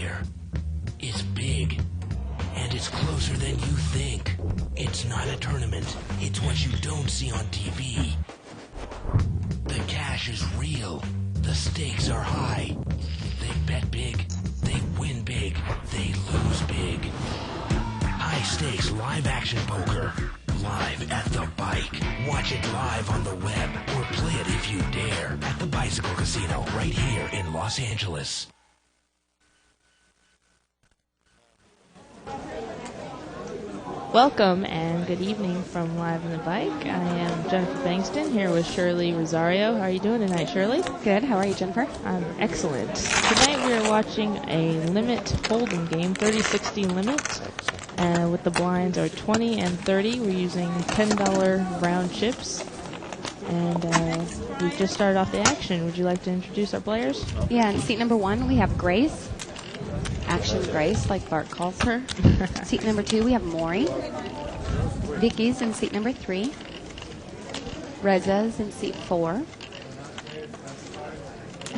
here. It's big, and it's closer than you think. It's not a tournament. It's what you don't see on TV. The cash is real. The stakes are high. They bet big. They win big. They lose big. High stakes live action poker. Live at the bike. Watch it live on the web or play it if you dare at the Bicycle Casino right here in Los Angeles. Welcome and good evening from Live on the Bike. I am Jennifer Bankston here with Shirley Rosario. How are you doing tonight, Shirley? Good. How are you, Jennifer? I'm excellent. Tonight we are watching a limit hold'em game, 30-60 limit. With the blinds are 20 and 30. We're using $10 round chips. And we've just started off the action. Would you like to introduce our players? Yeah, in seat number 1 we have Grace. Action Grace, like Bart calls her. Seat number 2 we have Maury. Vicky's in seat number 3. Reza's in seat 4.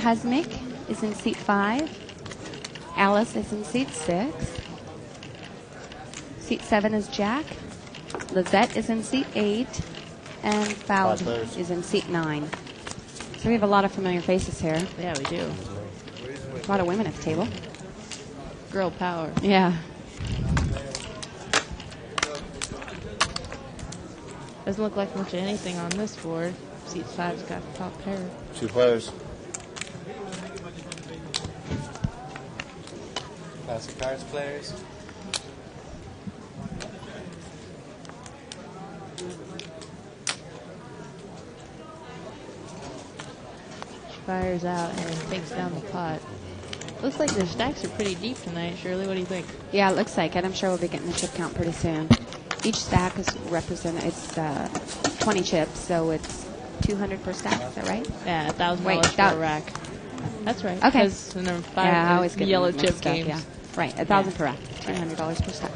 Hasmik is in seat 5. Alice is in seat 6. Seat 7 is Jack. Lizette is in seat 8. And Fowd is in seat 9. So we have a lot of familiar faces here. Yeah, we do. A lot of women at the table. Girl power. Yeah. Doesn't look like much of anything on this board. Seat 5's got the top pair. 2 players. Classic cards players. She fires out and takes down the pot. Looks like the stacks are pretty deep tonight, Shirley. What do you think? Yeah, it looks like it. I'm sure we'll be getting the chip count pretty soon. Each stack is represented. It's 20 chips, so it's 200 per stack. Is that right? Yeah, $1,000 Wait, for a rack. That's right. Okay. Because the number 5 Yeah, I always is get yellow mixed chip up, games. Yeah, right. 1,000 per rack. $200 per stack.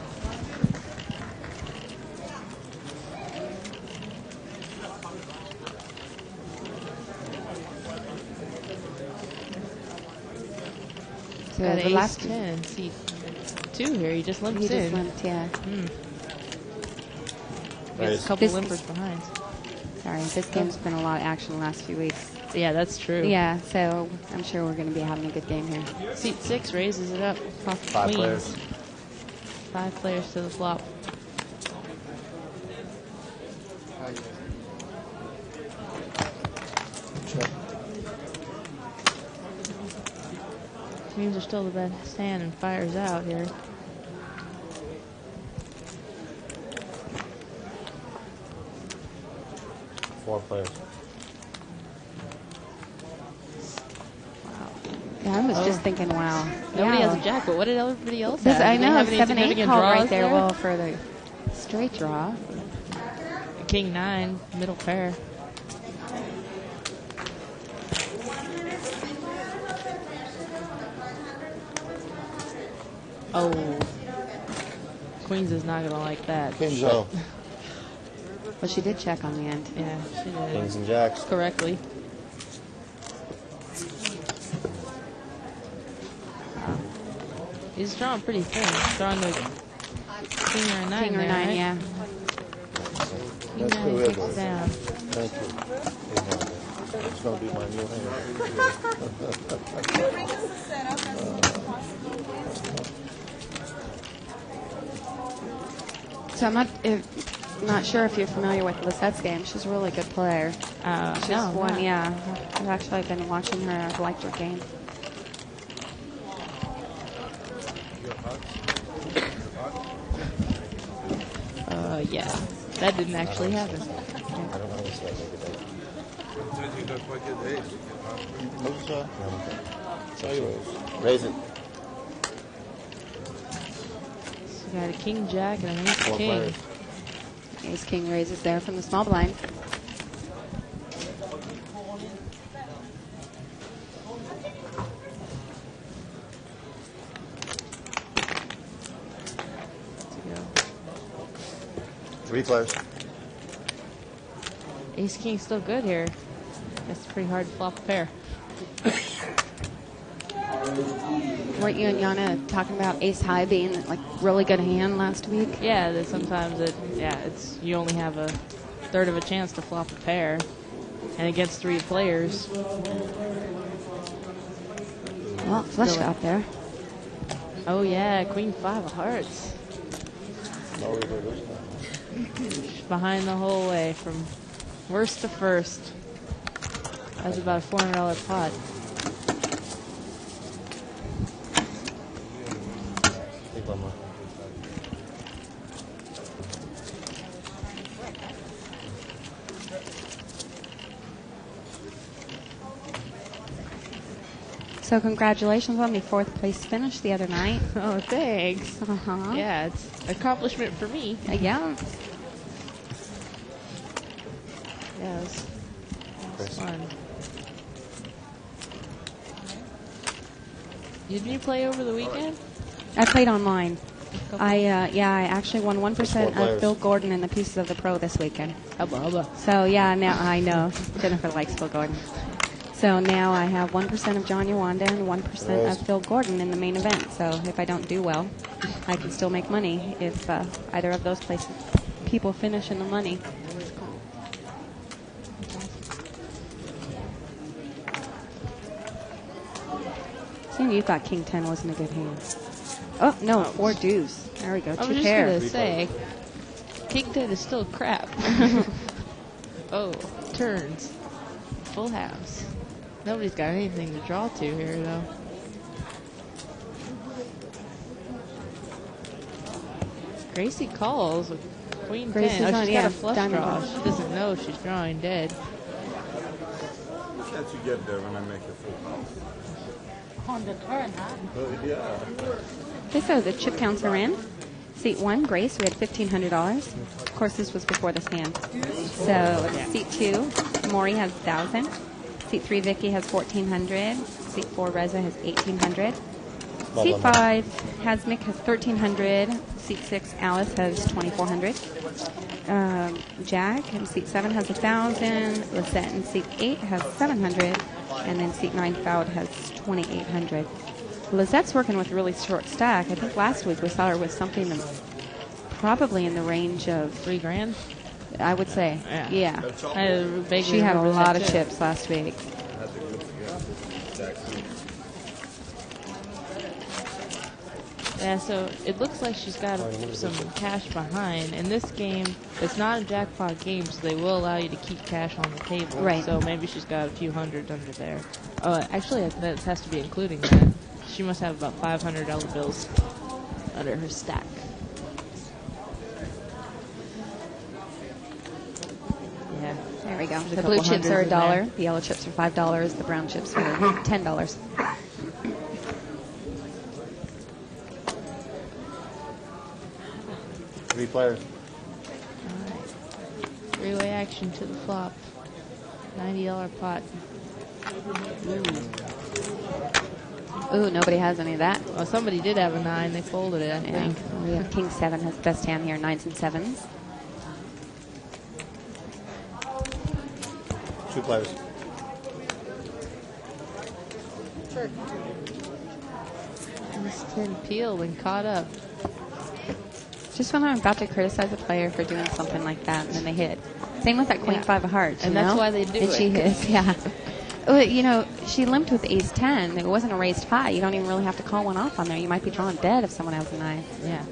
So Got the ace last 10, seat 2 here. He just limps he just in. limped, yeah. Gets a couple This- limpers behind. Sorry, this game's been a lot of action the last few weeks. Yeah, that's true. Yeah, so I'm sure we're going to be having a good game here. Seat 6 raises it up off the 5 queens. players. 5 players to the flop. Queens are still the best hand and fires out here. Four players. Yeah, I was just thinking, wow. Nobody Yeah. has a jack, but what did everybody else This, have? I Do they know, have any 7-8 significant called draws right there. Well, for the straight draw. King 9, middle pair. Oh. Queens is not going to like that. Kings O. Well, she did check on the end. Yeah, she did. Kings and Jacks. Correctly. He's drawing pretty thin. He's drawing the king or a 9 King or there, 9, right? yeah. King That's 9 who it takes was. down. Thank you. It's going to be my new So I'm not sure if you're familiar with Lisette's game. She's a really good player. She's No, won, not. yeah. I've actually been watching her. I've liked her game. Yeah. That didn't actually happen. I don't know what's that. Raise it. So we got a king jack and an ace 4 king. players. Ace King raises there from the small blind. To go. 3 players. Ace king's still good here. That's pretty hard to flop a pair. Weren't you and Yana talking about ace high being like really good hand last week? Yeah, that sometimes it's you only have a third of a chance to flop a pair, and against 3 players. Well, flush out there. Oh yeah, Queen 5 of hearts. No river this time. Behind the whole way from worst to first. That's about a $400 pot. Take one more. So congratulations on the 4th place finish the other night. Oh, thanks. Uh-huh. Yeah, it's an accomplishment for me. Yeah. Yeah, it was fun. Didn't you play over the weekend? I played online. I actually won 1% of players. Phil Gordon in the Pieces of the Pro this weekend. Hubba hubba. So yeah, now I know Jennifer likes Phil Gordon. So now I have 1% of John Yawanda and 1% of Phil Gordon in the main event. So if I don't do well, I can still make money if either of those places people finish in the money. Seeing you thought King 10 wasn't a good hand. Oh, no, 4 deuce. There we go, I 2 was just pair. going to say, King 10 is still crap. Oh, turns. Full house. Nobody's got anything to draw to here, though. Gracie calls with Queen 10. Gracie's Oh, on, she's yeah, got a flush diamond draw. flush. She doesn't know she's drawing dead. That you get there when I make a full house. On the turn, huh? Yeah. Okay, so the chip counts are in. Seat 1, Grace, we had $1,500. Of course, this was before this hand. So seat 2, Maury has 1,000. Seat 3, Vicky has 1,400. Seat 4, Reza has 1,800. Seat 5, Hasmik has 1,300. Seat 6, Alice has 2,400. Jack in seat 7 has 1,000. Lisette in seat 8 has 700. And then seat 9, Fowd has 2,800. Lizette's working with a really short stack. I think last week we saw her with something probably in the range of $3 grand? I would say. Yeah. She had a lot of chips last week. Yeah, so it looks like she's got some cash behind. In this game, it's not a jackpot game, so they will allow you to keep cash on the table. Right. So maybe she's got a few hundred under there. Actually, that has to be including that. She must have about $500 bills under her stack. Yeah. There we go. There's a The couple blue chips hundreds are in there. $1. The yellow chips are $5. The brown chips are $10. Three players. Alright. Three-way action to the flop. $90 pot. Ooh, nobody has any of that. Well, somebody did have a 9. They folded it, I Yeah. think. We have King 7 has the best hand here, 9s and 7s. Two players. This 10 peeled and caught up. Just when I'm about to criticize a player for doing something like that, and then they hit. Same with that Queen Yeah. 5 of hearts. And you that's know? why they do and it. she hits, yeah. Well, you know, she limped with Ace 10. It wasn't a raised pot. You don't even really have to call one off on there. You might be drawing dead if someone has a 9. Yeah.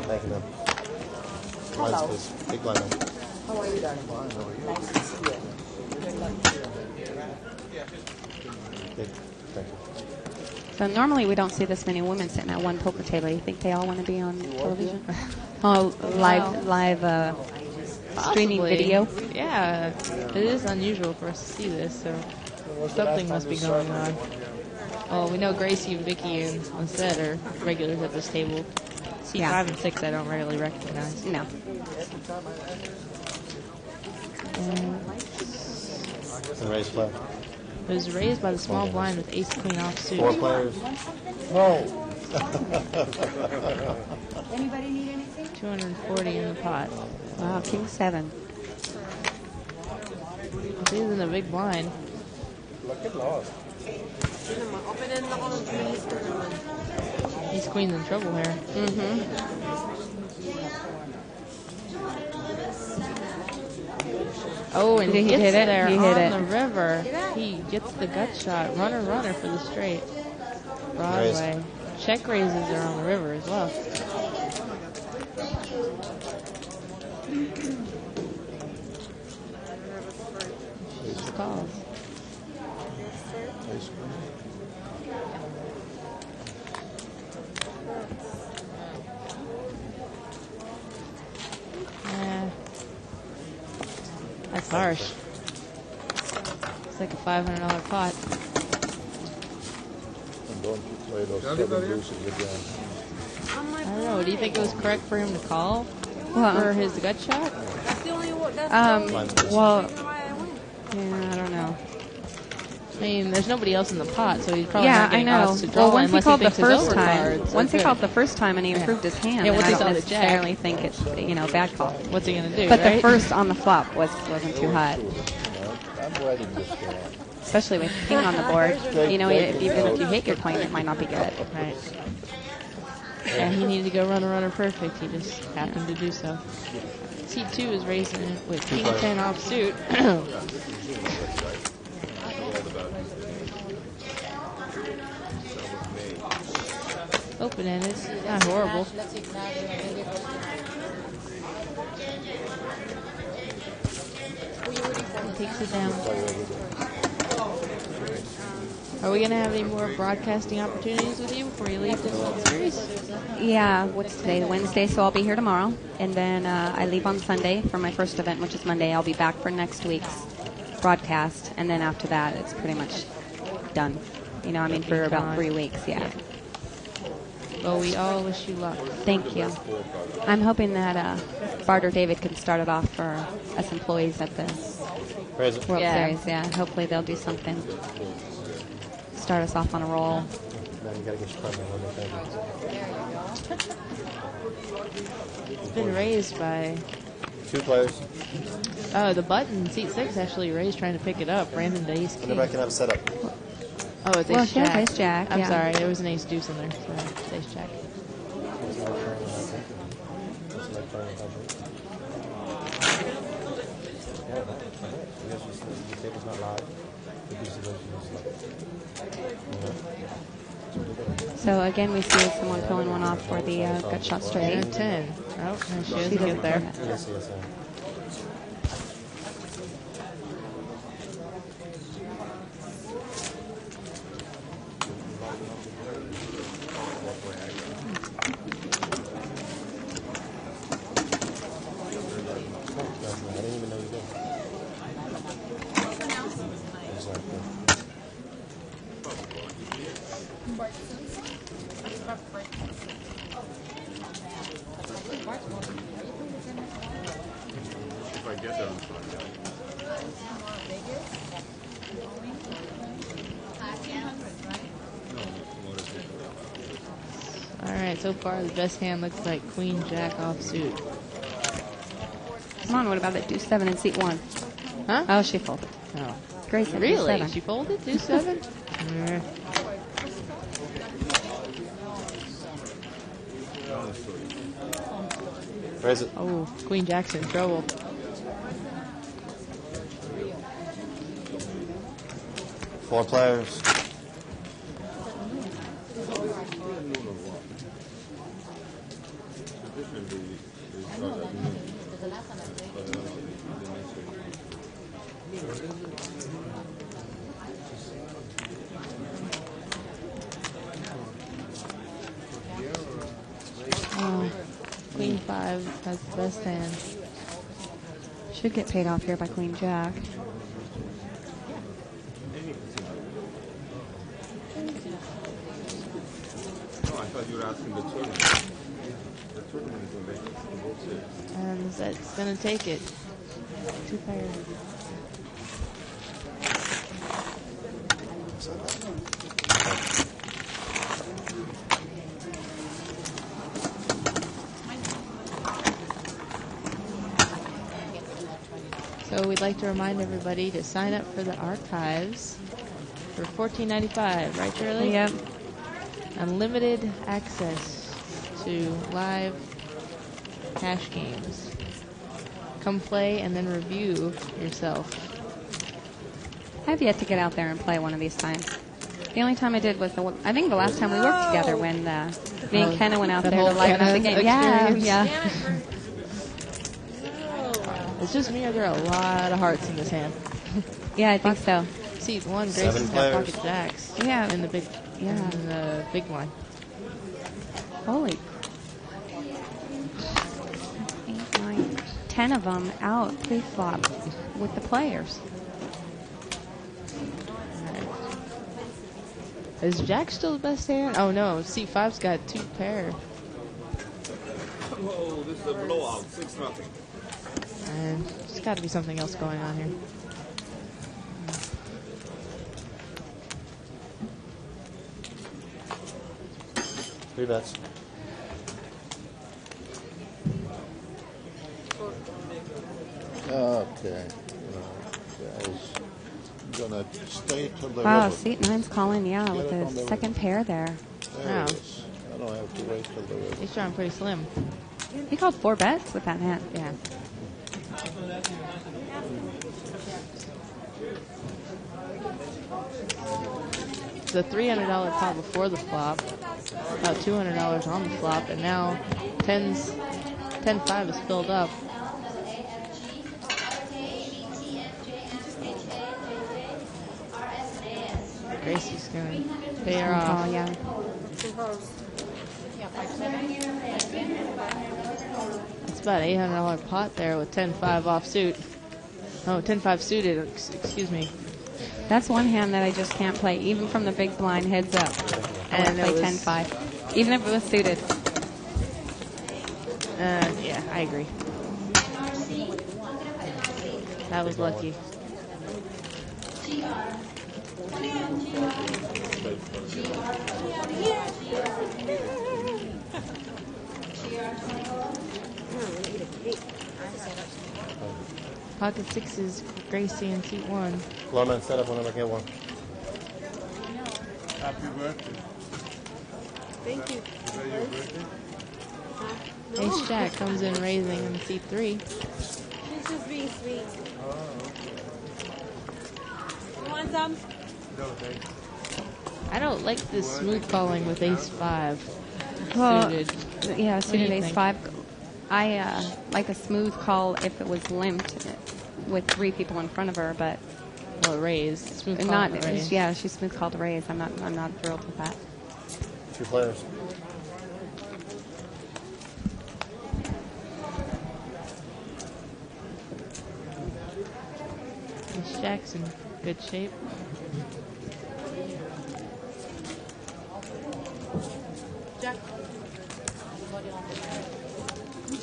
Thank you, ma'am. Lines, please. Big line. How are you, darling? Nice to see you. Big. Thank you. So normally we don't see this many women sitting at one poker table. You think they all want to be on television? Oh, live streaming Possibly. video. Yeah, it is unusual for us to see this, so something must be going on. Well, we know Gracie, Vicky, and Lisette are regulars at this table. Seat Yeah. 5 and 6 I don't really recognize. No. And raise play. It was raised by the small blind with ace queen offsuit. 4 players. No. Anybody need anything? 240 in the pot. Wow, king 7. He's in a big blind. Look at lost. He's queen's in trouble here. Oh, and He he gets hit it. there He on hit it. the river. He gets the gut shot. Runner for the straight. Broadway. Check raises are on the river as well. Just calls. That's harsh. It's like a $500 pot. And don't you play those 7 deuces again. I don't know. Do you think it was correct for him to call Well, for his gut shot? well, yeah, I don't know. I mean, there's nobody else in the pot, so he's probably Yeah, not I getting know. odds to draw Well, once he unless called the thinks his first overcards time, are once he good. called the first time and he improved his hand, Yeah, then once I he don't saw the jack. necessarily think it's bad call. What's he gonna do? But right? the first on the flop wasn't too hot, I'm ready to just go on. especially with king on the board. You know, even if you hit your queen, it might not be good. Right. Yeah, he needed to go runner perfect. He just happened to do so. T2 is raising it with king 10 off suit. Open-ended. Not horrible. He takes it down. Are we going to have any more broadcasting opportunities with you before you leave this World Series? Yeah, what's today? Wednesday, so I'll be here tomorrow. And then I leave on Sunday for my first event, which is Monday. I'll be back for next week's broadcast. And then after that, it's pretty much done. You know, I mean, for about 3 weeks, yeah. Well, we all wish you luck. Thank you. I'm hoping that Bart or David can start it off for us employees at the Raise it. World Yeah. Series. Yeah, hopefully they'll do something. Start us off on a roll. Now you gotta get your partner on the table. It's been raised by... 2 players. Oh, the button, seat 6, actually raised trying to pick it up. Brandon to ace Whenever king. I can have a setup. Oh, it's Well, ace she has jack. ace jack, I'm yeah. sorry, there was an ace deuce in there. Sorry, it's ace jack. The table's not live. The deuce is So again, we see someone pulling one off for the gut shot straight. And 10. Oh, no, she She doesn't doesn't get there. get it. Yes, yes, yes. I didn't even know you did. Exactly. If I get there, I'm fine. Alright, so far the best hand looks like Queen Jack offsuit. Come on, what about that deuce 7 in seat 1? Huh? Oh, she folded. Oh. Grace at deuce Really? 7. She folded? Deuce 7? Raise it. Oh, Queen Jack's in trouble. Four players. Oh, Queen 5 has the best hand. Should get paid off here by Queen Jack. No, I thought you were asking the tournament. The tournament is going to make it to the World Series. And that's going to take it. 2 pairs. So we'd like to remind everybody to sign up for the archives for $14.95, right, Shirley? Yep. Unlimited access to live cash games. Come play and then review yourself. I've yet to get out there and play one of these times. The only time I did was I think the last time we worked together when me and Kenna went out The there whole to lighten up the Kenna game. Yeah, experience. yeah. It's just me, or there are a lot of hearts in this hand. Yeah, I think so. Seat 1, 7 Grace's got players. pocket jacks. Yeah. In the big, Yeah. in the big one. Holy. 8, 9, 10 of them out pre-flop with the players. Is Jack still the best hand? Oh no, seat 5's got 2 pair. Whoa, this is a blowout. 6-0. And there's got to be something else going on here. Three bets. Okay. Guys, gonna stay till the Wow, river. seat 9's calling, yeah, with Get it on the the second pair there. There Wow. it is. I don't have to wait till the river. He's drawing pretty slim. He called 4 bets with that hand. Yeah. It's a $300 pot before the flop, about $200 on the flop, and now 10-5 is filled up. Gracie's gonna pay her Oh, off. yeah. It's about an $800 pot there with 10-5 offsuit. Oh, 10-5 suited, excuse me. That's one hand that I just can't play, even from the big blind heads up. And And it play was- 10-5, even if it was suited. Yeah, I agree. That was lucky. Pocket 6 is Gracie in seat 1. Lawman, set up whenever I get one. Happy birthday. Thank you. Is that your birthday? Ace Jack comes in raising in seat 3. She's just being sweet. You want some? No, thanks. I don't like this smooth calling with Ace 5 Well, suited. Yeah, do suited you ace think? 5. I like a smooth call if it was limped with 3 people in front of her, but Well, raised. Smooth call not. with raise. Yeah, she's smooth called to raise. I'm not thrilled with that. 2 players. Ace Jack's in good shape. Jack.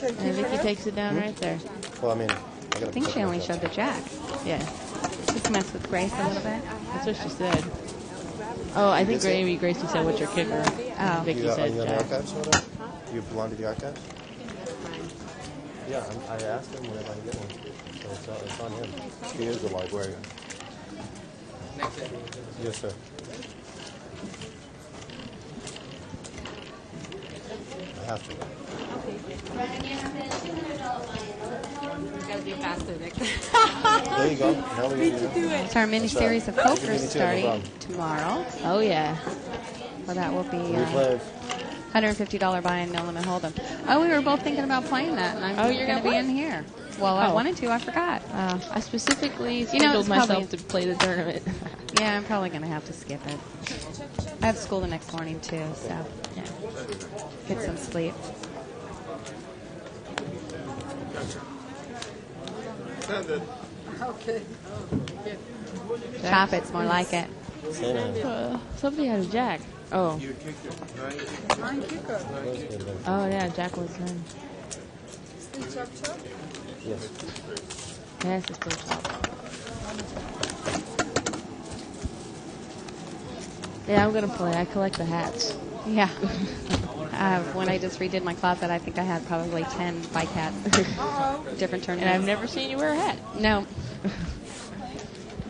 And Vicky takes it down right there. Well, I mean, I think she only showed the jack. Yeah, Just messed with Grace a little bit. that's what she said. Oh, I think maybe Gracie said, "What's your kicker?" Oh. Vicky Are you said, on the "Jack." archives or whatever? You belong to the archives? Yeah, I asked him whenever I can get one. So it's on him. He is a librarian. Yes, sir. I have to. Gotta be faster, Nick. There you go. Now we can do it. It's our mini That's right. series of You can poker do it too, no starting problem. tomorrow. Oh yeah. Well, that will be 3 players. $150 buy-in, no limit hold'em. Oh, we were both thinking about playing that, and I'm Oh, you're going to gonna be in here. Well, I Oh. wanted to. I forgot. I specifically it's scheduled myself probably- to play the tournament. Yeah, I'm probably going to have to skip it. I have school the next morning, too, so Yeah. get some sleep. Send it. Chop it's more like it. Same hand. Somebody had a jack. Oh. You kick it. Nine kicker. Oh yeah, Jack was in. Still chop chop? Yes. Yes, it's still top. Yeah, I'm gonna play. I collect the hats. Yeah. When I just redid my closet, I think I had probably 10 by cats. Different And tournaments. I've never seen you wear a hat. No.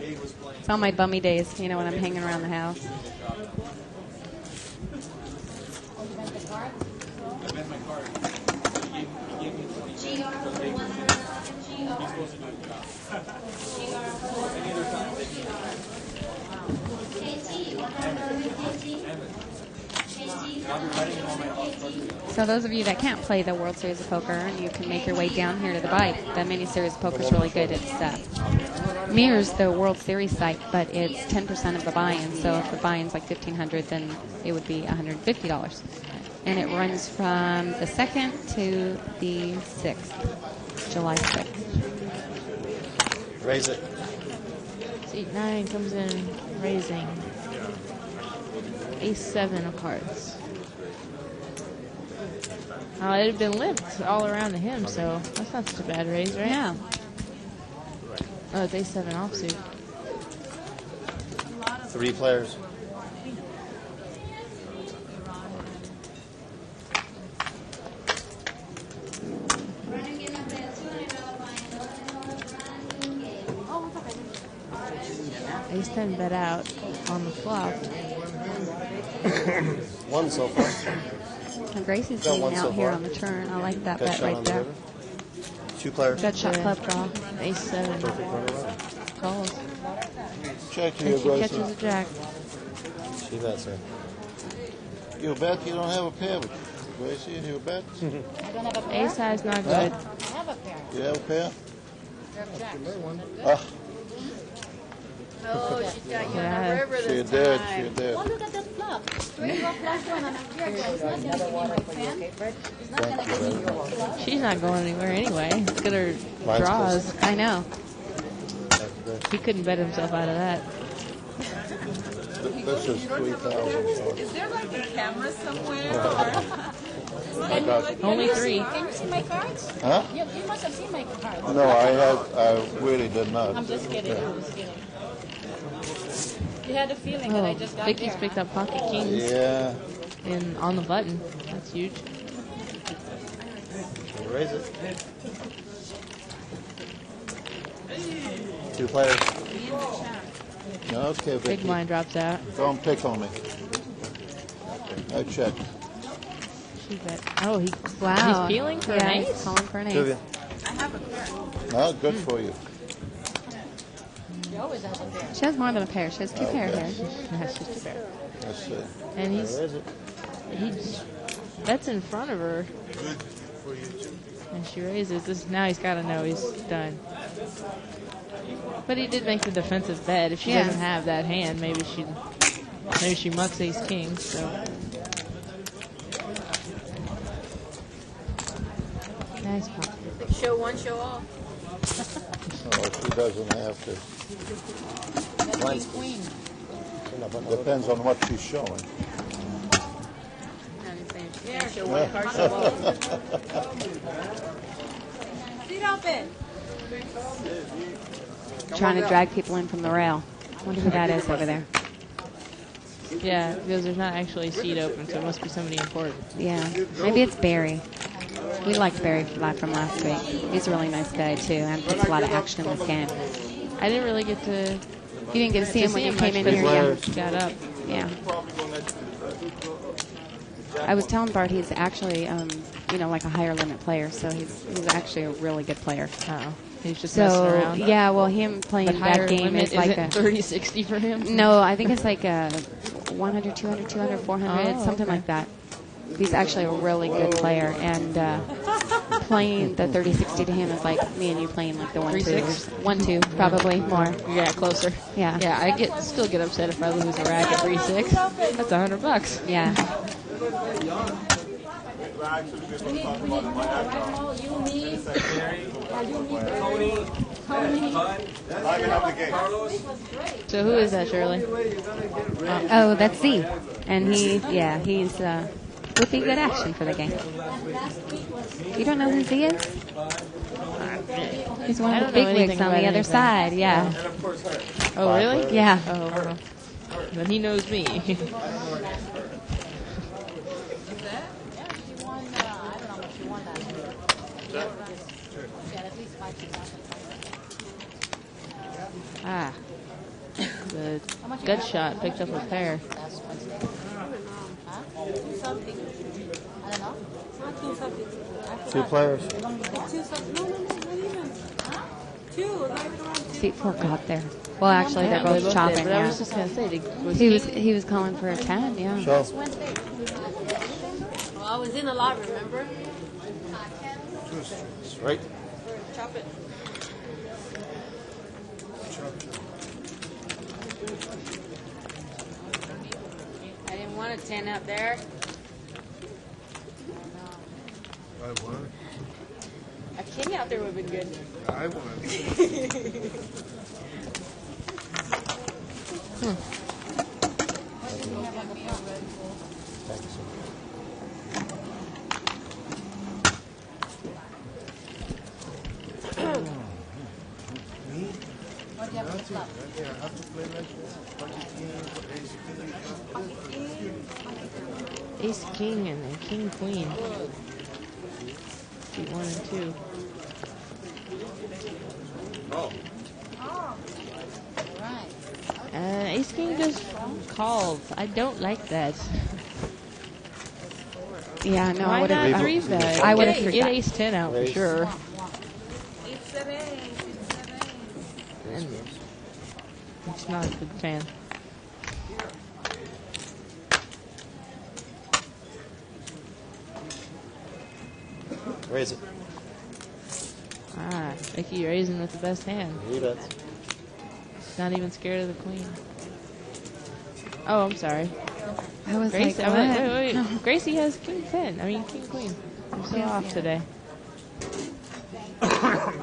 It's on my bummy days, when I'm hanging around the house. So those of you that can't play the World Series of Poker, and you can make your way down here to the bite, the mini series of poker is really good. It's mirrors the World Series site, but it's 10% of the buy-in. So if the buy-in's like $1,500, then it would be $150. And it runs from the 2nd to the 6th, July 6th. Raise it. Seat 9 comes in raising. Ace-7 of cards. Oh, it had been limped all around to him, so that's not such a bad raise, right? Yeah. Oh, it's Ace-7 offsuit. 3 players. Ace-10 bet out on the flop. 1 so far. And Gracie's Got leading one so out here far. on the turn. I like that Good bet shot right on the there. river. 2 players. Good shot, Yeah. club draw. Ace-7 Perfect turnaround. calls. Check And here, she Gracie. catches a jack. She bets her. You bet you don't have a pair with you, Gracie, and you bet? Ace high's not good. You have a pair? Oh, she got you Yeah. on the river She this did, time. she did. Oh, look at that flop. 3 draw plus 1 and a pure draw. It's not going to give me my pen. It's not going to give me your flop. She's not going anywhere anyway. Look at her Mine's draws. I know. He couldn't bet himself out of that. This is 3,000. Is there like a camera somewhere? Only 3. Can you see my cards? Huh? You must have seen my cards. No, I really did not. I'm just kidding. I'm just kidding. You had a feeling that I Oh, just got Vicky's here. picked up pocket kings Yeah. in on the button. That's huge. Raise it. 2 players. Okay, Big Vicky. blind drops out. Don't pick on me. I checked. She bet. Oh, Wow. he's feeling for yeah, an he's ace. calling for an Two of you. ace. Oh, good for you. You always have a pair. She has more than a pair. She has 2 pair Okay. here. That's just a bet. Let's see. And Raise it. he bets in front of her. And she raises. Now he's got to know he's done. But he did make the defensive bet. If she Yeah. doesn't have that hand, maybe she mucks ace king. So nice pop. Show one, show all. Oh, she doesn't have to. Blind Queen. Depends on what she's showing. Yeah, show one card, show all. Seat open. Trying to drag people in from the rail. Wonder who that is over there. Yeah, because there's not actually a seat open, so it must be somebody important. Yeah. Maybe it's Barry. We liked Barry from last week. He's a really nice guy, too, and puts a lot of action in this game. I didn't really get to You didn't get to see him when you came in much here, before yeah. he got up. Yeah. I was telling Bart he's actually, like a higher limit player, so he's actually a really good player. Oh, he's just messing So, around. yeah, well, him playing The higher that game limit is like isn't a... 30-60 for him? No, I think it's like a 100, 200, 200, 400, Oh, something okay. like that. He's actually a really good player, and playing the 30-60 to him is like me and you playing like the 1-2. 1-2, probably more. Yeah, closer. Yeah. Yeah, I still get upset if I lose a rack at 3-6. That's $100. Yeah. You, me, Tony. So who is that, Shirley? Oh, that's Z. And he's would be good action for the game. You don't know who Z is? He's one I of don't the know big wigs anything on the about other anything. side. Yeah. Oh, really? Yeah. Oh, well. Then he knows me. at least 5, 6,000. Ah. The gut shot picked up a pair. Last Wednesday. Huh? Something. I don't know. It's not two something. I 2 forgot. players. It's two something. No, not even. Huh? Two. Like around two. Seat 4 got there. Well, actually, they're Yeah, both they did, chopping. but I Yeah. was just gonna say, He was calling for a 10. Yeah. Show. Wednesday. Oh, I was in a lot, remember? Right. Chop it. I didn't want a 10 out there. I won. A king out there would have been good. I won. Thank you, sir. What do you have for the club? I have to play like this. Ace king and then king queen. Beat 1 and 2. Right. Ace king just called. I don't like that. Yeah, no, I Why would not have. 3-bet? I would've Get 3-bet. ace 10 out for Raise. sure. It's a race. And he's not a good fan. Raise it. Ah, Vicky raising with the best hand. 3 bets. Not even scared of the queen. Oh, I'm sorry. I was Gracie, like, wait. what? Gracie has king 10. I mean, king queen. I'm so Yeah. off today. I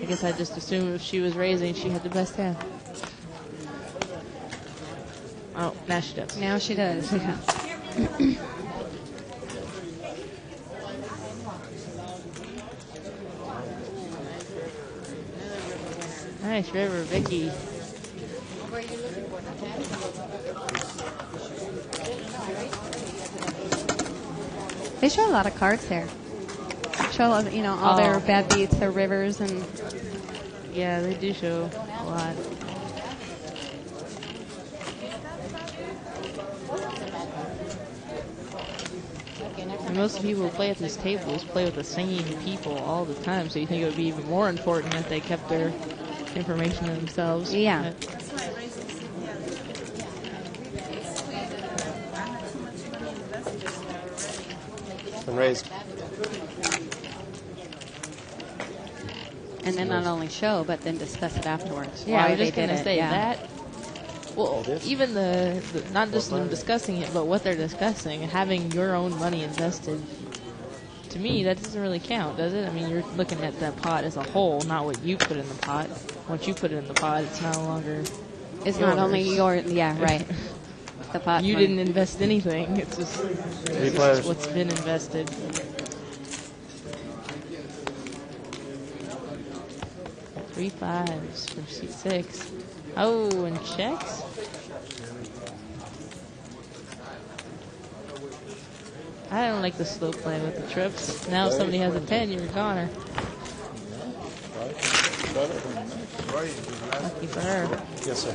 guess I just assumed if she was raising, she had the best hand. Oh, now she does. Now she does. Yeah. Nice river, Vicky. What are you looking for? The 10? They show a lot of cards there. Show, all their bad beats, their rivers, and Yeah, they do show a lot. Okay, next And most people who play at this table just play with the same people all the time, so you think it would be even more important that they kept their information to themselves. Yeah. But And raised. then not only show, but then discuss it afterwards. yeah, why I was they just did gonna it. say Yeah. that. Well, It is. even the not just them discussing it, but what they're discussing, having your own money invested. To me, that doesn't really count, does it? I mean, you're looking at that pot as a whole, not what you put in the pot. Once you put it in the pot, it's no longer. It's not only yours. your, yeah, right. The pot. You money. didn't invest anything. It's just, players. what's been invested. Three fives for seat 6. Oh, and checks. I don't like the slow play with the trips. Now if somebody has a 10, you're a goner. Lucky for her. Yes, sir.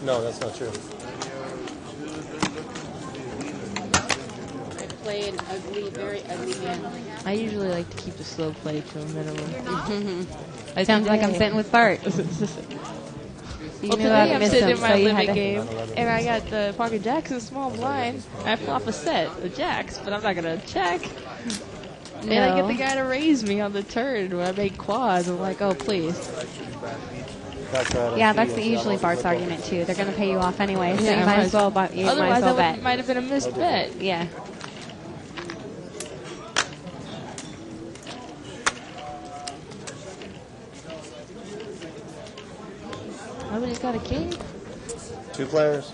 No, that's not true. I play an ugly, very ugly game. I usually like to keep the slow play to a minimum. Sounds like I'm sitting with Bart. You Well, knew today how to I'm miss sitting them, in my so you had limit to. game, and I got the pocket jacks and small blind. I flop a set of jacks, but I'm not gonna check. And I get the guy to raise me on the turn when I make quads. I'm like, oh please. Yeah, that's usually Bart's argument too. They're going to pay you off anyway, so you might as well. You might Otherwise, as well that bet. might have been a missed bet. Yeah. Nobody's got a king. 2 players.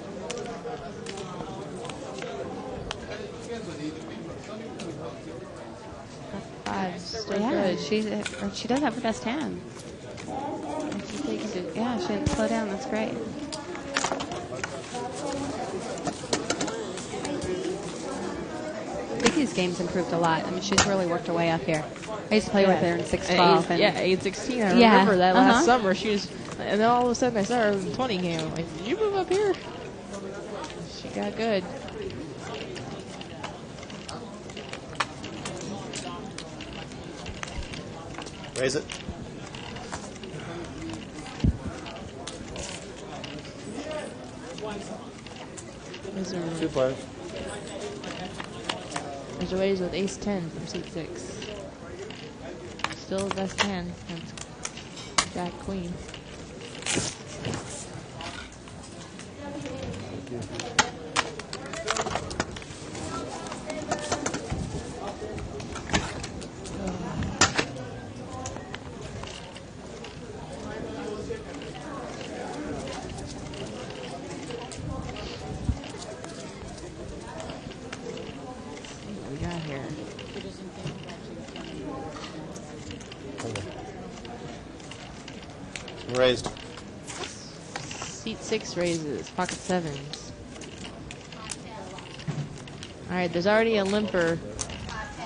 Five. Still Yeah, good. she does have the best hand. She takes it. Yeah, she didn't slow down. That's great. Vicky's game's improved a lot. I mean, she's really worked her way up here. I used to play with her in 6-12. Yeah, 8-16. I Yeah. remember that last Uh-huh. summer. She was, and then all of a sudden I saw her in the 20 game. I'm like, did you move up here? She got good. Raise it. Two players. There's a raise with ace-10 from seat 6. Still the best hand. That's Jack-Queen. What we got here? Raised. Seat 6 raises, pocket 7s. Alright, there's already a limper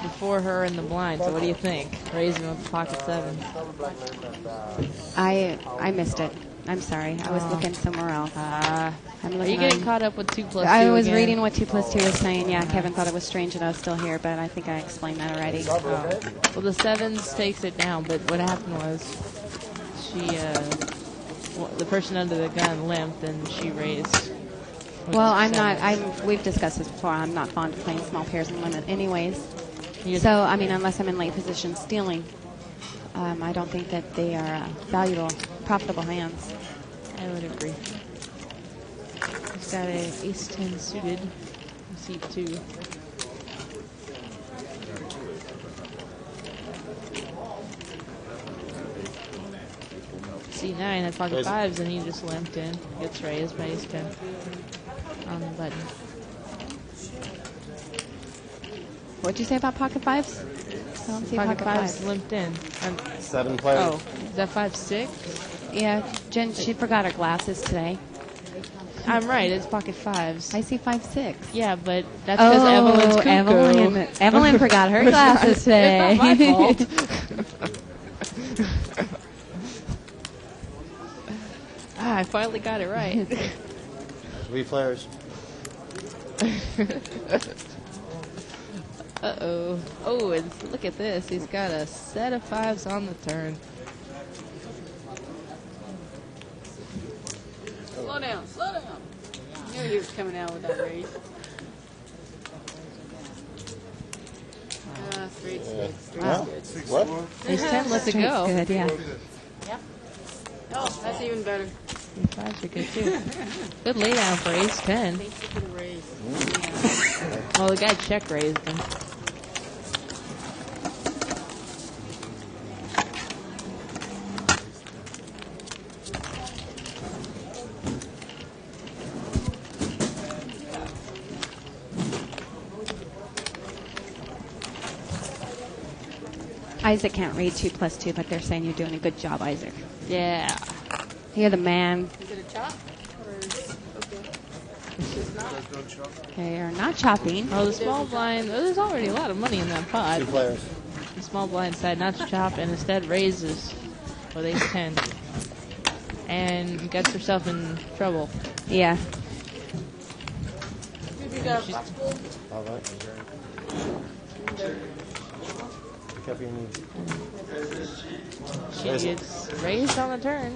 before her in the blind, so what do you think? Raising with the pocket 7s. I missed it. I'm sorry. I was looking somewhere else. I'm Are looking you getting on- caught up with 2 plus 2 I was again? reading what 2 plus 2 was saying. Yeah, Kevin thought it was strange that I was still here, but I think I explained that already. Well, the 7s takes it down, but what happened was she, the person under the gun limped and she raised. with Well, the I'm not. sevens. We've discussed this before. I'm not fond of playing small pairs and limit, anyways. You- So, I mean, unless I'm in late position stealing, I don't think that they are valuable, profitable hands. I would agree. He's got a ace-10 suited, seat 2. C9 had pocket Raise it. 5s and he just limped in. Gets raised by ace-10 on the button. What'd you say about pocket fives? I don't see Pocket pocket 5s fives. limped in. 7 players. Oh, is that 5-6? Yeah, Jen, she forgot her glasses today. I'm right, it's pocket 5s. I see 5-6. Yeah, but that's because Evelyn's cuckoo. Evelyn forgot her glasses today. It's not my fault. I finally got it right. 3 players. Uh-oh. Oh, and look at this. He's got a set of 5s on the turn. Slow down, slow down. I knew he was coming out with that raise. 3-6. Huh? What? Ace-10 lets it go. Good, yeah. Oh, that's even better. 5s are good, too. Good laydown for ace-10. Thank you for the raise. Well, the guy check raised him. Isaac can't read 2 plus 2, but they're saying you're doing a good job, Isaac. Yeah. You're the man. Is it a chop? Or is, okay. It's not. Okay, you're not chopping. Oh, the small blind. Oh, there's already a lot of money in that pot. 2 players. The small blind decided not to chop and instead raises with ace-10. And gets herself in trouble. Yeah. You got a possible? All right. Pick up your knees. She Raise it. gets raised on the turn.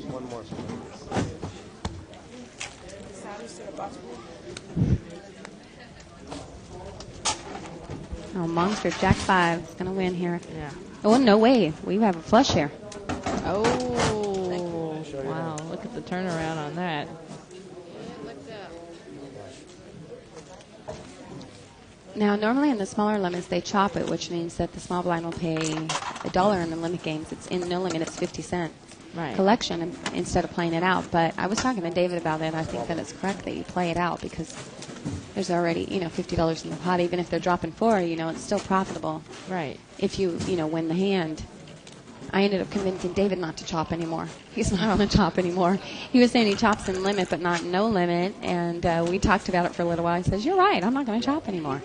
One more. Oh, monster Jack 5 is going to win here. Yeah. Oh, no way. We have a flush here. Oh, wow. Look at the turnaround on that. Now, normally in the smaller limits, they chop it, which means that the small blind will pay $1 in the limit games. It's in no limit, it's 50 cent Right. collection instead of playing it out. But I was talking to David about that. I think that it's correct that you play it out because there's already, $50 in the pot. Even if they're dropping 4, it's still profitable Right. if you, win the hand. I ended up convincing David not to chop anymore. He's not going to chop anymore. He was saying he chops in limit, but not no limit. And we talked about it for a little while. He says, "You're right. I'm not going to chop anymore."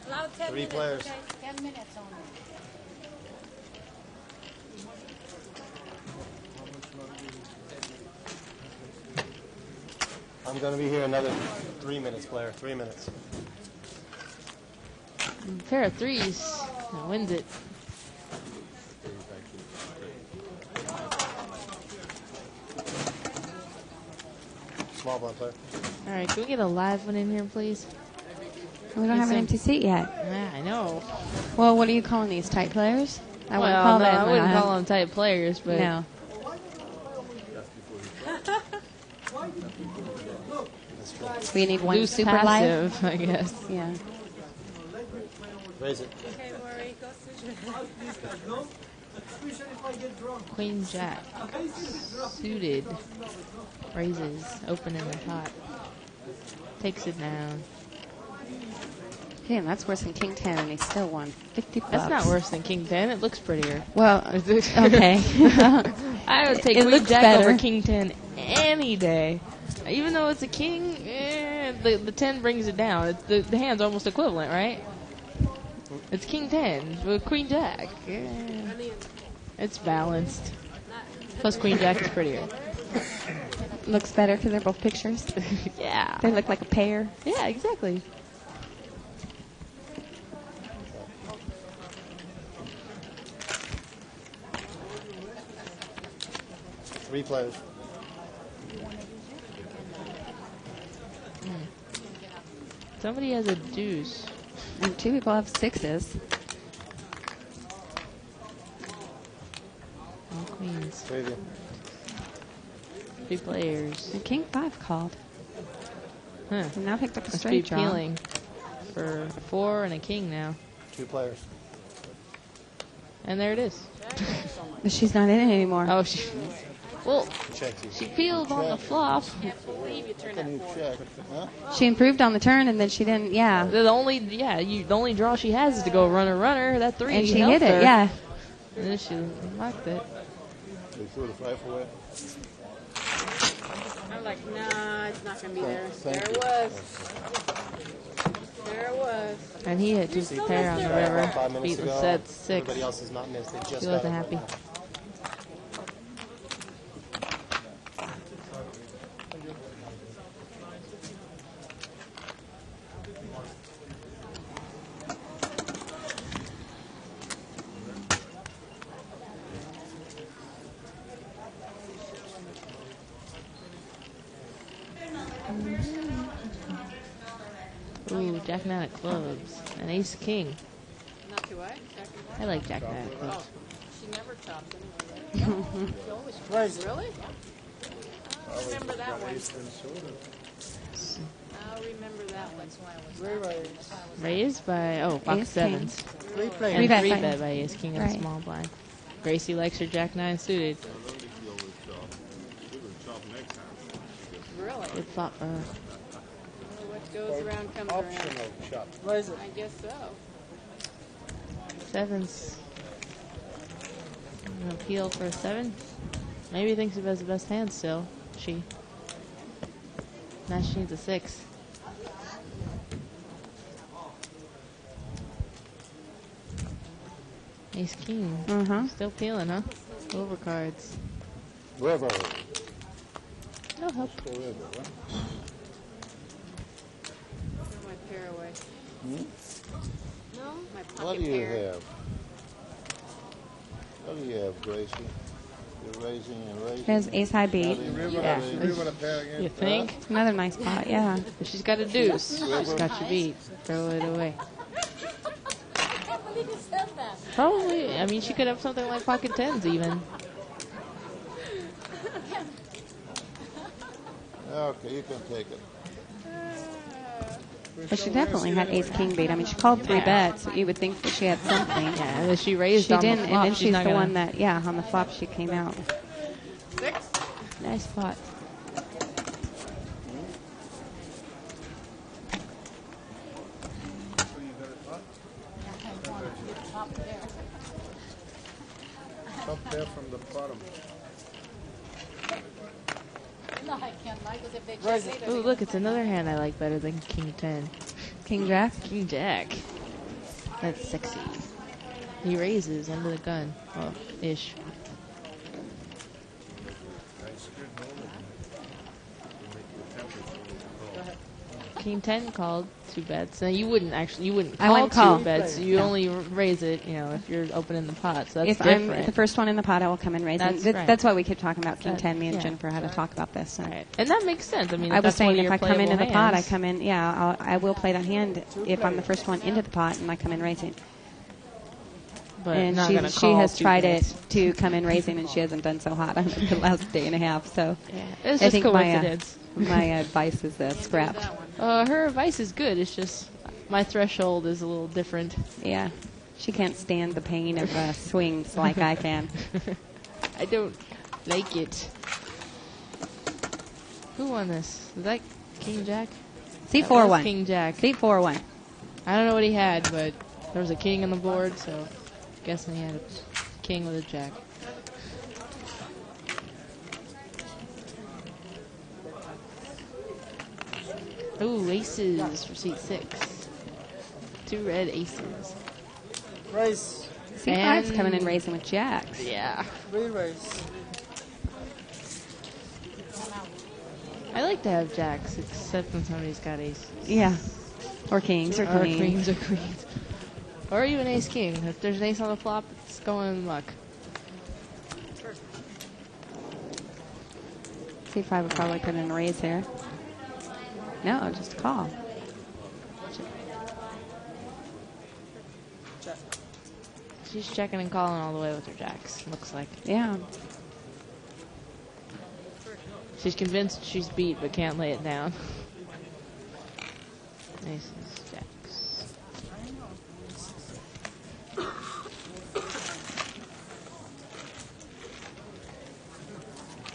Allow 10 Three minutes, players. okay? 10 minutes only. I'm going to be here another 3 minutes, player. 3 minutes. Pair of threes. That wins it. Small blind player. All right, can we get a live one in here, please? We don't have an empty seat yet. Yeah, I know. Well, what are you calling these, tight players? I wouldn't Well, call no, them. I wouldn't call them type players, but No. We need one loose super live. passive, I guess. Yeah. Raise it. Okay, Maury, go switch. Queen Jack. Suited. Raises. Open in the pot. Takes it down. Damn, that's worse than King 10, and he still won. 50 bucks. That's not worse than King 10. It looks prettier. Well, okay. I would take It Queen looks Jack better. over King 10 any day. Even though it's a king, the 10 brings it down. It's the hand's almost equivalent, right? It's King 10 with Queen Jack. Yeah. It's balanced. Plus Queen Jack is prettier. Looks better because they're both pictures. Yeah. They look like a pair. Yeah, exactly. Three players. Somebody has a deuce. And two people have sixes. No queens. Three of you. 3 players. And King 5 called. Huh. And now picked up a Must be straight draw. appealing for a 4 and a king now. 2 players. And there it is. But she's not in it anymore. Oh, she. Well, Check you. she peeled on the flop. Can you check? Huh? She improved on the turn, and then she didn't, yeah. The only draw she has is to go runner. That 3. And she helped hit it, her. yeah. And then she locked it. They threw the 5 away. I'm like, nah, it's not going to be there. Thank There you. it was. There it was. And he hit just a pair on the river. 5 minutes Beat the ago. set 6. Everybody else is not missed. They just She got wasn't it happy. right now. Ooh, Jack 9 of clubs. And ace king. Not too what? I like Jack 9 of clubs. She never chopped anyway. She always chops. Really? I'll remember that one. I'll remember that one. Raised by, box Ace king. 7s. Three And bet 3 by- bet by ace king and Right. small blind. Gracie likes her Jack 9 suited. Really? Good flop for her. What goes around comes around. Optional chop. I guess so. 7s. Gonna appeal for a 7. Maybe he thinks he has the best hand still. She. Now she needs a 6. Ace king. Uh-huh. Still peeling, huh? Overcards. River. No help. Go river, huh? Throw my pair away. No? My pocket What do you pair. have? What do you have, Gracie? You're raising and raising. There's ace high beat. Yeah. Pair You think? It's another nice pot, yeah. If she's got a deuce, she's got you beat. Throw it away. I can't believe you said that. Probably. I mean, she could have something like pocket 10s even. Okay, you can take it. But she definitely had ace king beat. I mean, she called 3 bets, so you would think that she had something. Yeah, and then she raised She on didn't, the and flop. then She's she's not the gonna... one that, yeah, on the flop she came out. 6? Nice pot. pair from the bottom. No, I can't like because if they Right. check later. Ooh, look, it's another hand I like better than King 10. King Jack. King Jack. That's sexy. He raises under the gun. Well, ish. King 10 called 2 bets. Now you wouldn't I call wouldn't call. 2 bets. You No. only raise it, you know, if you're opening the pot. So that's If different. I'm the first one in the pot, I will come and raise That's it. right. That's why we keep talking about King That- 10. Me and yeah. Jennifer had to talk about this. So. Right. And that makes sense. I mean, I if was that's one saying of if your I come into the playable pot, I hands- come in. Yeah, I will play that hand if I'm the first one into the pot and I come in raising. But And not gonna she call has 2 tried bets. it to come in raising, and she hasn't done so hot on the last day and a half. So Yeah, it's I just think coincidence. my advice is scrapped. Her advice is good. It's just my threshold is a little different. Yeah, she can't stand the pain of swings like I can. I don't like it. Who won this? Was that King Jack? That was C4-1. King Jack. C4-1. I don't know what he had, but there was a king on the board, so guessing he had a king with a jack. Ooh, aces for seat 6. 2 red aces. Raise. C5's And- coming in raising with jacks. Yeah. Re-raise. I like to have jacks, except when somebody's got aces. Yeah. Or kings or Or queens. queens or queens. Or even ace king. If there's an ace on the flop, it's going luck. C5 would probably put in a raise here. No, just a call. She's checking and calling all the way with her jacks, looks like. Yeah. She's convinced she's beat, but can't lay it down. Aces, jacks.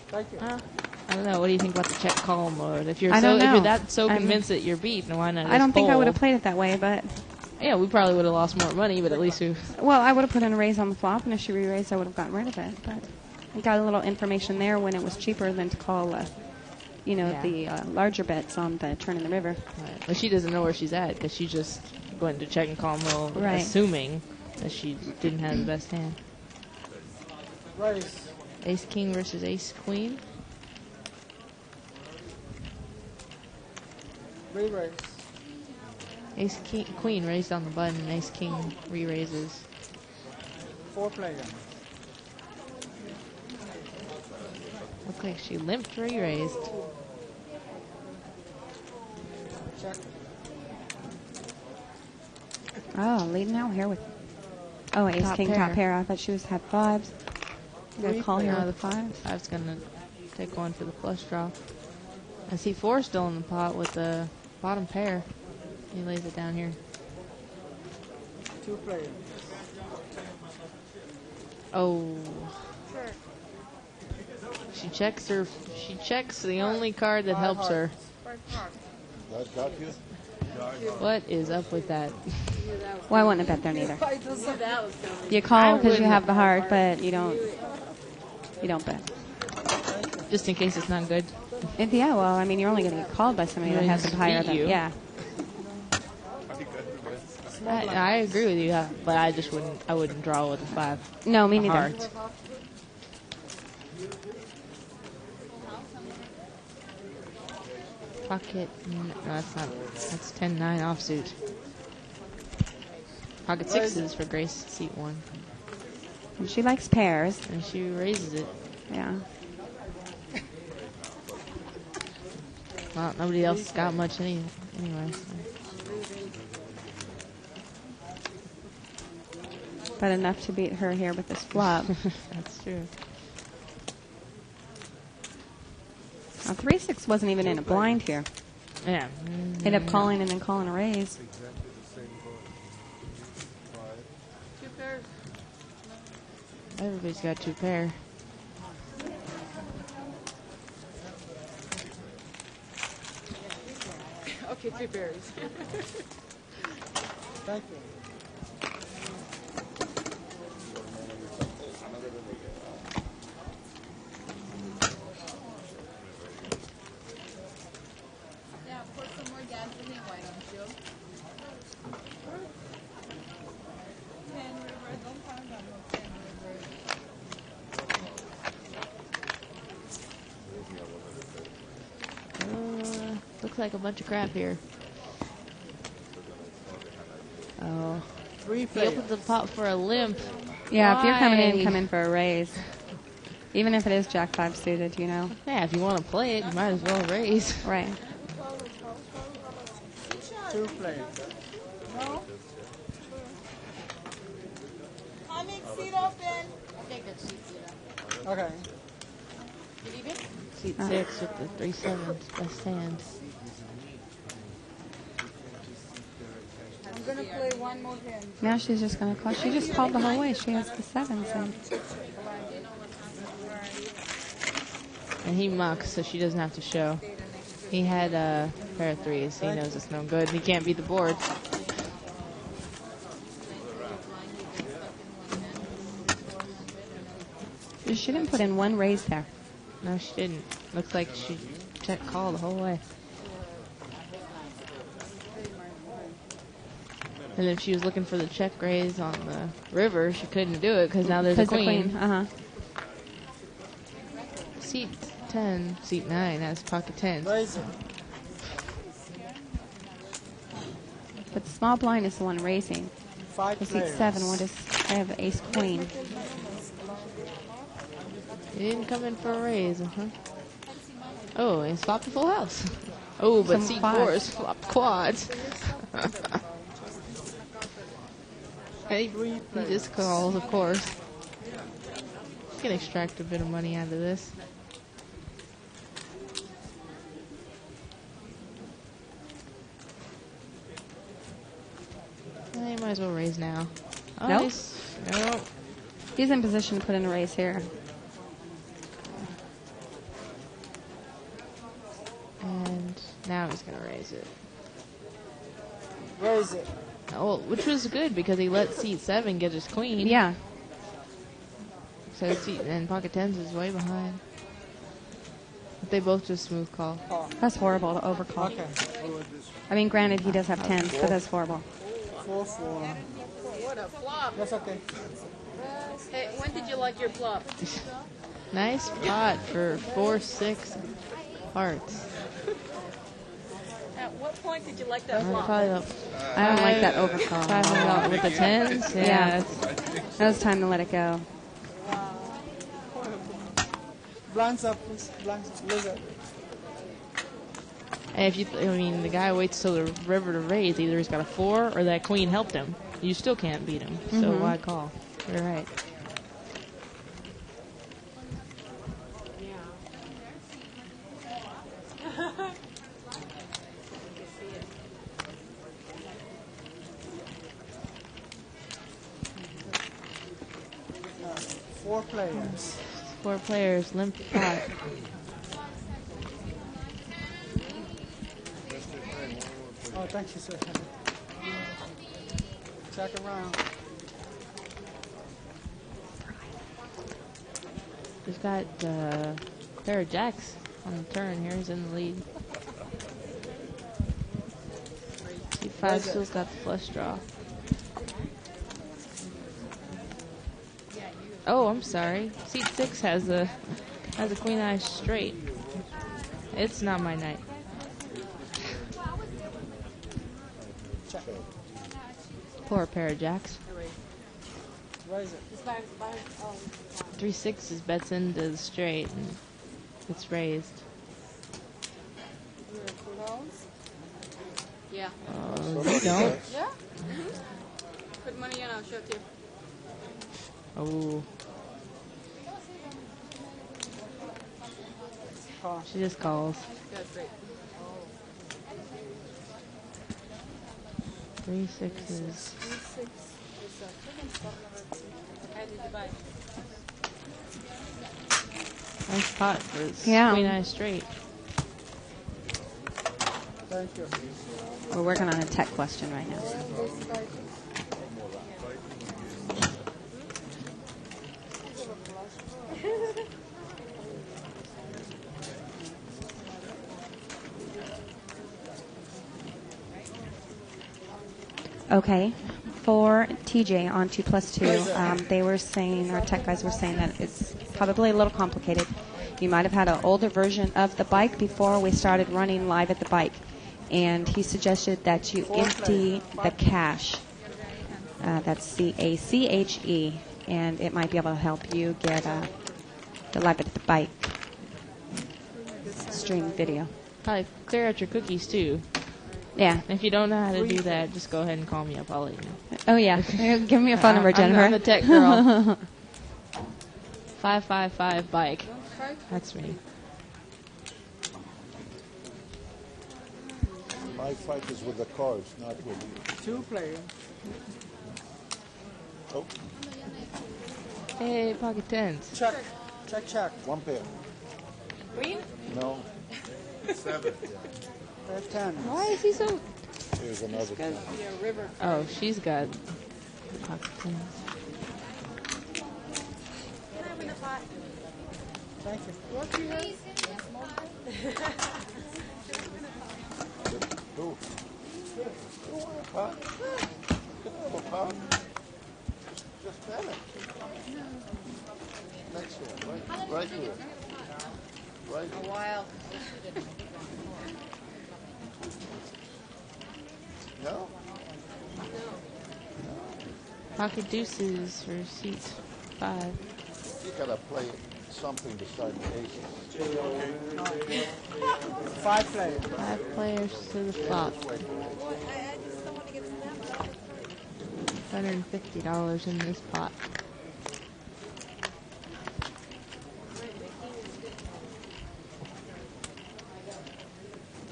Thank you. I don't know. What do you think about the check call mode? If you're I don't if know. you're that so I'm- convinced that you're beat, then why not? I don't just think I fold? would have played it that way, but Yeah, we probably would have lost more money, but at least we. well, I would have put in a raise on the flop, and if she re-raised, I would have gotten rid of it. But I got a little information there when it was cheaper than to call, Yeah. the larger bets on the turn in the river. Right. Well, she doesn't know where she's at because she just went to check and call mode, Right. assuming that she didn't have the best hand. Raise. Ace king versus ace queen. Re-raise. Ace king, queen raised on the button. Ace king re-raises. 4 player. Looked like she limped re-raised. Check. Oh, leading out here with. Oh, ace Top king pair. top pair. I thought she had fives. You got to call here No, with the fives. Five's gonna take one for the flush draw. I see 4 still in the pot with the bottom pair. He lays it down here. 2 player. Oh. She checks her. She checks the only card that helps her. That got you? What is up with that? Well, I wouldn't have bet there neither. That was coming. You call because you wouldn't. have the heart, but you don't. You don't bet. Just in case it's not good. Yeah, well, I mean, you're only going to get called by somebody that has Just a higher beat than you. yeah. I agree with you, but I just wouldn't. I wouldn't draw with a 5. No, me neither. Heart. Pocket. No, that's not. That's 10-9 offsuit. Pocket 6s for Grace, seat 1. And she likes pairs. And she raises it. Yeah. Well, nobody else got much anyway. So. But enough to beat her here with this flop. That's true. Now, 3-6 wasn't even in a blind here. Yeah. Ended up calling and then calling a raise. Everybody's got 2 pair. Okay, 3 berries. Thank you. Looks like a bunch of crap here. Oh. He opens the pot for a limp. Yeah, if you're coming in, Why? come in for a raise. Even if it is Jack 5 suited, you know. Yeah, if you want to play it, you might as well raise. Right. 2 players. No? Coming, seat open. Okay, good, seat open. Okay. You leave it? Seat 6 with the 3-7s. Best hand. I'm gonna play one more game. Now she's just going to call. She just called the whole way. She has the 7s in. And he mucks, so she doesn't have to show. He had a pair of 3s. He knows it's no good. He can't beat the board. She didn't put in one raise there. No, she didn't. Looks like she checked call the whole way. And if she was looking for the check raise on the river, she couldn't do it because now there's a queen. Uh-huh. Seat 10, seat 9 has pocket 10. Raise it. But the small blind is the one raising. 5 The seat players. 7, what is, I have ace queen. He didn't come in for a raise, Oh, and swapped a full house. Oh, but Some seat quads. 4 is flopped quads. He just calls, of course. He can extract a bit of money out of this. He might as well raise now. Oh, Nope. Nope. He's in position to put in a raise here. And now he's going to raise it. Raise it. Oh, which was good because he let seat 7 get his queen. Yeah. So seat and pocket 10s is way behind. But they both just smooth call. That's horrible to overcall. Okay. I mean, granted, he does have 10s, but that's horrible. 4, 4. What a flop. That's okay. Hey, when did you like your flop? Nice pot for 4-6 hearts. At what point did you like that flop? Probably about I don't like that overcall. $500 with the 10s. Yeah. That was time to let it go. Blinds up, please. Blinds up. Lizard. And if you, the guy waits till the river to raise. Either he's got a 4 or that queen helped him. You still can't beat him. So why call? You're right. Four players. 4 players, limp pot. Oh, thank you, sir. Check around. He's got a pair of jacks on the turn here. He's in the lead. Seat 5 still's got the flush draw. Oh, I'm sorry. Seat 6 has a queen eye straight. It's not my night. Poor pair of jacks. Raise it. 3-6 is bets into the straight and it's raised. Yeah. Oh, you don't? Yeah? Put money in, I'll show it to you. Oh. She just calls. That's great. 3 6s. Nice pot for his queen eye straight. Thank you. We're working on a tech question right now. Okay, for TJ on 2+2, they were saying, our tech guys were saying that it's probably a little complicated. You might have had an older version of the bike before we started running live at the bike. And he suggested that you empty the cache. That's C-A-C-H-E. And it might be able to help you get the live at the bike stream video. Probably clear out your cookies too. Yeah. If you don't know how to do that, just go ahead and call me up. I'll let you know. Oh, yeah. Give me a phone number, Jennifer. I'm the tech girl. 555 bike. That's me. My fight is with the cars, not with you. 2 players. Oh, Hey, pocket tens. Check. Check, check. one pair. Green? No, 7. I have 10. Why is he so... here's another Yeah, one. river. Oh, she's got pocket tens. Can I have in the pot? Thank you. What do you have? Who? You want a pot? You can have a pot. Just pat it. Next one, right here. Right A here. while. No? Pocket deuces for seat 5. You gotta play something beside the aces. 5 players. 5 players to the flop. I just don't want to get snapped up. $150 in this pot.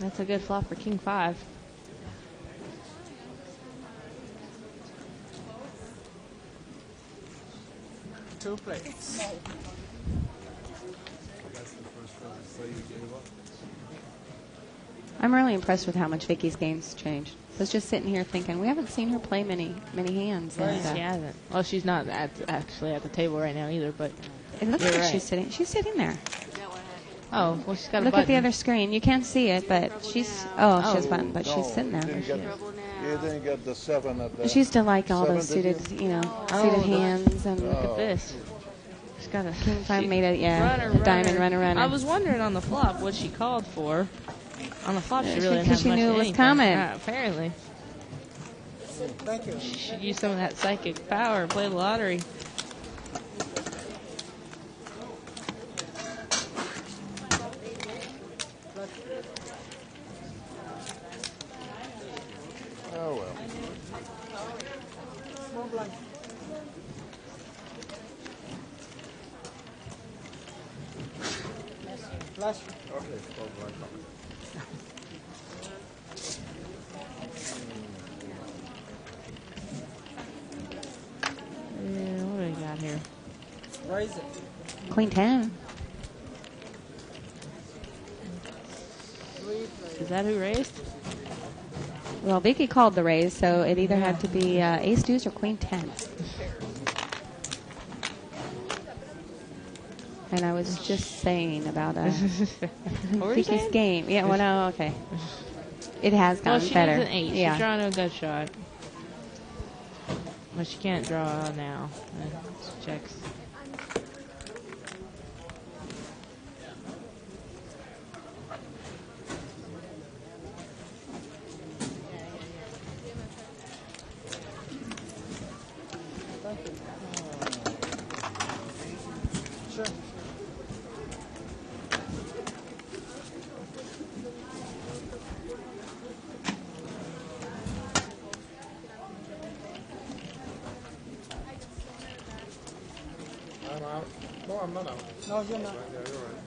That's a good flop for King 5. Two players. I'm really impressed with how much Vicky's game's changed. I was just sitting here thinking, we haven't seen her play many hands. And, She hasn't. Well, she's not actually at the table right now either, but it looks You're like right. she's sitting there. oh, well, she's got a Look button. at the other screen. You can't see it, but she's she has a button, but No, she's sitting You there. didn't get, you didn't get the 7 at the... She used to like all those 7, did suited, you? suited hands and Look at this. She's got a King 5 she- made it, runner, a diamond runner. I was wondering on the flop what she called for. On the flop, she Yeah, really didn't because have she much knew of it was anything. coming. Yeah, apparently. Thank you. She should use some of that psychic power and play the lottery. Oh, well. Small blind. Flash. What do we got here? Raise it. Queen 10. Is that who raised? Well, Vicky called the raise, so it either had to be ace deuce or queen 10. And I was just saying about What were you Vicky's saying? game. Yeah, well, no, okay. It has Well, gotten she better. needs an 8. Yeah. She's drawing a gut shot. But she can't draw now. Checks. Sure. I'm out. No, I'm not out. No, you're not. Yeah, you're right.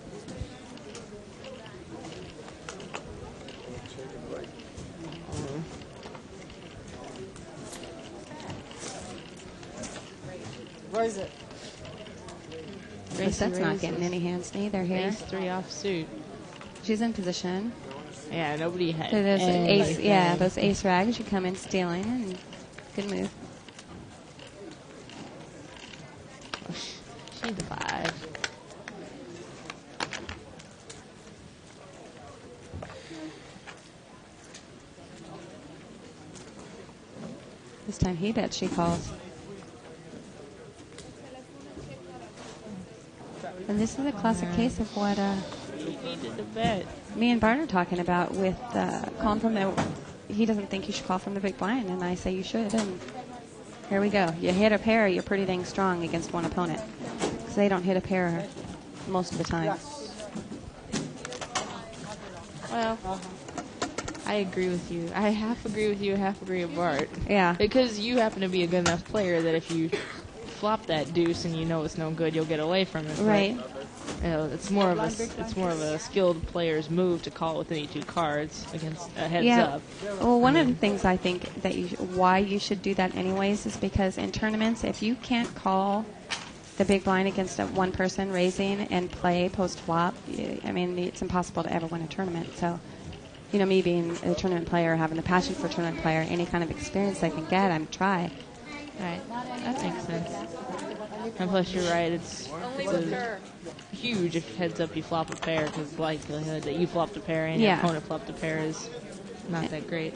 Take it right. Raise it. But that's not raises. getting any hands neither here. Ace 3 offsuit. She's in position. Yeah, nobody had. So those ace, anything. yeah, those ace rags should come in stealing, and good move. She needs a 5. This time he bets she calls. And this is a classic case of what He needed a bet. me and Bart are talking about with calling from the. He doesn't think you should call from the big blind, and I say you should. And here we go. You hit a pair, you're pretty dang strong against one opponent. Because they don't hit a pair most of the time. Well, I agree with you. I half agree with you, half agree with Bart. Yeah. Because you happen to be a good enough player that if you flop that deuce and you know it's no good, you'll get away from it. Right. But, you know, it's more of a skilled player's move to call with any two cards against a heads up. Well, one of the things I think that why you should do that anyways is because in tournaments, if you can't call the big blind against one person raising and play post flop, I mean, it's impossible to ever win a tournament. So, you know, me being a tournament player, having a passion for a tournament player, any kind of experience I can get, I'm try. Right. That makes sense. And plus, you're right. It's huge if heads up you flop a pair because the likelihood that you flopped a pair and your opponent flopped a pair is not that great.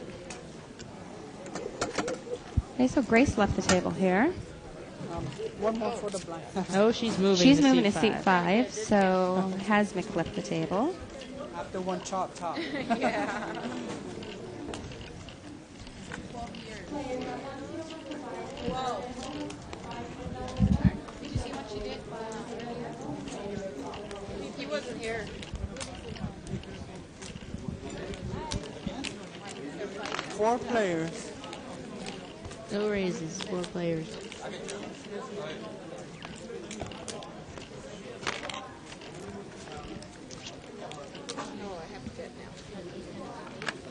Okay, so Grace left the table here. One more for the blind. Oh, she's moving. She's to moving seat to seat 5, so Hasmick left the table. After one chop top. Yeah. Whoa. Did you see what she did? He wasn't here. 4 players. No raises, 4 players.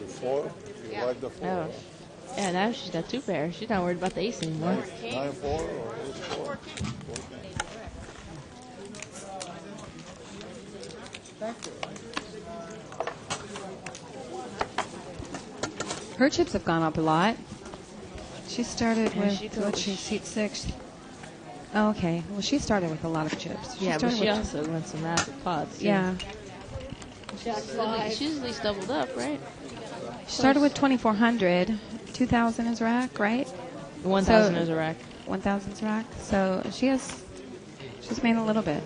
The 4? You like the 4? Oh. Yeah, now she's got 2 pairs. She's not worried about the ace anymore. 9-4 or ace-4? Her chips have gone up a lot. She started Yeah, with, she what's she, seat 6? Oh, okay. Well, she started with a lot of chips. Yeah, but started she with- also went some massive pots. too. Yeah. She's at least doubled up, right? She started with 2,400. 2,000 is rack, right? 1,000 is a rack. 1,000 is rack. So she's made a little bit.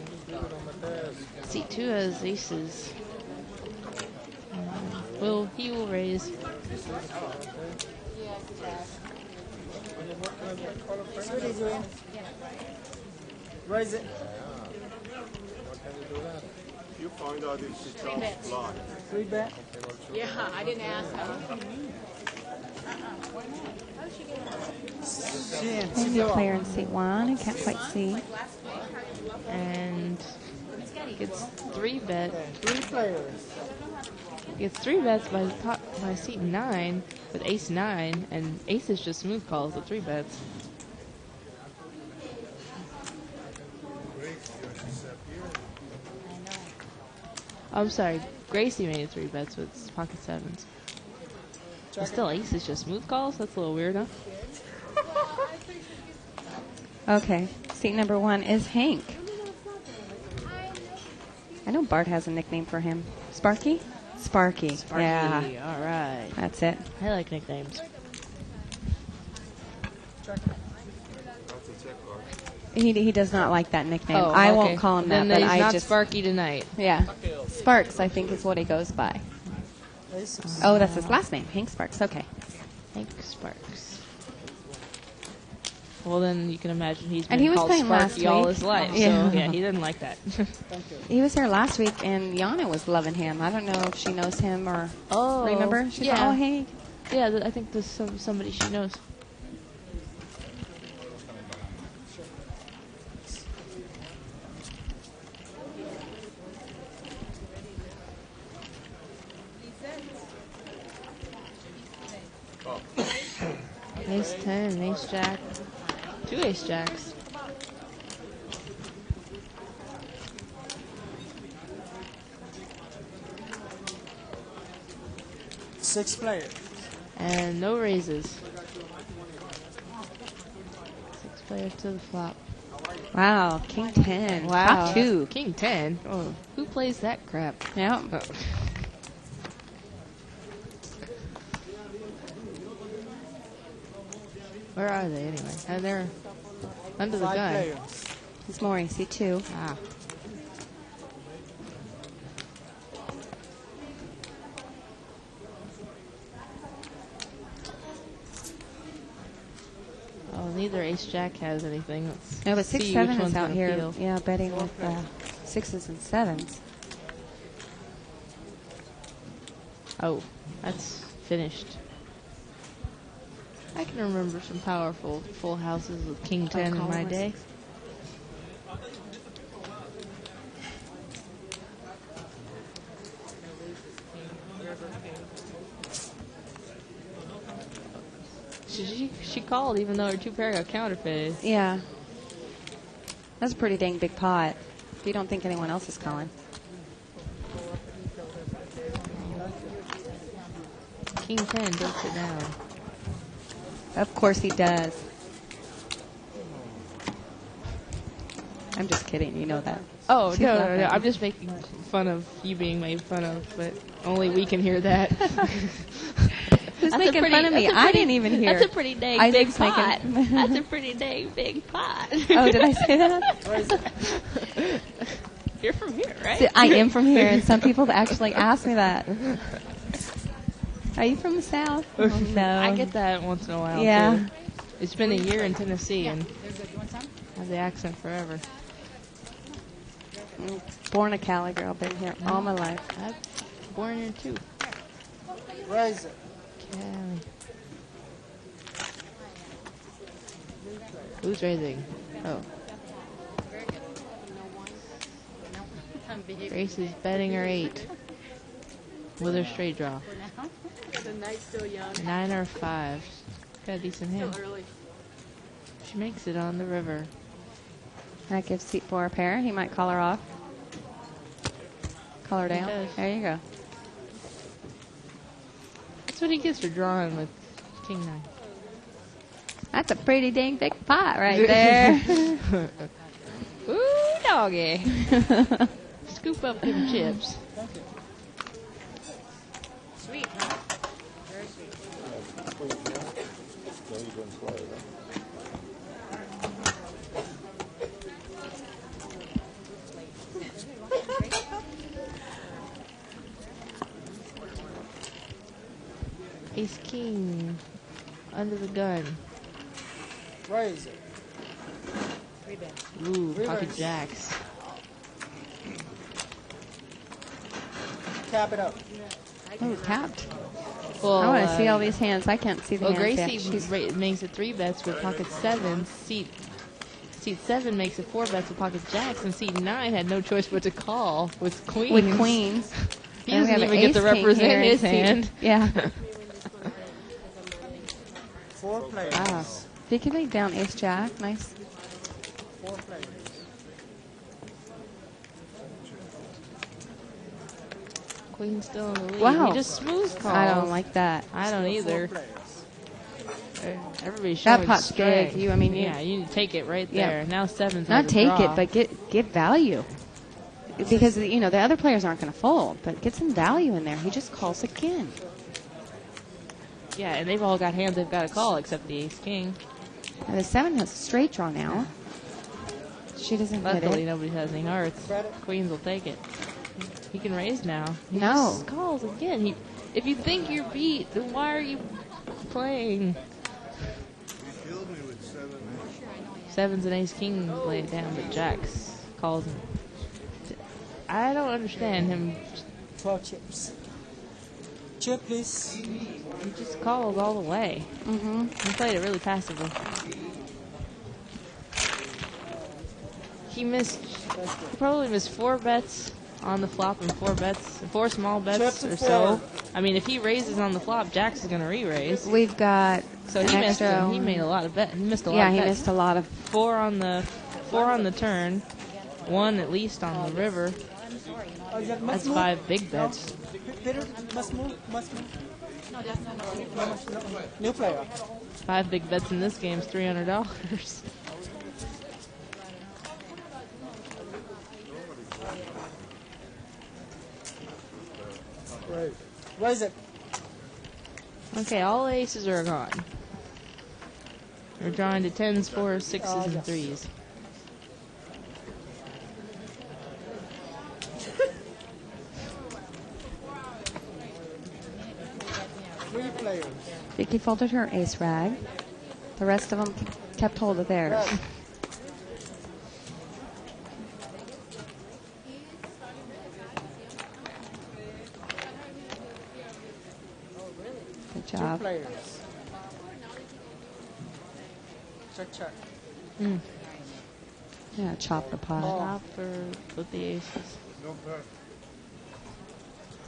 Seat 2 has aces. He will raise. See what he's doing? Raise it. You find out if she chops block. 3 bet. Yeah, I didn't ask her. She in. And the player in seat 1. I can't quite see. And gets 3 bet. 3 players. Gets 3 bets by seat 9 with ace 9, and ace is just smooth calls the 3 bets. I'm sorry, Gracie made 3 bets with pocket 7s. But still, ace is just smooth calls? That's a little weird, huh? Okay. Seat number 1 is Hank. I know Bart has a nickname for him. Sparky? Sparky. Sparky, Yeah. all right. That's it. I like nicknames. He does not like that nickname. Oh, I okay. won't call him Then that, but he's I not just Sparky tonight. yeah. Sparks, I think, is what he goes by. Oh, that's his last name, Hank Sparks. Okay. Hank Sparks. Well, then you can imagine he's been And he was called playing last Sparky all week. his life. Yeah. So, yeah, he didn't like that. He was here last week, and Yana was loving him. I don't know if she knows him or Oh, remember. She's yeah. like, oh, hey. Yeah, I think there's somebody she knows. Ace 10, ace jack. 2 ace jacks. Six players. And no raises. 6 players to the flop. Wow, King 10. Wow. Top 2. King 10? Oh, who plays that crap? Yeah. Where are they anyway? They're under the 5 gun. players. It's Maury, C2. Ah. neither Ace Jack has anything. Let's No, but see 6-7 which is one's out gonna here. peel. Yeah, betting with sixes and sevens. Oh, that's finished. I can remember some powerful full houses with King 10 in my day. She called even though her two pair got counterfeited. Yeah. That's a pretty dang big pot. If you don't think anyone else is calling. King 10 takes it down. Of course he does. I'm just kidding. You know that. Oh, She's no, laughing. I'm just making fun of you being made fun of, but only we can hear that. Who's making fun of me? I didn't even hear. That's a pretty dang big Isaac's pot. making- That's a pretty dang big pot. Oh, did I say that? You're from here, right? See, I am from here, and some people actually ask me that. Are you from the South? Oh, no. I get that once in a while, Yeah. too. It's been a year in Tennessee, and I have the accent forever. Born a Cali girl, been here all my life. I'm born here, too. Raise it. Cali. Who's raising? Oh. Grace is betting her 8 with her straight draw. The night's still young. 9 or 5. Got a decent hand. Still early. She makes it on the river. That gives seat 4 a pair. He might call her off. Call her He down. does. There you go. That's what he gets for drawing with King 9. That's a pretty dang big pot right there. Ooh, doggy. Scoop up them chips. Sweet, huh? Very sweet. No, you didn't swallow that. Ace King under the gun. Raise it. Ooh, pocket Reverse. jacks. Tap it up. Oh, tapped. Well, I want to see all these hands. I can't see the Well, hands yet. Gracie She's- makes it 3 bets with pocket 7. Seat 7 makes it 4 bets with pocket jacks, and seat 9 had no choice but to call with queens. with queens. He And we doesn't have even get to ace king represent here his and seat- hand. Yeah. 4 players. Wow. They can make down ace jack. Nice. 4 players. Queen's still in the lead. Wow. He just smooth calls. I don't like that. I don't either. 4 players. Everybody's That showing pot's strength. big. You- I mean, you- yeah, you need to take it right Yeah. there. Now 7's Not like a take draw. it, but get value. Because, you know, the other players aren't going to fold, but get some value in there. He just calls again. Yeah, and they've all got hands they've got to call except the ace king. And the 7 has a straight draw now. She doesn't hit Luckily, it. nobody has any hearts. Queens will take it. He can raise now. He No. just calls again. If you think you're beat, then why are you playing? You killed me with 7. 7s and ace king lay it down, but jacks calls him. I don't understand him. 12 chips. Chip, please. He just calls all the way. Mm-hmm. He played it really passively. He probably missed 4 bets on the flop and 4 small bets Chips or and so. 4. I mean, if he raises on the flop, Jacks is going to re-raise. We've got So an he missed. extra. He made a lot of bets. He missed a lot. Yeah, of he bets. missed a lot of. 4 on the turn. 1 at least on the river. Oh, Jack, That's must move. 5 big bets. Peter, must move. Must move. No. New player. 5 big bets in this game is $300. Right. Raise it. Okay, all aces are gone. We're drawing to 10s, 4s, 6s, and 3s. Three players. Vicky folded her ace rag. The rest of them kept hold of theirs. Good job. Players. Check. Yeah, chop the pot. Top with the aces.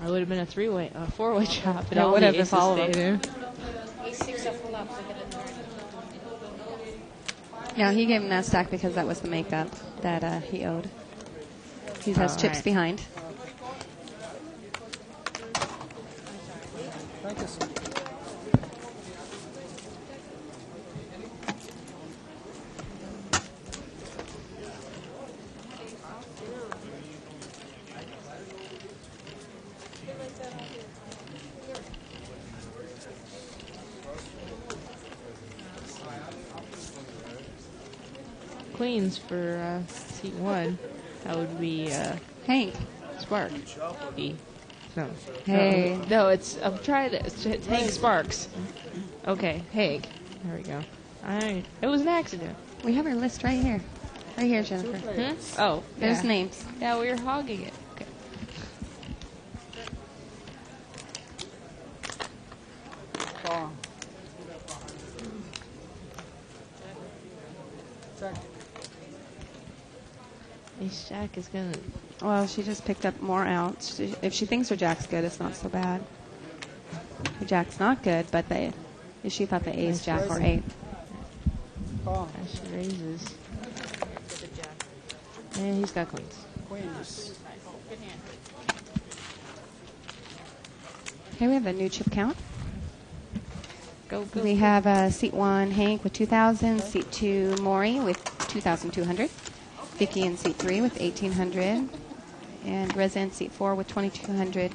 I would have been a four-way chop. But Yeah, all would the have if aces all of stayed them. in. A6 are full up. So get it there. Yeah, he gave him that stack because that was the makeup that he owed. He has chips right. behind. Thank you, sir. Queens for seat 1. That would be Hank. Spark. E. No. Hey. No, it's. I'm trying to. It's Hank Sparks. Okay, Hank. There we go. Alright. It was an accident. We have our list right here. Right here, Jennifer. Hmm? Oh, There's yeah. names. Yeah, we were hogging it. Okay. Call. Check. Ace Jack is gonna. Well, she just picked up more outs. If she thinks her jack's good, it's not so bad. Her jack's not good, but she thought the ace, jack, or 8. Call. She raises. And he's got queens. Queens. Okay, we have a new chip count. Go. We have seat 1, Hank with 2,000. Seat 2, Maury with 2,200. Vicky in seat 3 with 1,800. And Reza in seat 4 with 2,200.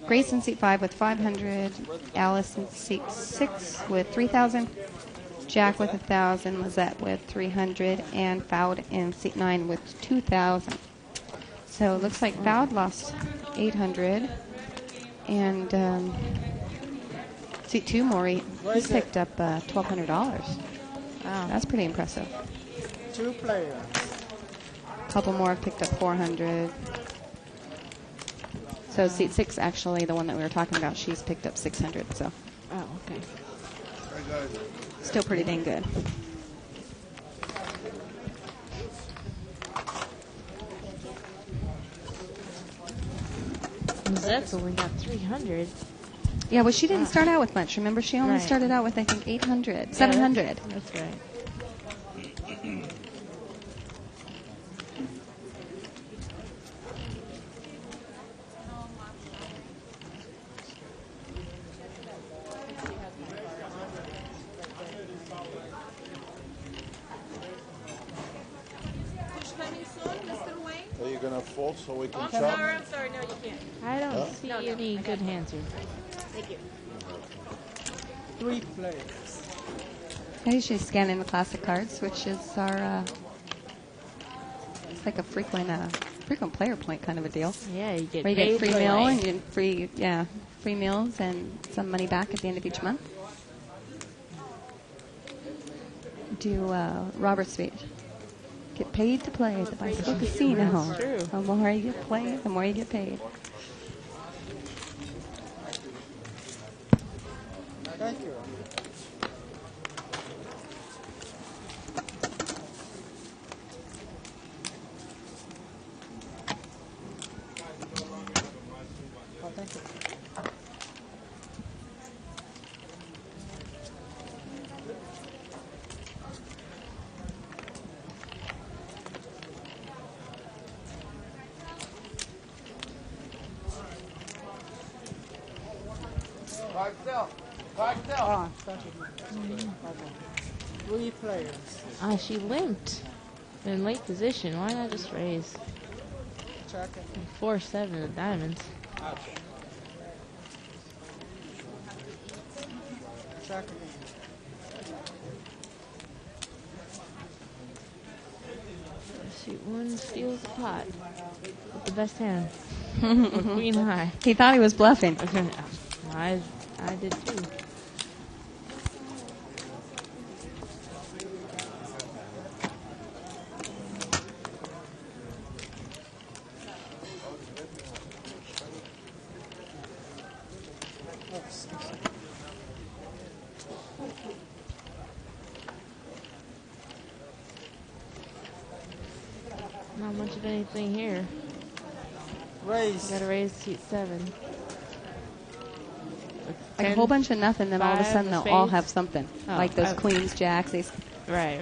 Grace in seat 5 with 500. Alice in seat 6 with 3,000. Jack with 1,000. Lizette with 300. And Fowd in seat 9 with 2,000. So it looks like Fowd lost 800. And seat 2, Maury, he's picked up $1,200. Wow, that's pretty impressive. 2 players. A couple more have picked up 400. So seat 6, actually, the one that we were talking about, she's picked up 600. So Oh, okay. still pretty dang good. Lizette's only got 300. Yeah, well, she didn't start out with much. Remember, she only Right. started out with, I think, 800, Yeah, 700. That's right. Are you gonna fold so we can Oh, chop? sorry, I'm sorry. No, you can't. I don't Huh? see any good hands here. Thank you. 3 players. I usually scan in the classic cards, which is our, it's like a frequent player point kind of a deal. Yeah, you get Where you paid get free for meal life. and free meals and some money back at the end of each month. Do Robert's speech. Get paid to play at the Bicycle Casino. That's true. The more you play, the more you get paid. Thank you. Oh, thank you. Ah, thank you. Okay. 3 players. Ah, she limped in late position. Why not just raise? Check it. 4-7 of diamonds. Check it. Suit 1 steals the pot with the best hand. With Queen High. He thought he was bluffing. I did too. Not much of anything here. Raise. Gotta raise seat 7. Like a whole bunch of nothing, then all of a five, sudden a they'll all spade. have something. Oh, Like those I- queens, jacks, ace. Right.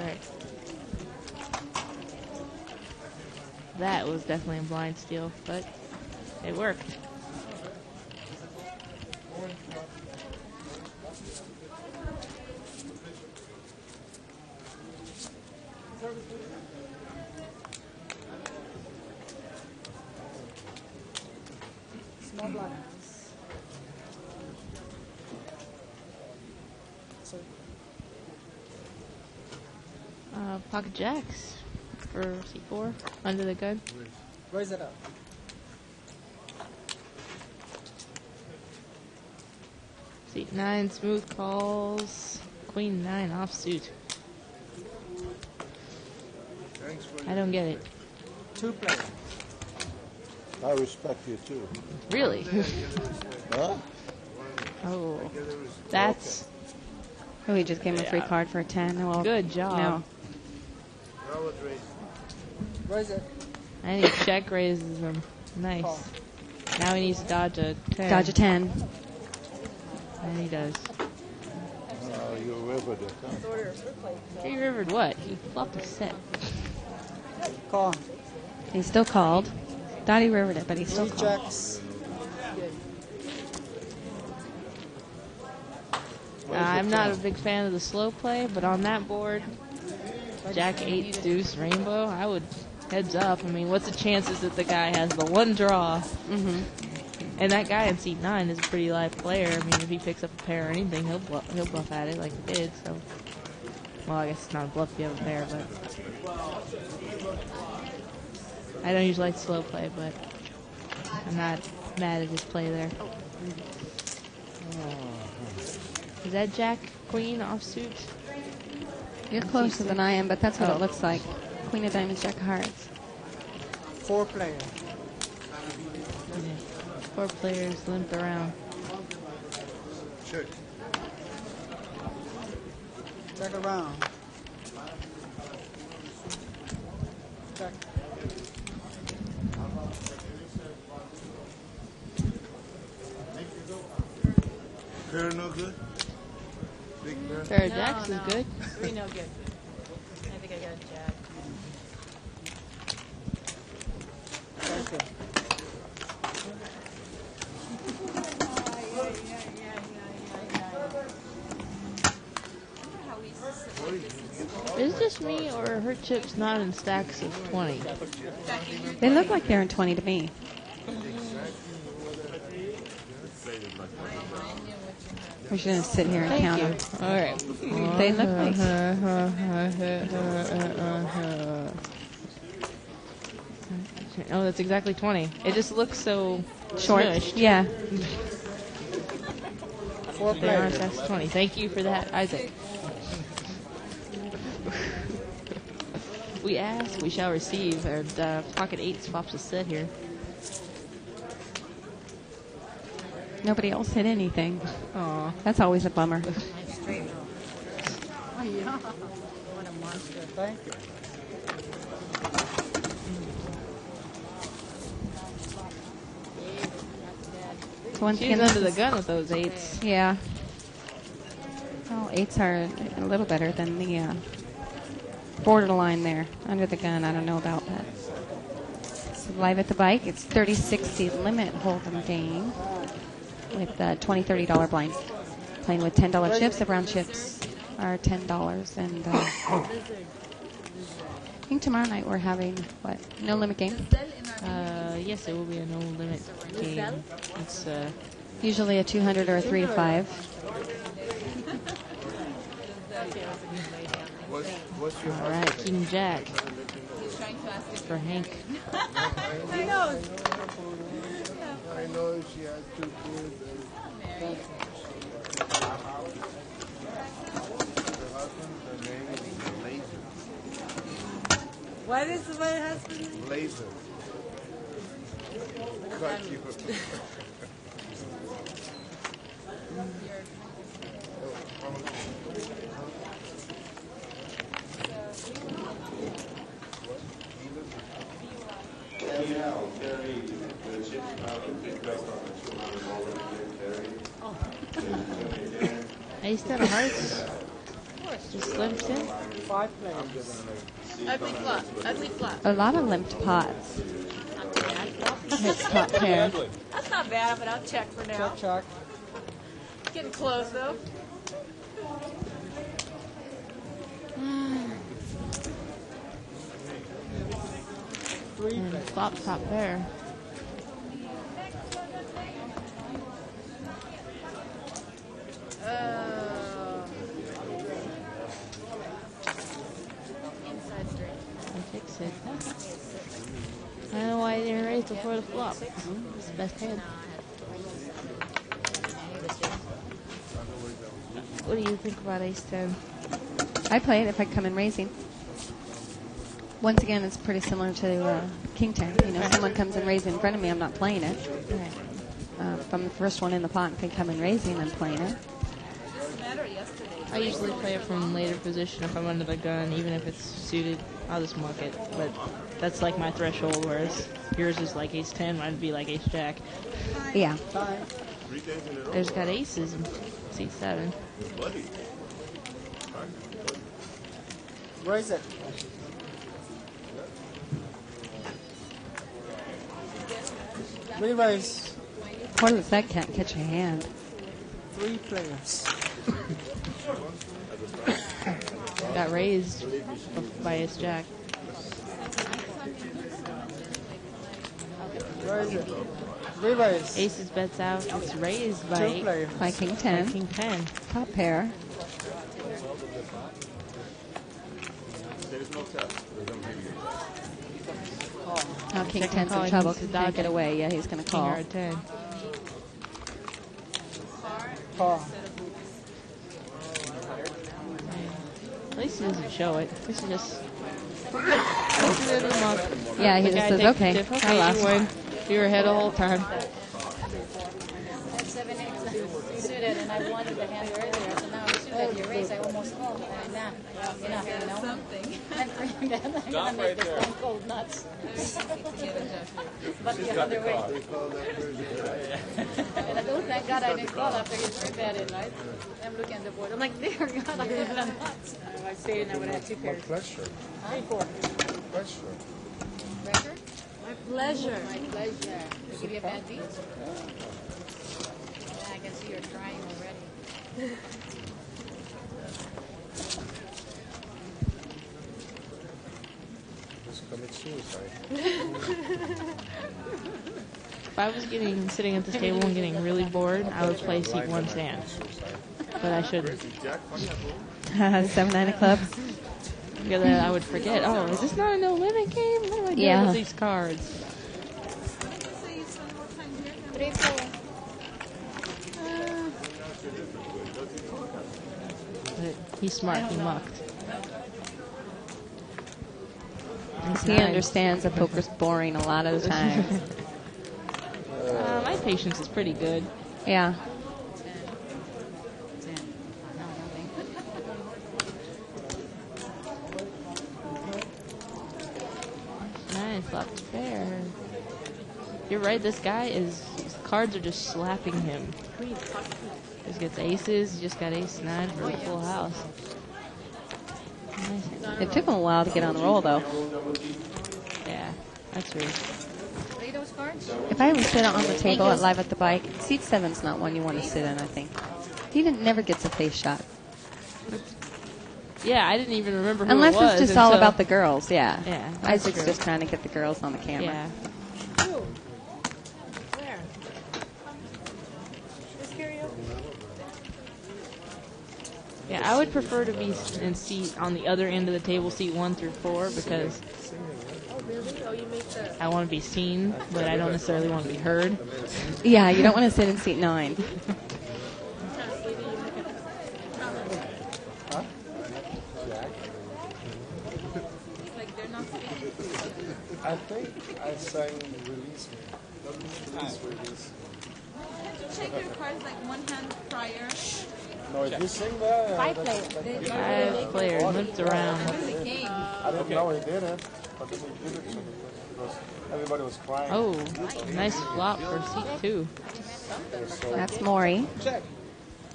That was definitely a blind steal, but it worked. Small blinds. So, Pocket jacks for C4 under the gun. raise it up. Seat 9 smooth calls. Queen 9 offsuit. I don't get it. 2 players. I respect you too. Really? Huh? Oh, that's Oh, he just gave him a free Yeah. card for a 10. Well, good job. No. Raise it. And he check raises him. Nice. Now he needs to dodge a 10. Dodge a 10. And he does. You rivered it, huh? He rivered what? He flopped a set. Call. He still called. Thought he rivered it, but he still 3 called. jacks. I'm not a big fan of the slow play, but on that board, Jack 8 deuce rainbow, I would heads up. I mean, what's the chances that the guy has the one draw? Mm-hmm. And that guy in seat 9 is a pretty live player. I mean, if he picks up a pair or anything, he'll bluff at it like he did. So, well, I guess it's not a bluff if you have a pair, but I don't usually like slow play, but I'm not mad at his play there. Is that Jack Queen offsuit? You're closer than I am, but that's what Oh. it looks like. Queen of diamonds, jack of hearts. 4 players. 4 players limp around. Check. Check around. Check. Pair no good? Big pair? Pair of jacks is good. 3 no good. I think I got a jack. Okay. Is it just me, or are her chips not in stacks of 20? They look like they're in 20 to me. We're just going to sit here and Thank count you. them. All right. They look like... Oh, that's exactly 20. It just looks so Short. smushed. Yeah. 4 They are players. stacks of 20. Thank you for that, Isaac. We ask, we shall receive. And pocket 8 swaps a set here. Nobody else hit anything. Aw. That's always a bummer. Straight roll. Oh, yeah. What a monster. Thank you. So once She's again, under the this is- gun with those 8s. Yeah. Well, 8s are a little better than the borderline there. Under the gun, I don't know about that. So live at the bike, it's 30-60 limit hold'em game with $20, $30 blinds. Playing with $10 chips. The round chips are $10. And I think tomorrow night we're having, what, no limit game? Yes, it will be a no limit game. It's Usually a 200 or a 3 to 5. What's your all right. King Jack for Hank. I know. I know she has 2 kids. Her husband's name is Laser. What is my husband? Laser. Cut you. Ace 10 of hearts. Just limps in. 5 players. Ugly flop. Ugly flop. A lot of limped pots. Not bad. Hits pot pair. That's not bad, but I'll check for now. Check. Getting close though. And flop top pair. Inside straight. I fix it. I don't know why I didn't raise before the flop. It's the best hand. What do you think about Ace 10? I play it if I come in raising. Once again, it's pretty similar to King 10. You know, if someone comes in raising in front of me, I'm not playing it. If I'm the first one in the pot and can come in raising, I'm playing it. I usually play it from later position if I'm under the gun, even if it's suited. I'll just muck it. But that's like my threshold, whereas yours is like Ace 10, mine'd be like Ace Jack. Yeah. There's got aces in C7. Raise it. Re-raise. Part of the set can't catch a hand. 3 players. Got raised by Ace Jack. Raise it. Re-raise. Aces bets out. It's raised 2 by players. By King 10. King 10. Top pair. Now King Second 10's call, in he trouble needs to because he can't dodge get it. away. Yeah, he's going to King call. R10. Call. At least he doesn't show it. At least he just... puts it in the muck. Yeah, he The just guy says, takes okay, the tip. I Okay, lost. you win. You were ahead the whole time. That's 7-8 suited, and I wanted the hand earlier, so now I'm suited. You raise, I almost called. Nah, enough, you know. Something. I'm pretty bad. I'm gonna make this one cold nuts. But the other way. And I don't thank God I didn't call after you three betted, right? I'm looking at the board. I'm like, dear God, I could have done nuts. I stayed and I would have 2 pairs. Pleasure. 3-4. Pleasure. Record? My pleasure. My pleasure. They give you a bad beat? Yeah, I can see you're trying already. Just commit suicide. If I was sitting at this table and getting really bored, I would play seat 1 stand. But I shouldn't. 7-9 of clubs. Because I would forget, oh, is this not a no limit game? What do I do Yeah. with these cards? 3-4. But he's smart, he mucked. He understands that poker's boring a lot of the time. My patience is pretty good. Yeah. Nice, flop's fair. You're right, this guy his cards are just slapping him. Just gets aces, he just got ace 9 for the full house. Nice. It took him a while to get on the roll, though. Yeah, that's true. Play those cards? If I ever sit on the table at Live at the Bike, seat 7's not one you want to sit in, I think. He never gets a face shot. Yeah, I didn't even remember who Unless it was it's just all until- about the girls, yeah. Yeah, that's Isaac's true. just trying to get the girls on the camera. Yeah. Where? This karaoke? Yeah, I would prefer to be in seat on the other end of the table, seat 1 through 4, because Oh, really? Oh, you make the... I want to be seen, but I don't necessarily want to be heard. Yeah, you don't want to sit in seat 9. I think I sang release me. Release. Check your cards like one hand prior. No, if you sing that, 5 players. 5 players, limped around. I didn't know he did it, but then he did it to me because everybody was crying. Oh, nice flop for seat 2. That's Maury. Check.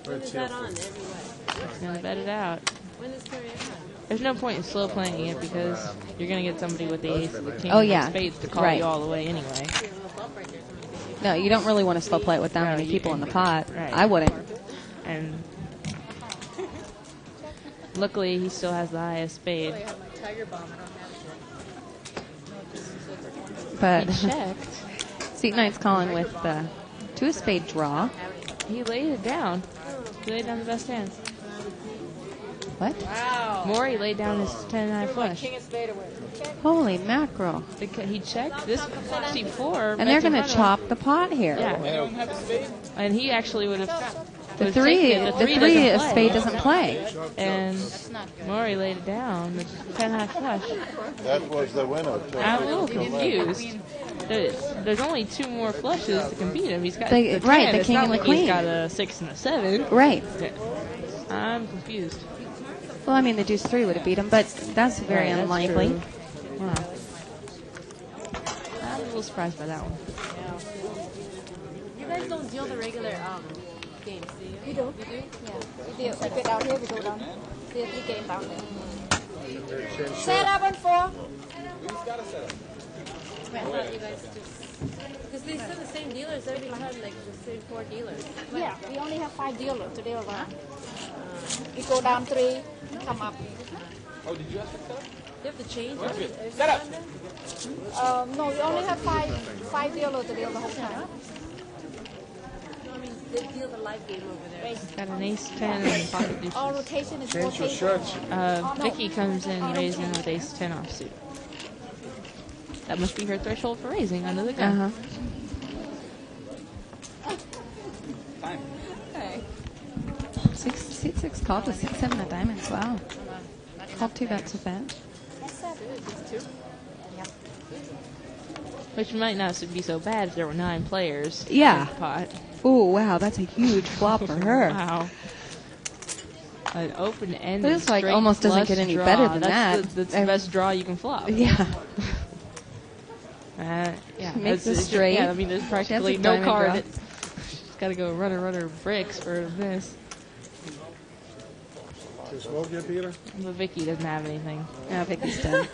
When is that on everywhere? He's gonna bet it out. When is Terry on? There's no point in slow playing it because you're gonna get somebody with the ace or the king Oh, or yeah. the spades to call Right. you all the way anyway. No, you don't really want to slow play it with that No, many you people in the pot. Right. I wouldn't. And luckily, he still has the highest spade. Tiger bomb. I don't have But He checked. Seat Knight's calling with the two of spade draw. He laid it down. He laid down the best hands. What? Wow. Maury laid down his 10-9 flush. King of spade away. Holy mackerel. He checked this seat 4. And they're going to chop the pot here. Yeah. And he actually would have. The three of doesn't spade play. doesn't play. And Maury laid it down. The 10-9 flush. That was the winner. I'm a little confused. There's only 2 more flushes to compete him. He's got They- the 10. right, the It's king not and the like queen. He's got a 6 and a 7. Right. I'm confused. Well, I mean, the deuce 3 would have beat him, but that's very Right, that's unlikely. true. Wow. I'm a little surprised by that one. You guys don't deal the regular games, do you? We do. You do? Yeah. We go down here, we go down. There's 3 games down there. Set up and 4. You guys just... Because they sell the same dealers every time, like the same 4 dealers. Yeah, we only have 5 dealers today around. We go down 3, come up. Oh, did you ask for setup? You have to change That's it. good. Set up. No, we only have 5 dealers to deal the whole time. I mean, they deal the live game over there. He's got an ace 10 and pocket deuces. All rotation is rotation. Vicky comes in raising with ace 10 offsuit. That must be her threshold for raising under the gun. Uh-huh. Time. Seat 6 called with 6-7 of diamonds. Wow. Called 2 bets with that. Which might not be so bad if there were 9 players Yeah. in the pot. Oh, wow, that's a huge flop for her. Wow. An open-ended This, like, straight almost doesn't flush get any draw. better than That's that. That's the best draw you can flop. Yeah. Yeah. Makes That's- it straight. Yeah, I mean, there's practically a no diamond card. draw. She's got to go runner bricks for this. Is smoke yet, Peter? But Vicky doesn't have anything. No, Vicky's done.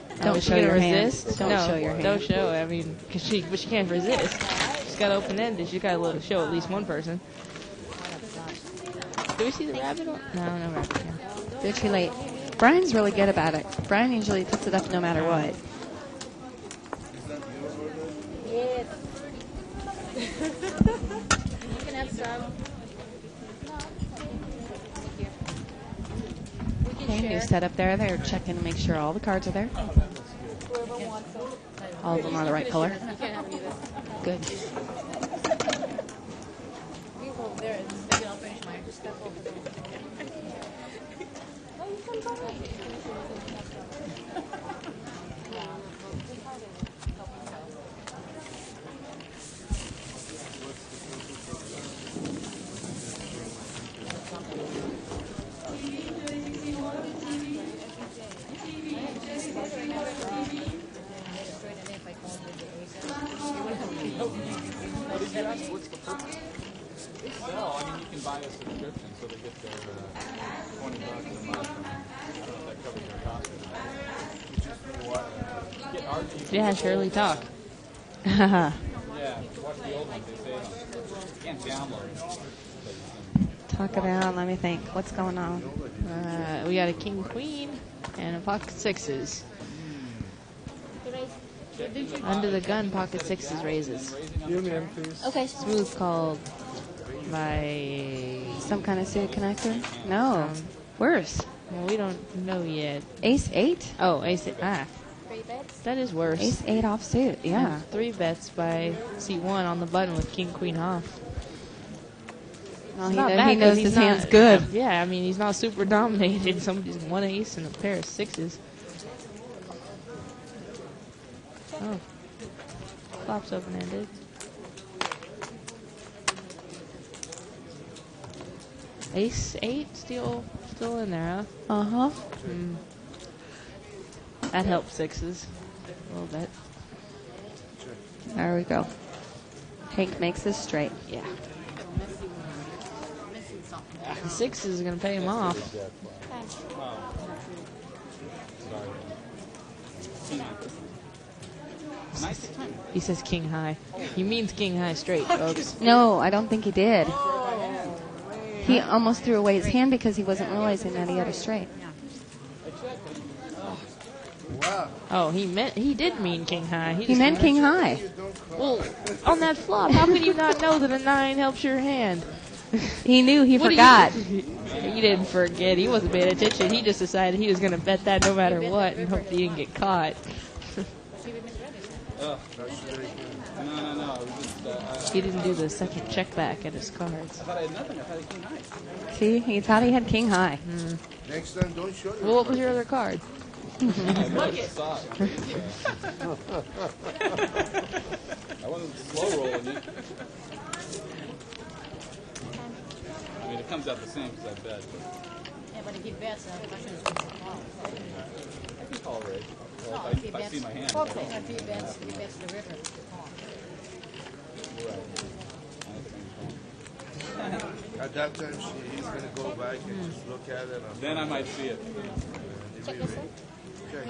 Don't Don't she show gonna your resist? hand. Don't no, show your hand. Don't show. I mean, but she can't resist. She's got open-ended. She's got to show at least one person. Do we see the rabbit? No, no rabbit. Yeah. They're too late. Brian's really good about it. Brian usually puts it up no matter what. Yes. You can have some. Okay, new setup there. They're checking to make sure all the cards are there. All of them are the right color. You can't have any of this. Good. You go over there and maybe I'll finish mine. Just step over there. What's the purpose? No, I mean, you can buy a subscription so they get their $20 a month. And I don't know if that covers their cost. Get RG. Yeah, Shirley talk. Yeah, watch the old ones. They say you can't download it. Talk it out. Let me think. What's going on? We got a king queen and a pocket sixes. Under the gun, pocket sixes raises. You name, please. Okay. Smooth called by Some kind of suit connector? No. Worse. well, we don't know yet. Ace 8? Oh, ace. That is worse. Ace 8 off suit. Yeah. And 3 bets by C1 on the button with king queen off. Well, It's he, not know- bad he 'cause knows he's his not- hand's good. Yeah, I mean he's not super dominated. Somebody's 1 ace and a pair of sixes. Oh, flops open-ended. Ace 8 still in there, huh? Uh-huh. That helps sixes a little bit. There we go. Hank makes this straight. Yeah. 6 is going to pay him off. He says king high. He means king high straight, folks. No, I don't think he did. He almost threw away his hand because he wasn't realizing that he had a straight. Oh, he did mean king high. He meant king high. Well, on that flop, how could you not know that a 9 helps your hand? He knew. He What do forgot. He didn't forget. He wasn't paying attention. He just decided he was going to bet that no matter what and hope he didn't get caught. No. I was just, He didn't do the second check back at his cards. I thought I had nothing. I thought I had king high. See, he thought he had king high. Next time, don't show Well, what was your other card? I saw it. I wasn't slow rolling it. I mean, it comes out the same because I bet. Yeah, but if he bets, the question is what's the call? I can call raise. No, Well, if he if I bets, see my hand. if he bets the river, it's the call. At that time, he's going to go back and just look at it. Then I might see it. Check this out. Check.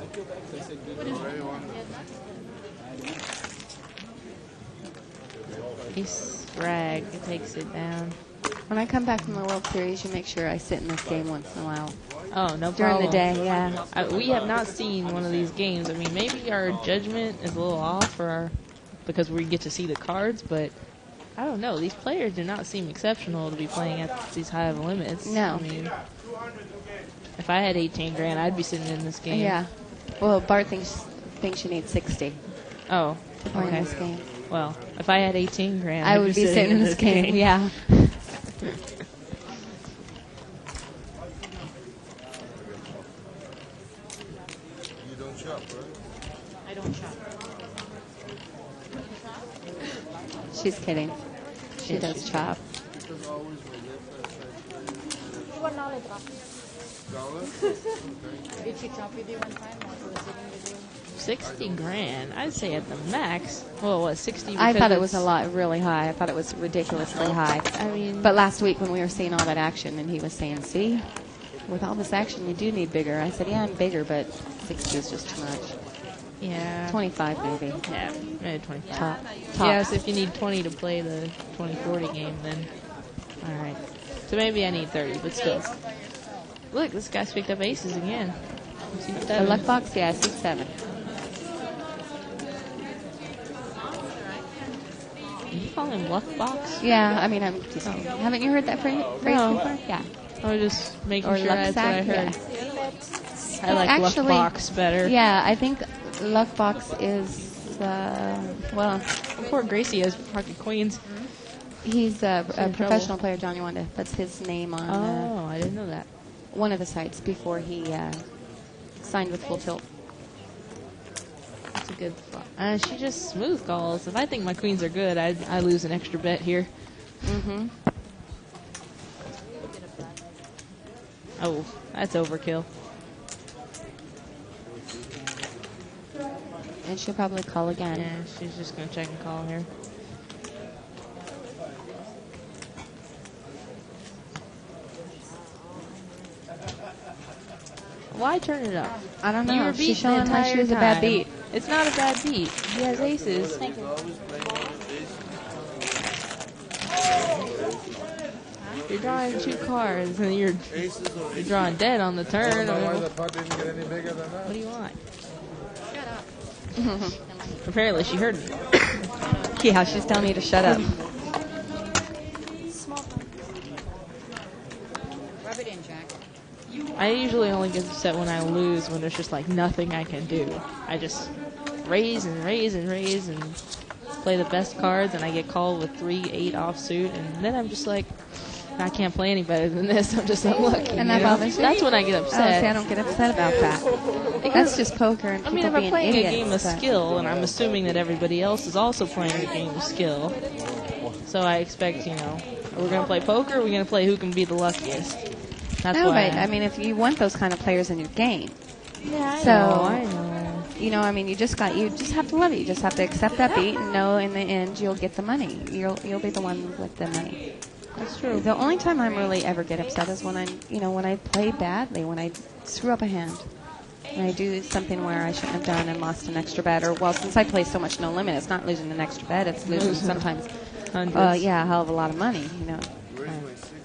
Very wonderful. Ace rag. It takes it down. When I come back from the World Series, you make sure I sit in this game once in a while. Oh, no problem. During the day, yeah. We have not seen one of these games. I mean, maybe our judgment is a little off because we get to see the cards, but I don't know. These players do not seem exceptional to be playing at these high of limits. No. I mean, if I had 18 grand, I'd be sitting in this game. Yeah. Well, Bart thinks you need 60 Oh, to play in okay. this game. Well, if I had 18 grand, I I'd would be sitting in this game. Yeah. You don't shop, right? I don't shop. She's kidding. She does chop. Because always my left You want knowledge, Rob? dollar. Did she chop with you one time while she was sitting with you? 60 grand. I'd say at the max. Well, what, 60? I because thought it was a it's- lot really high. I thought it was ridiculously high. I mean, But last week when we were seeing all that action and he was saying, see, with all this action you do need bigger. I said, yeah, I'm bigger, but 60 is just too much. yeah. 25 maybe. Yeah, maybe 25. Top. Yes, if you need 20 to play the 2040 game, then all right. So maybe I need 30, but still. Look, this guy's picked up aces again. The luck box, yeah, I see 7. You call him luck box? Yeah, I mean, I'm just, haven't you heard that phrase No. before? Yeah. I was just making Or sure luck that's what I sack, heard. yeah. I like Actually, luck box better. Yeah, I think luck box is, well, Poor Gracie has pocket queens. he's a in professional player, Johnny Wanda. That's his name on Oh, I didn't know that. one of the sites before he signed with Full Tilt. That's a good flop. She just smooth calls. If I think my queens are good, I lose an extra bet here. Mm-hmm. Oh, that's overkill. And she'll probably call again. Yeah, she's just going to check and call here. Why turn it up? I don't You know. were beating She's showing the like she entire was a bad time. beat. It's not a bad beat. He has aces. He's always playing with aces. You're drawing 2 cards and you're Aces or aces. drawing dead on the turn. I mean, pot didn't get any bigger than that. what do you want? Shut up. Apparently she heard me. Yeah, she's telling me to shut up. Small one. Rub it in, Jack. I usually only get upset when I lose, when there's just like nothing I can do. I just raise and raise and raise and play the best cards, and I get called with 3-8 offsuit, and then I'm just like, I can't play any better than this. I'm just unlucky. And that you know? bothers you? That's when I get Oh, see, upset. I don't get upset about that. That's just poker and I people mean, if I'm being playing idiots. a game of but- skill, and I'm assuming that everybody else is also playing a game of skill, so I expect, we're going to play poker, we're going to play who can be the luckiest. That's No, why. but I mean, if you want those kind of players in your game, yeah, so I know. you know, I mean, you just have to love it. You just have to accept that beat and know in the end you'll get the money. You'll be the one with the money. That's true. The only time I'm really ever get upset is when when I play badly, when I screw up a hand. When I do something where I shouldn't have done and lost an extra bet, or well, since I play so much no limit, it's not losing an extra bet, it's losing sometimes, a hell of a lot of money, you know,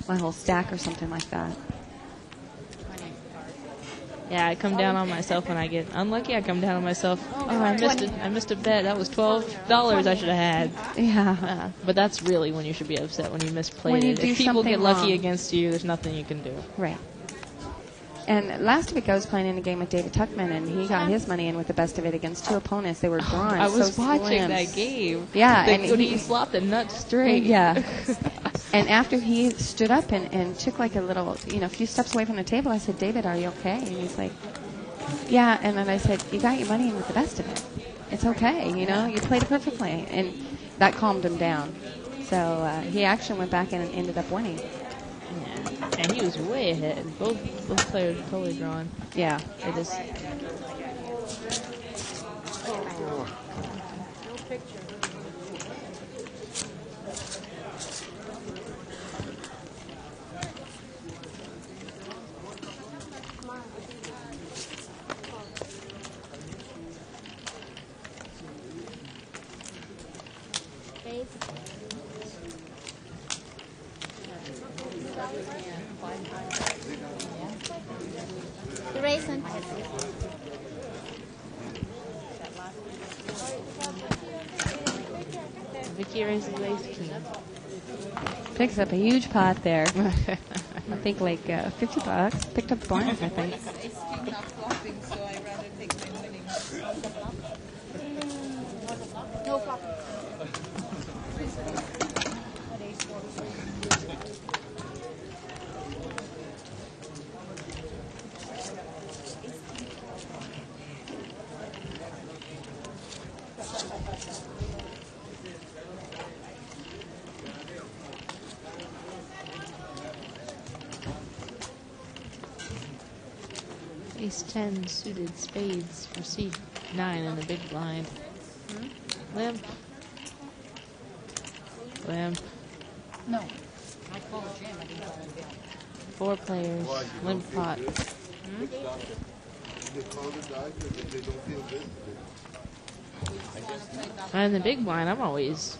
my whole stack or something like that. Yeah, I come down on myself when I get unlucky. I come down on myself. Oh, I missed a bet. That was $12 I should have had. Yeah. But that's really when you should be upset, when you misplayed When you it. do If people something get lucky wrong. against you, there's nothing you can do. Right. And last week I was playing in a game with David Tuckman, and he got his money in with the best of it against two opponents. They were drawn. I was so watching slim. that game. Yeah, and and he flopped the nut straight. Yeah. And after he stood up and took like a little, a few steps away from the table, I said, "David, are you okay?" And he's like, "Yeah." And then I said, "You got your money in with the best of it. It's okay, you played it perfectly." And that calmed him down. So he actually went back and ended up winning. Yeah. And he was way ahead. Both players were totally drawn. Yeah. They just... The raisin. Vicky raises ace king. Picks up a huge pot there. I think like $50. Picked up the blinds, I think. No problem. Ace 10 suited spades for C9 in the big blind. Limp. Limp. No. I call a jam. I didn't call a jam. 4 players. Limp pot. They call the dice because they don't feel good. And the big blind, I'm always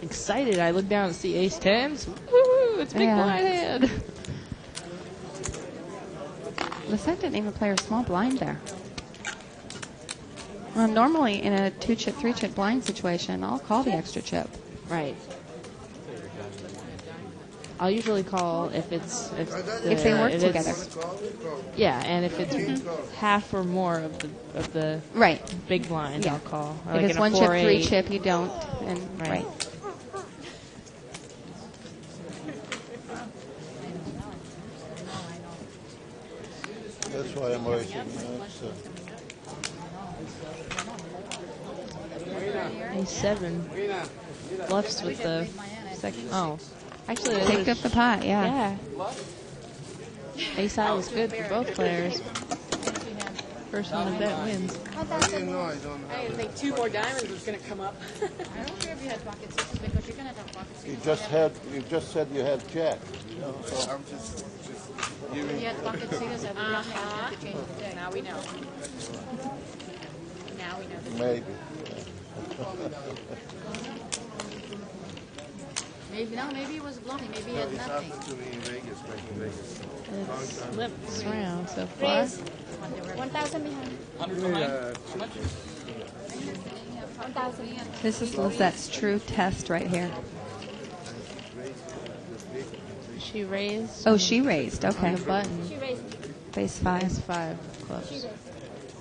excited. I look down and see ace 10s. Woo! It's big blind hand. Lissette didn't even play her small blind there. Well, normally in a 2-chip, 3-chip blind situation, I'll call the extra chip. Right. I'll usually call if If they work together. Yeah, and if it's half or more of the Right. big blind, Yeah. I'll call. Or If like it's in a 1 chip, 4-8. 3 chip, you don't. And right. That's why I'm always Ace 7 bluffs with the second. Oh, actually, it Picked was- up the pot, yeah. Yeah. Ace high was good for both players. First one to bet wins. Hey, I think 2 more diamonds is going to come up. I don't care if you had pocket sixes because you're gonna have pocket You sixes. you just said you had jack. So I'm If you had pocket sixes, I would not have to change the deck. Now we know. Now we know the maybe. Maybe it was bluffing. Maybe he had nothing. to me in Vegas, back in Vegas. It's slips around so far. Raise. 1,000 behind. 1,000. This is Lisette's true test right here. She raised. Oh, she raised. Okay. On the button. She raised. Base 5. Ace 5 close.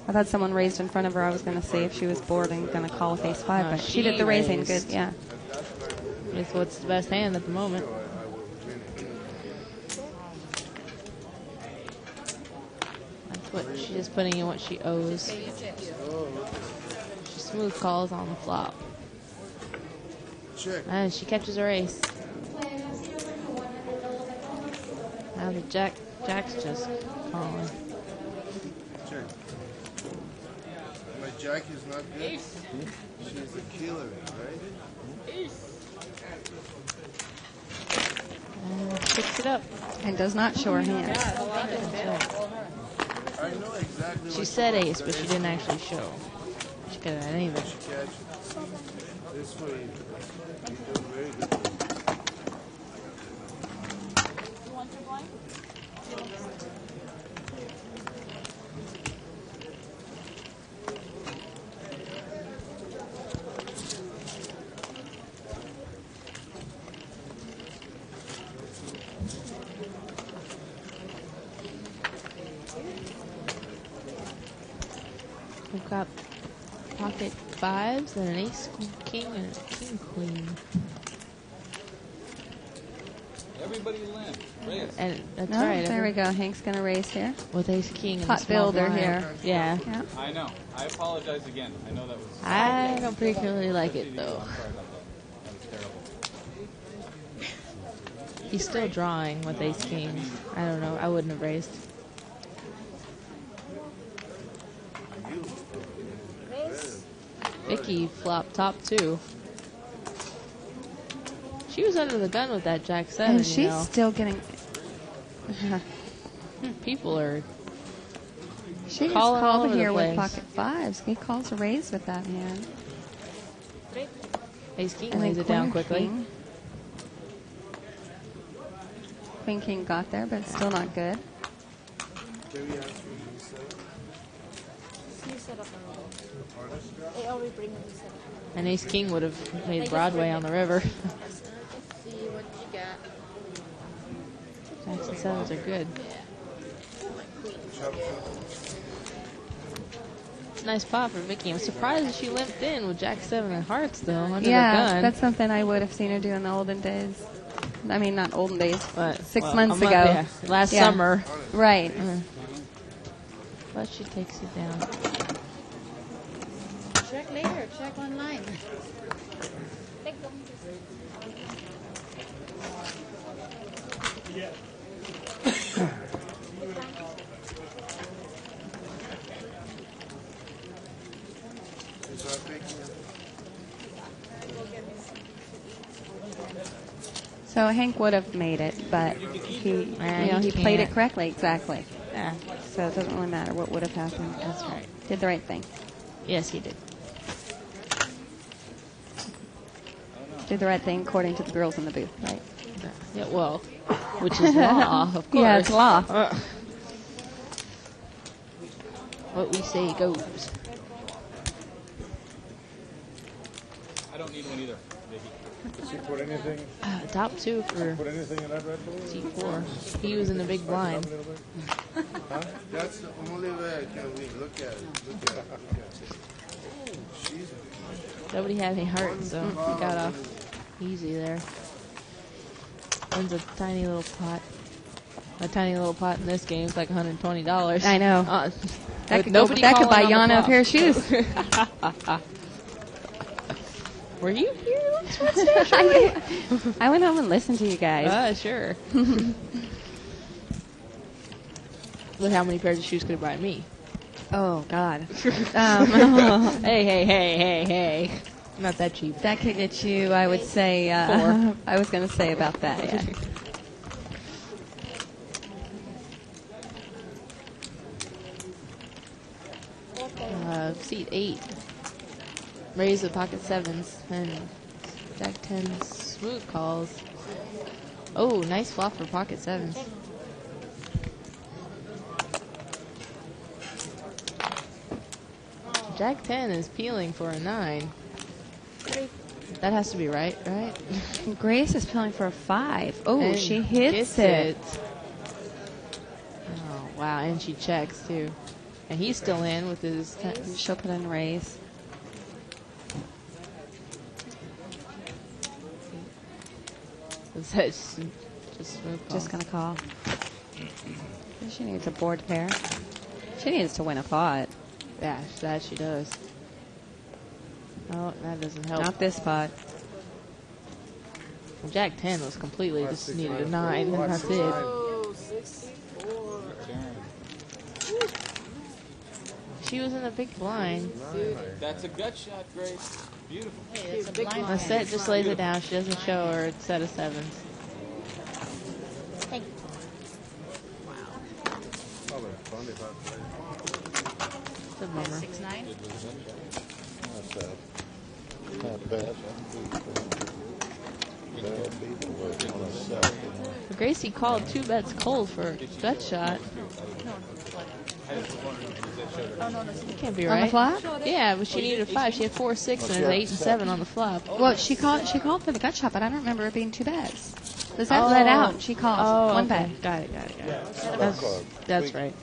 I thought someone raised in front of her. I was going to see if she was bored and going to call with Ace 5, No, but she she did the raising. raised. Good, yeah. It's what's the best hand at the moment. That's what she's just putting in what she owes. She smooth calls on the flop. Check. And she catches her ace. Now the Jack's just calling. Check. My Jack is not good. She's a killer, right? Picks it up. And does not show her hand. I know exactly She what said ace, but she didn't actually show. She could have had anything. she catches. This way, you do very good. You want your blind? We've got pocket fives and an ace king and a king queen. Everybody limp. Raise. And that's No, right. there we go. Hank's going to raise here. With ace king and a Pot small builder blind. here. Yeah. Yeah. I know. I apologize again. I know that was. I don't particularly like it I'm though. sorry about that. That was terrible. He's still drawing with ace king. I don't know. I wouldn't have raised. Vicky flopped top two. She was under the gun with that jack seven. And she's still getting. People are. She is Calling all called over the here with place. pocket fives. He calls a raise with that hand. Ace king And lays then it down queen, quickly. king. Queen king got there, but it's still not good. Can we ask you to set? You set up already. They already bring them set up. And ace king would have made Broadway on the river. See what you got. Jacks and sevens are good. It's a nice pot for Vicky. I'm surprised that she limped in with jack seven and hearts though under the Yeah, gun. that's something I would have seen her do in the olden days. I mean, not olden days, But, 6 well, months a ago. month- yeah, last Yeah. summer. Right. But she takes it down. Check later. Check online. Take them. Is that picking up? So Hank would have made it, but he, he played it can't. correctly, exactly. Yeah. So it doesn't really matter what would have happened. That's right. Did the right thing. Yes, he did. Did the right thing according to the girls in the booth, right? Yeah, well, which is law, of course. Yeah, it's law. What we say goes. I don't need one either, Vicky. Did she put anything? Top two for Put anything in that red balloon? C4. He was in the big blind. Huh? That's the only way I can win. Look at it. Look at it. Look at it. Oh, she's Nobody had any hearts, so he got off easy there. Wins a tiny little pot. A tiny little pot in this game is like $120. I know. That could buy Yana a pair of shoes. Were you here? I went home and listened to you guys. Sure. Look how many pairs of shoes could have bought me. Oh, God. Hey. Not that cheap. That could get you, I would say, 4. I was going to say about that, yeah. Seat 8. Raise the pocket sevens and jack 10 smooth calls. Oh, nice flop for pocket sevens. Jack 10 is peeling for a 9. That has to be right? Grace is peeling for a 5. Oh, And she hits gets it. Oh, wow, and she checks too. And he's still in with his... She'll put in raise. Just smooth call. Just going to call. She needs a board pair. She needs to win a pot. Yeah, that she does. Oh, that doesn't help. Not this pot. Jack 10 was completely just needed a 9, and that's it. she was in a big blind. That's a gut shot, Grace. Beautiful. Hey, it's a blind. Lisette just lays it down. She doesn't show her set of sevens. Hey, It's a bummer. 6-9. Not bad. Gracie called 2 bets cold for a gut shot. Oh, no, no. That can't be On the right. flop? Yeah, but she needed a 5. She had 4, 6, and it was 8 and 7 on the flop. Well, she called for the gut shot, but I don't remember it being 2 bets. Was that let out? She called Oh, one okay. bet. Got it. That's right.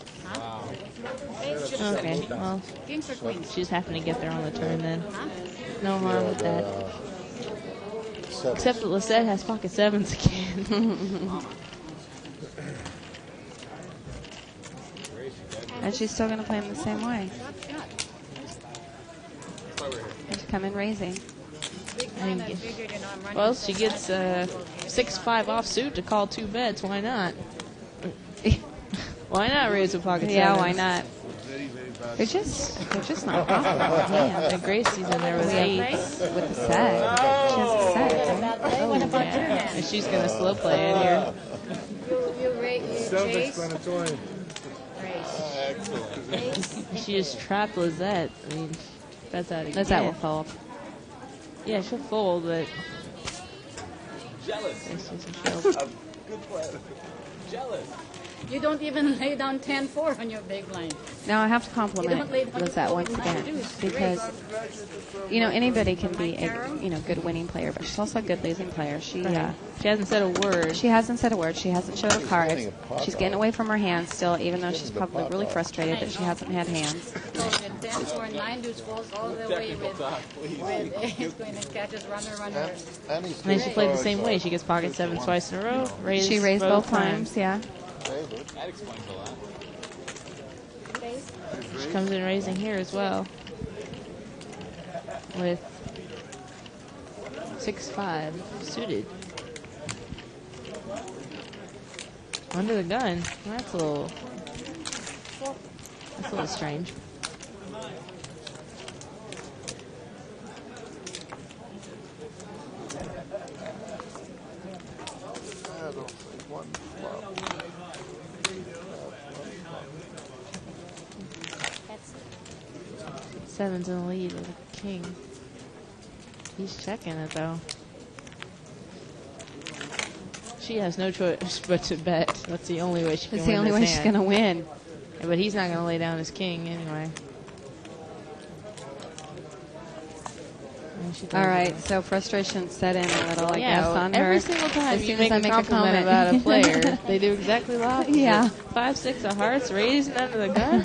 Okay, well, Kings or queens? she's happened to get there on the turn then. Huh? No harm with that. Except that Lisette has pocket sevens again. And she's still going to play him the same way. She's coming raising. Big blind, I figured, you know, I'm running. Well, she gets 6-5 offsuit to call 2 bets. Why not? Why not raise a pocket sevens? Yeah, why not? They're just not profitable. Yeah. And Gracie's in there with 8s. With the set. She has a set. Bad play. What about your Yeah. hand? And she's going to slow play it here. You chase. Raise. She just trapped Lizette. I mean, that's out again. That's that will fold. Yeah, she'll fold, but Jealous. it's just a show. Jealous. You don't even lay down 10-4 on your big blind. Now I have to You compliment don't lay down Lizette once your again blind. because anybody can be a good winning player, but she's also a good losing player. She She hasn't said a word. she hasn't said a word. She hasn't showed a card. She's getting away from her hands still, even though she's probably really frustrated that she hasn't had hands. So with 10-4 and 9 deuce falls all the way with ace queen and catches runner. And then she played the same way. She gets pocket sevens twice in a row. She raised both times, yeah. That explains a lot. She comes in raising here as well. With 6-5 suited. Under the gun. That's a little strange. Seven's in the lead with a king. He's checking it though. She has no choice but to bet. That's the only way she can It's win the only this way she's hand. going to win. Yeah, but he's not going to lay down his king anyway. And she All does right, it. so frustration set in a little, I Yeah, guess, on her. every single time as you soon make as I a compliment about a player, they do exactly the opposite. Yeah. 5-6 of hearts, raising under the gun.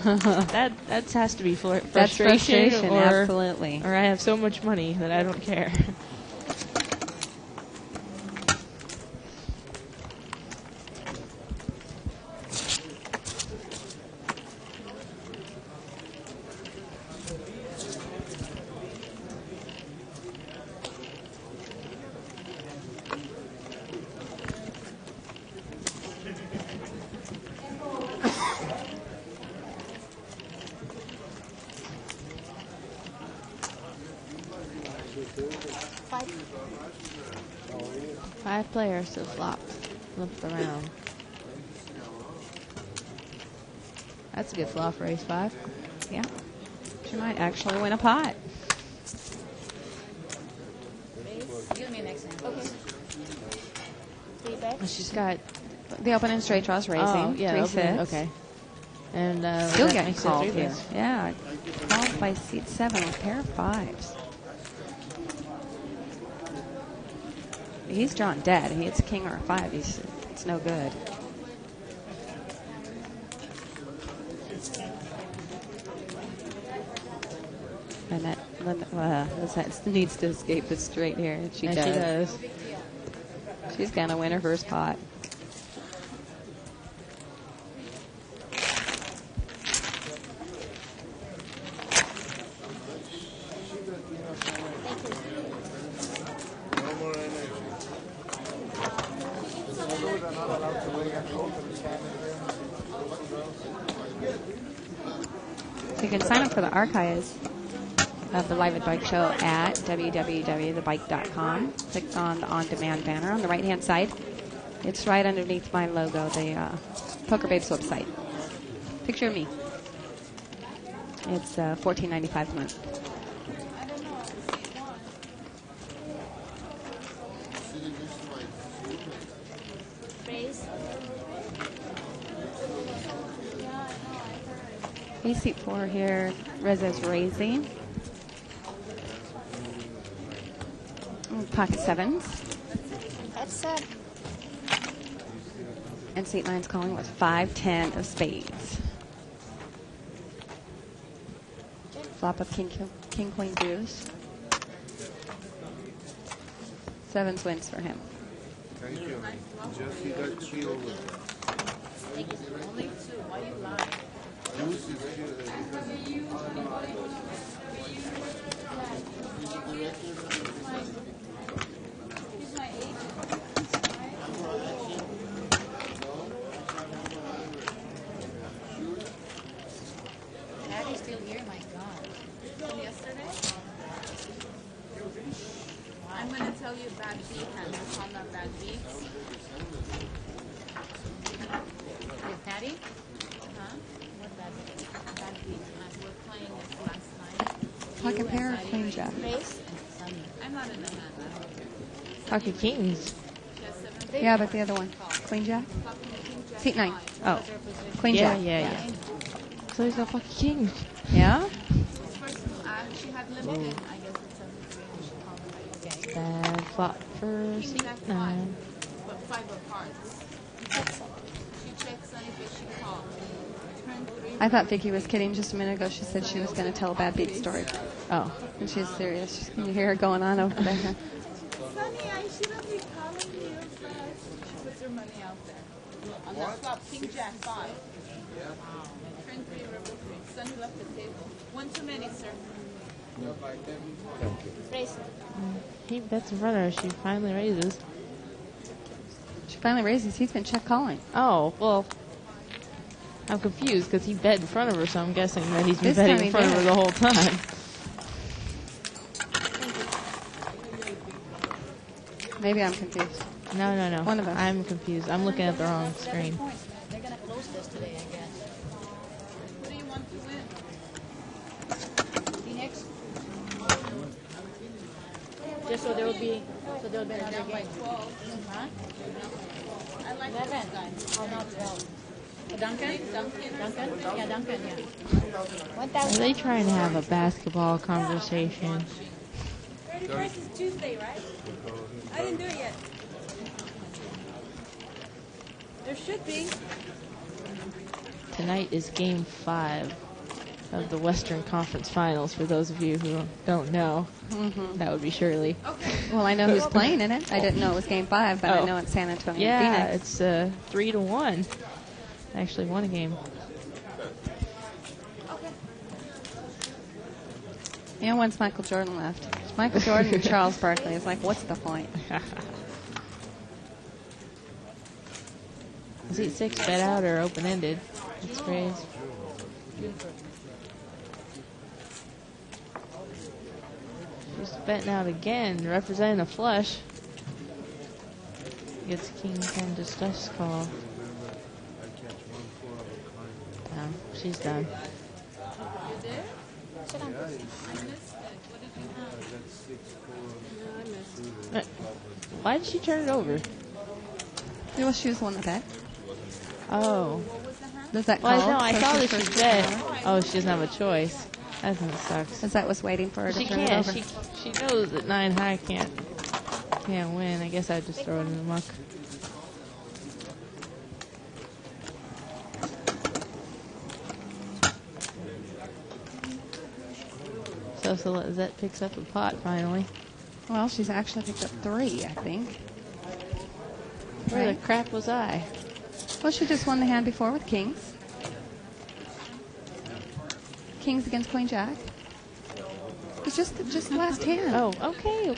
that has to be frustration. That's frustration, or, absolutely. Or I have so much money that I don't care. Five players to flop the round. That's a good flop for ace 5. Yeah. She might actually win a pot. Give me an example. Okay. 3 Well, bets. she's got The opening straight draws raising. oh, yeah, 3 okay, sets. okay. And Still that getting makes it called 3 here. bets. Yeah. Called by seat 7 with a pair of 5s. He's drawn dead. He hits a king or a 5. It's no good. And that needs to escape the straight here. And she And does. she does. She's going to win her first pot. No more energy. They're not allowed to weigh and open the can again. You can sign up for the archives of the Live at Bike Show at www.thebike.com. Click on the on-demand banner on the right-hand side. It's right underneath my logo, the Poker Babes website. Picture of me. It's $14.95 a month. Seat 4 here, Reza's Racing. Pocket 7s. That's And seat 9's calling with 5-10 of spades. Flop of king, queen deuce. 7s wins for him. Thank you. Just you got 3 over. only 2. Why you lying? Deuce is here because Patty's still here, my God. From yesterday? I'm going to tell you bad beat and how not bad beats. With Patty? Huh? What bad beat? Bad beat. We're playing this last night. Pocket pair or queen jack? Race? I'm not in the hand. I don't care. Pocket kings. She has 7. Yeah, but the other one. Queen jack? Seat 9. Oh. Queen Yeah, jack. yeah. So he's got pocket kings. Yeah? First, she had limited. I guess it's 73 and she called it. Okay. Bad flop for King seat jack 5. 9. But 5 of hearts. She checks on it, but she called. Turn 3. I thought Vicky was kidding just a minute ago. She said she was going to tell a bad beat story. Oh. And she's serious. You hear her going on over there. Sonny, I shouldn't be calling you, but she puts her money out there. On the flop, King Jack 5. Turn 3, river 3. Sonny left the table. One too many, sir. Race. He bets in front of her. She finally raises. She finally raises. He's been check calling. Oh, well, I'm confused because he bet in front of her, so I'm guessing that he's been This betting time in he front of her did. the whole time. Maybe I'm confused. No. One of us. I'm confused. I'm looking at the wrong 7 screen. points. They're going to close this today, I guess. Who do you want to win? Phoenix? Just so there will be another game. 12. Huh? I like 11. this guy. Oh, no, 12. Duncan? Duncan. Duncan? Yeah, Duncan, yeah. Are they trying to have a basketball conversation? 31st is Tuesday, right? I didn't do it yet. There should be. Tonight is Game 5 of the Western Conference Finals. For those of you who don't know, that would be Shirley. Well, I know who's playing in it. I didn't know it was Game 5, but I Oh. know it's San Antonio Yeah, Phoenix. it's 3-1. I actually won a game. You know, once Michael Jordan left. Michael Jordan and Charles Barkley. It's like, what's the point? Seat 6 bet out or open-ended? It's raised. Just betting out again, representing a flush. Gets King 10 discuss call. No, she's done. You did? Sit down. I missed it. What did you have? Why did she turn it over? Well, she was the one that bet. Oh. Does that Well, call? no, I So saw she's that she first bet. to call? Oh, she doesn't have a choice. That kind of sucks. Because that was waiting for her to She turn it can't. over. She knows that 9 high can't win. I guess I'd just throw it in the muck. So Lizette picks up a pot finally. Well, she's actually picked up 3, I think. Where Right. the crap was I? Well, she just won the hand before with kings. Kings against Queen Jack. It's just the last hand. Oh, okay.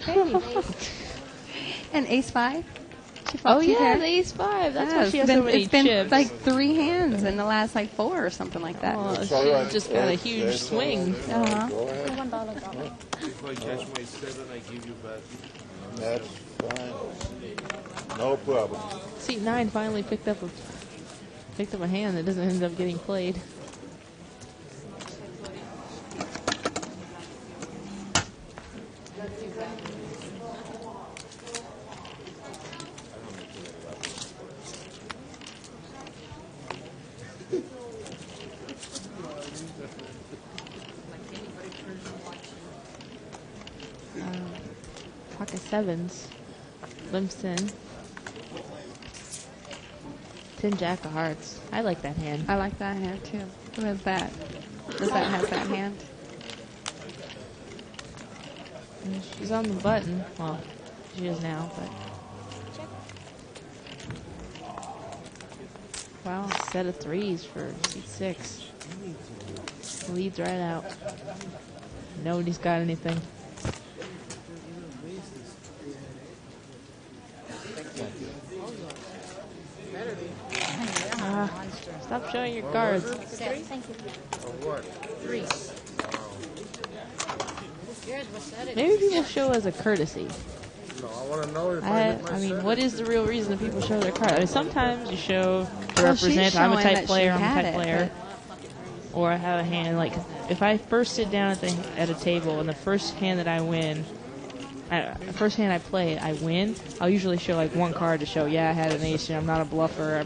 And Ace 5. She fought Oh two yeah, pairs. the ace five. That's Yeah, why she has it's so many it's been chips. like 3 hands in the last like 4 or something like that. Well, It's she all right. just got a That's- huge that's all swing. right. Uh-huh. Go ahead. $1. If I catch my 7, I give you back. That's fine. No problem. Seat 9 finally picked up a hand that doesn't end up getting played. Pocket sevens. Limps in. 10 jack of hearts. I like that hand. I like that hand too. Who is that? Does that have that hand? She's on the button. Well, she is now, but. Wow, set of threes for seat 6. Leads right out. Nobody's got anything. Stop showing your cards. Thank you. Three. Yours was set. Maybe people show as a courtesy. No, I want to know if I mean, what is the real reason that people show their card? I mean, sometimes you show to Well, she's represent I'm a showing type that she player, I'm a had type it, player. Or I have a hand, like, if I first sit down at a table and the first hand that I win, the first hand I play, I win, I'll usually show, like, one card to show, yeah, I had an ace, I'm not a bluffer,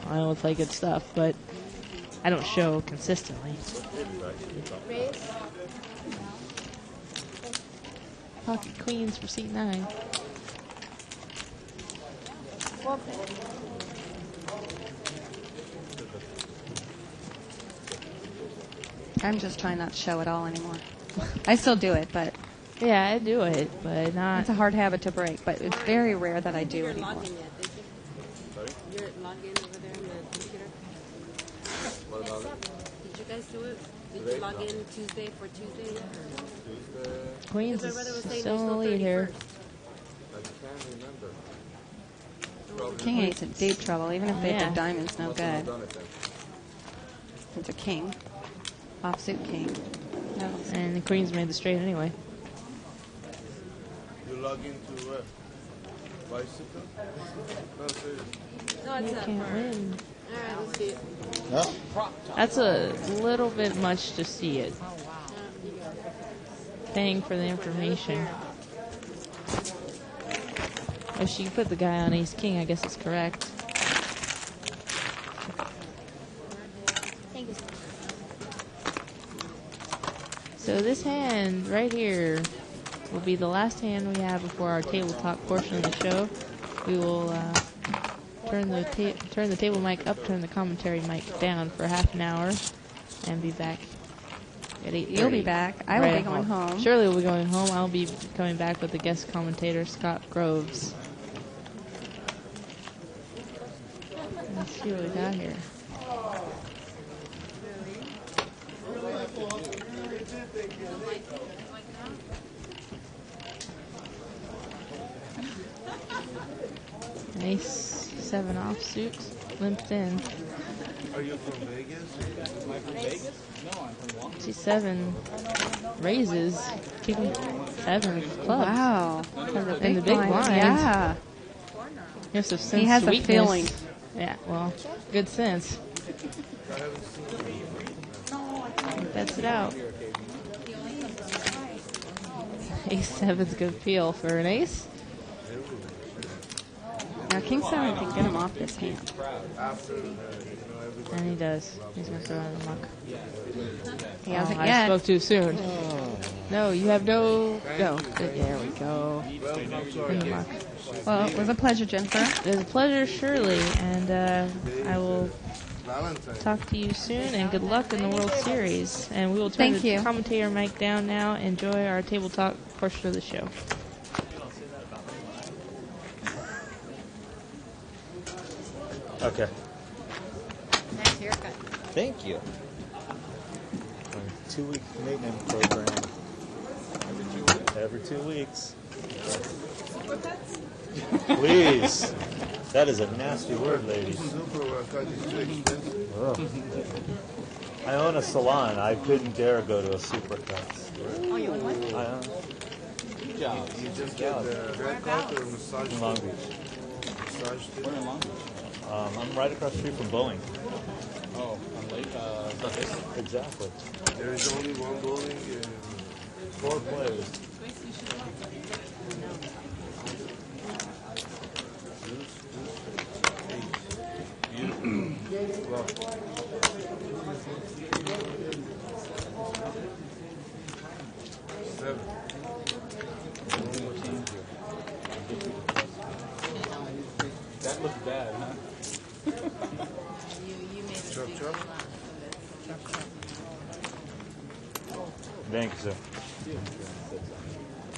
I don't play good stuff, but I don't show consistently. Pocket queens for seat 9. I'm just trying not to show it all anymore. I still do it, but Yeah, I do it, but not. it's a hard habit to break. But it's very rare that I do it anymore. You're logged in over there on the computer? What about it? Did you guys do it? Did you log in Tuesday for Tuesday yet? Tuesday? Queens Because my brother was saying still in the there's lead no here. 31st. I can't remember. King eight's in deep trouble. Even if they Yeah. have their diamonds, no Must have good. done it then. It's a king. Offsuit king. No. And the queens made the straight anyway. You log into bicycle? No, seriously. No, it's not. Can't win. All right, let's see it. No? That's a little bit much to see it. Paying for the information. If she put the guy on ace king, I guess it's correct. Thank you. So this hand right here will be the last hand we have before our table talk portion of the show. We will turn the table mic up, turn the commentary mic down for half an hour, and be back at 8:30. You'll be back. I will be going home. Shirley will be going home. I'll be coming back with the guest commentator, Scott Groves. Let's see what we got here. An ace 7 offsuit, limped in. Are you from Vegas? Am I from Vegas? No, I'm from Long Beach. C7 raises, king 7 of clubs. Wow. And the big blind. Yeah. He has some He sense has a weakness. feeling. Yeah, well, good sense. Bets it out. Ace 7's good feel for an ace. Now King 7 can get him off this hand. And he does. He's going to throw it in the muck. He hasn't I yet. spoke too soon. No, you have no. No. There we go. In the muck. Well, it was a pleasure, Jennifer. It was a pleasure, Shirley, and I will talk to you soon, and good luck in the World Series. And we will turn Thank the you. commentator mic down now. Enjoy our table talk portion of the show. Okay. Nice haircut. Thank you. 2-week maintenance program. Every 2 weeks. Please. That is a nasty word, ladies. Super, I thought you said expensive. Ugh. I own a salon. I couldn't dare go to a Supercuts. Oh, you want one? I own You just get the haircut or massage? in Long Beach. Massage too? Where in Long Beach? I'm right across the street from Boeing. Oh, on Lake, Exactly. There is only one bowling and 4 players. seven. that looks bad, huh? Chop chop. Thank you, sir.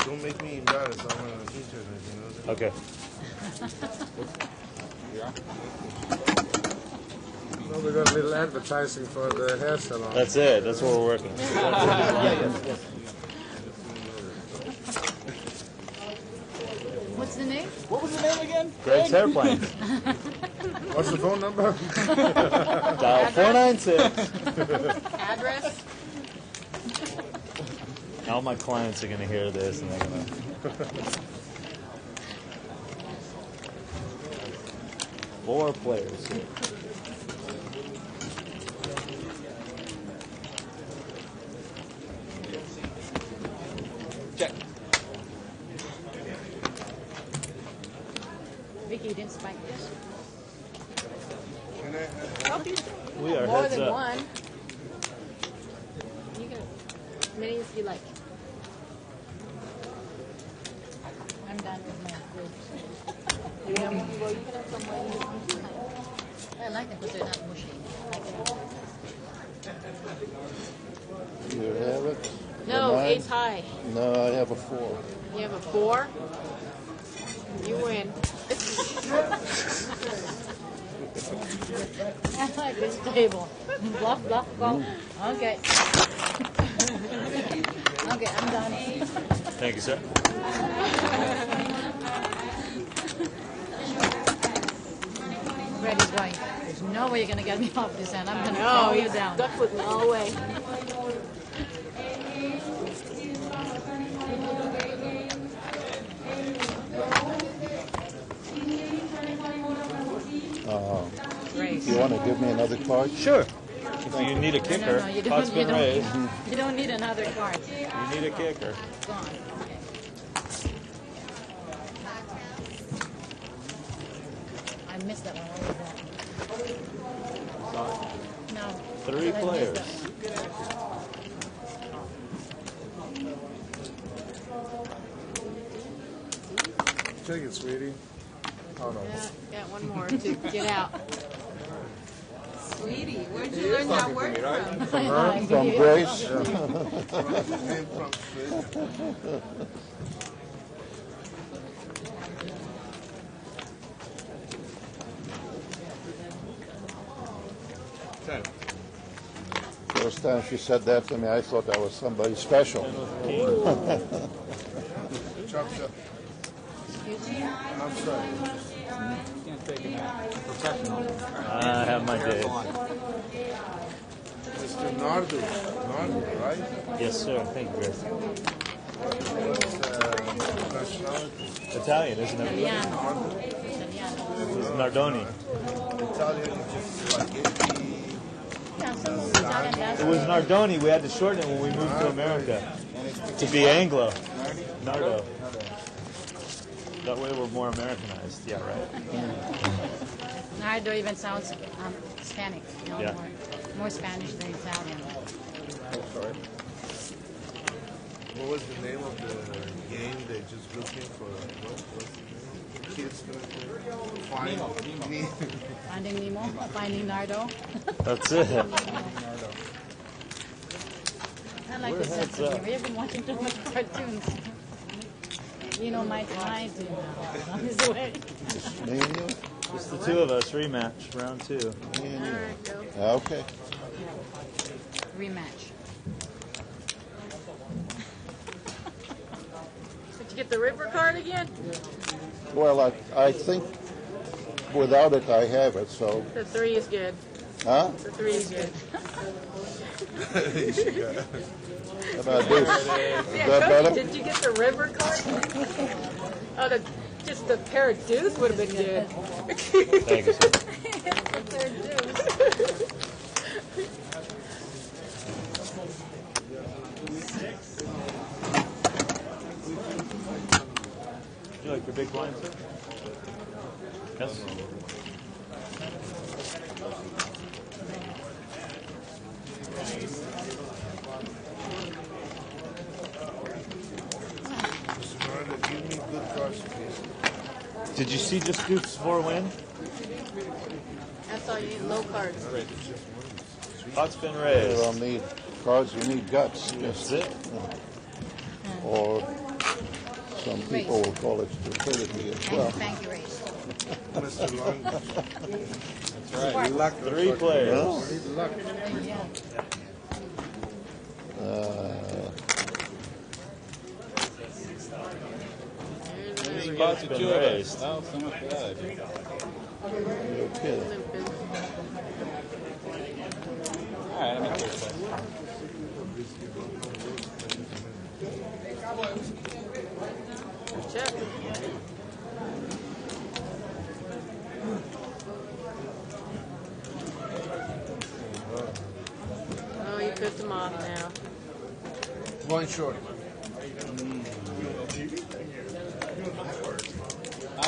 Don't make me embarrassed. I'm on the internet, you know. Okay. No, we got a little advertising for the hair salon. That's it. That's what we're working on. What's the name? What was the name again? Greg's Airplane. What's the phone number? Dial 496. Address? All my clients are going to hear this and they're going to... 4 players here. Check. Vicky, you didn't spike this? Can I We are More heads than up. one. You can, as many as you like. I'm done with my groups. Well, you can have some more. I like them because they're not mushy. I like them. You have it? No, Mine? eight's high. No, I have a 4. You have a 4? You win. I like this table. Bluff, bluff, go. Okay. Okay, I'm done. Thank you, sir. Freddy's going, there's no way you're going to get me off this end. I'm going to throw you down. Stuck with me all the way. You want to give me another card? Sure. If you need a kicker, No, you pot's been raised. You don't need another card. You need a kicker. Gone. I missed that one. No. 3 I missed players. that one. Take it, sweetie. Oh, no. Got one more to get out. Sweetie, where'd you learn that word from? From her? From Grace? name from Ten. First time she said that to me, I thought that was somebody special. Chop chop. I'm sorry. You can't take it out. Professional. I have my day. Mr. Nardo. Nardo, right? Yes, sir. Thank you, Grace. Nationality. Italian, isn't it? Italiano. It's Nardoni. Italian is just spaghetti. Yeah, some of the Italian does. It was Nardoni. We had to shorten it when we moved to America to be Anglo. Nardo. That way we're more Americanized. Yeah, right. Nardo even sounds Hispanic. You know, Yeah. more Spanish than Italian. Sorry. What was the name of the game they just looking for? What's the name? Kids gonna play? Finding Nemo, Finding Nardo. That's it. I like We're the sense heads of up. humor. You've been watching too much cartoons. You know, my time on his way. Me and you? Just the 2 of us. Rematch, round 2. Me and you. Okay. Rematch. Did you get the Ripper card again? Well, I think without it I have it, so. The 3 is good. Huh? The 3 is good. How about this? Is Yeah, that Cody, better? did you get the river card? Oh, just the pair of deuce would have been good. Thank you, sir. The pair of deuce. Would you like your big blind, sir? Yes. Give me good cards, please. Did you see just Deuce 4 win? That's all you need, low cards. Pot's been You raised. don't need cards, you need guts. That's it. Or some people will call it stupidity as well. Thank you, Race. Mr. Long. That's right. Luck. 3 players. Need luck. Pot's been raised. Oh, so much for that idea. You're kidding. All right, I'm in third place. Check. Oh, you pissed him off now. One short. I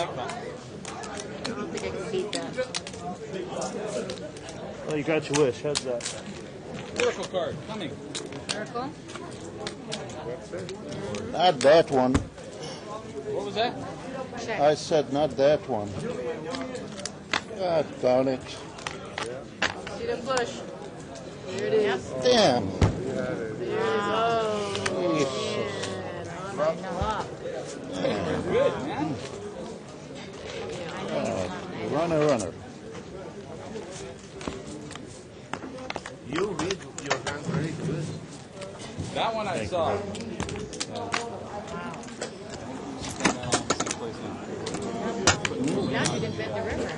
don't think I can beat that. Well, you got your wish. How's that? Miracle card coming. Miracle? Not that one. What was that? Check. I said not that one. God darn it. See the push. Here it is. Damn. There it is. Oh, Jesus. man. On the top. Good, man. Runner. You read your hand very good. That one I Thank saw. you. Now you didn't bet the river.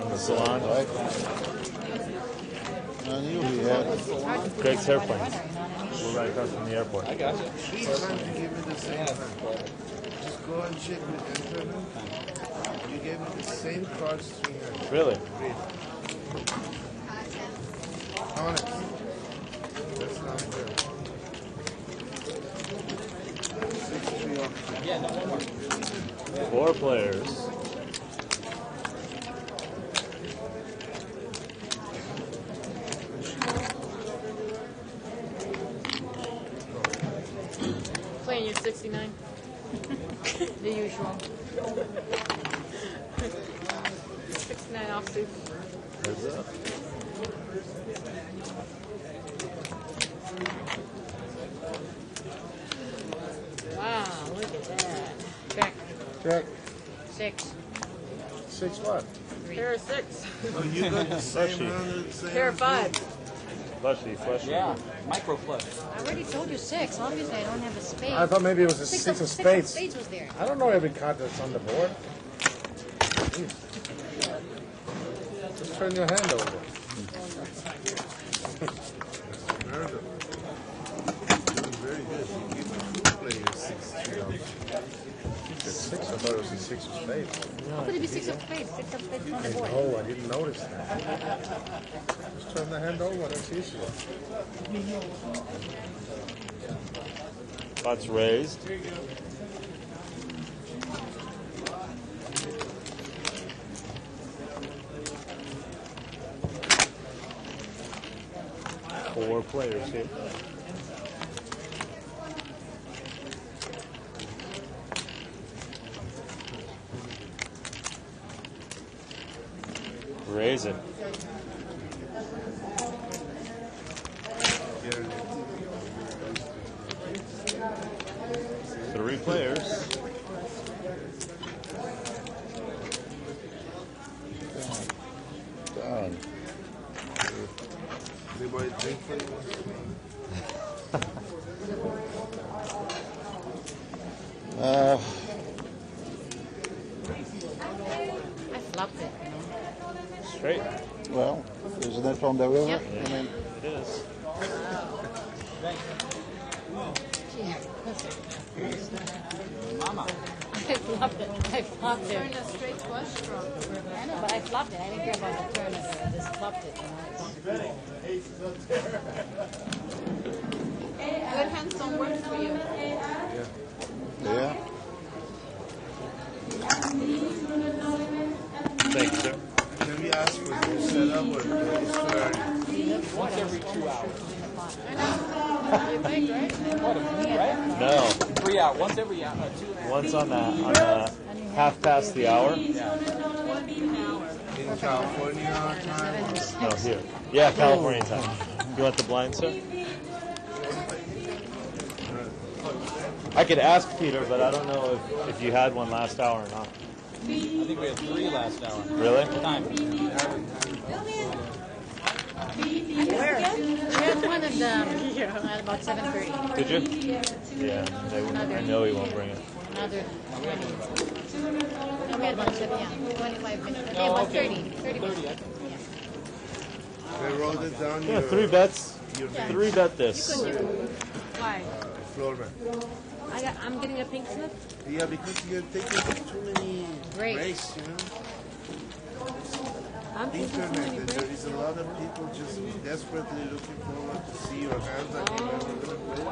On the salon. Right? I knew he had it. Greg's airplanes. We're right across from the airport. I got you. 3 times you gave me the same hand. Just go and check with internet. You gave me the same cards 3 hands. Really? Read. Honest. That's not fair. 6-3 off. Yeah, no, one more. 4 players. Playing your 69. The usual. 69 offsuit. Heads up. Wow, look at that. Check. Check. 6. 6 what? Pair of 6. Oh, you got the same Flushy. hand. the same Pair of 5. Flushy. Yeah, micro flush. I already told you 6. Obviously, I don't have a spade. I thought maybe it was a 6 of spades. Spades was there. I don't know every card that's on the board. Jeez. Just turn your hand over. Very good. Doing very good. You give me 2 players 6-3 off. It's 6. I thought it was a 6 of spades. How could it be 6 of spades? 6 of spades on the board. Oh, I didn't notice that. Just turn the hand over. That's easier. Pot's raised. Four players here. Raise it. Three players. Darn. Anybody drink for you? right? Well, isn't it from the river? Yep. I mean, It is. Mama. I flopped it. Turn a straight flush draw. I know, but I flopped it. I didn't care about the turn of it. I just flopped it. Good hands don't work for you. yeah. Thank you, sir. Can we ask for your setup or is fair? Once every 2 hours. You think, right? Right? No. 3 hours. Once every 2 hours. Once on the half past the hour. In California time? No, here. Yeah, California time. You want the blind, sir? I could ask Peter, but I don't know if you had one last hour or not. I think we had 3 last hour. Really? Time. Where? We had one at about 7:30. Did you? Yeah, I know he won't bring it. Another 20. No, we had about 25 minutes. Okay, Oh, about okay. 30. 30 minutes. 30, I think. They wrote it down Yeah, your 3 bets. your 3 bet this. Why? floor mat. I'm getting a pink slip. Yeah, because you're taking too many Breaks. breaks, you know. I'm taking too Internet, many and breaks. there is a lot of people just desperately looking forward to see your hands like you're never gonna play.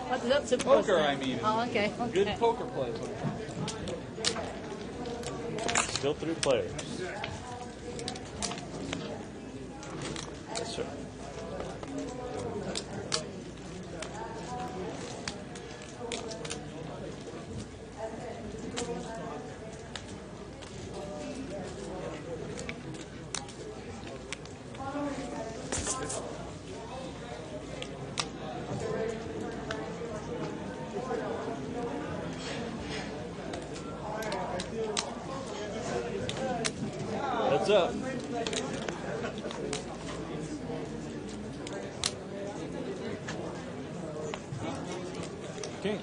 What's that supposed Poker, to I mean. Oh, okay. Good Okay. poker play. Still 3 players. Yes, sir. What's up? King.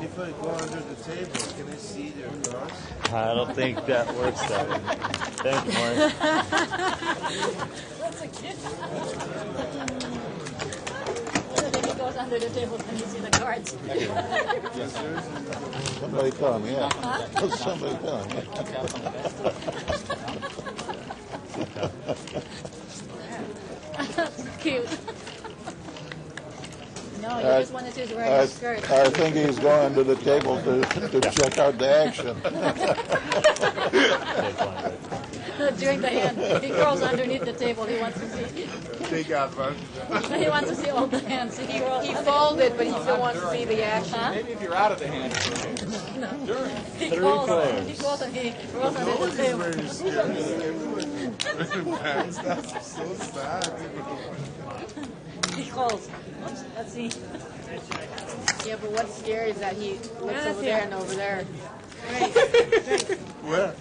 If I go under the table, can I see their cards? I don't think that works that way. Thank you, Mark. That's a kid. Then he goes under the table and you see the cards. Somebody tell him, yeah. Somebody tell him. Cute. No, you just wanted to wear I your skirt. I think he's going to the table to check out the action. During the hand, he crawls underneath the table. He wants to see. Take advantage. He wants to see all the hands. He rolls. He folded, but he still wants to see the action. Huh? Maybe if you're out of the hand. No. He 3 calls. players. He calls and he rolls under the table. Very serious. Everyone that's so sad. He calls. Oops, let's see. Yeah, but what's scary is that he looks over there and over there. Where?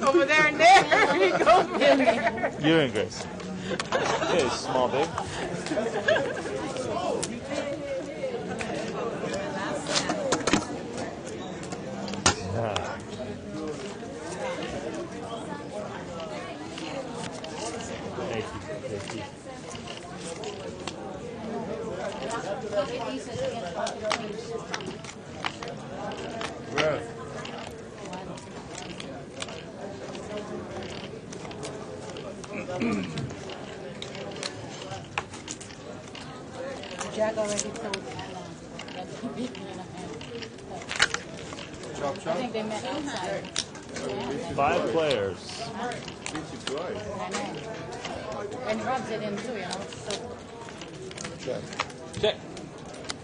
Over there and there. He goes there. You're in, Grace. Okay, small big. Ah. Thank you. Thank you. Where? Jack already told Chop I chop? think they met outside. 5 players. Pretty good. I know. And rubs it in too, you know. So Check. Check.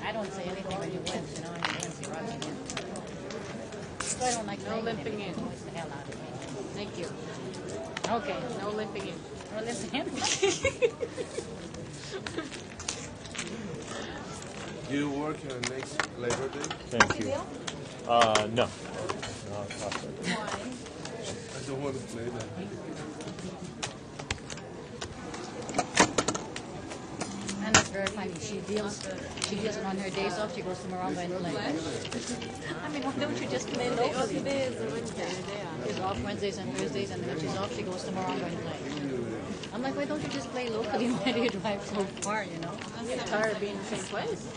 I don't say anything when you win, you know. And once he rubs it in. So I don't like No limping in. Annoys the hell out of me. Thank you. Okay. No limping in. Well, listen. Do you work on next Labor Day? Thank you. No. No, it's not fair. I don't want to play that. very funny. She deals and on her days off, she goes to Morongo and plays. I mean, why don't you just play locally? Today is a Wednesday. She's off Wednesdays and Thursdays, and when she's off, she goes to Morongo and plays. I'm like, why don't you just play locally? Why do you drive so far, you know? I'm tired of being in the same place.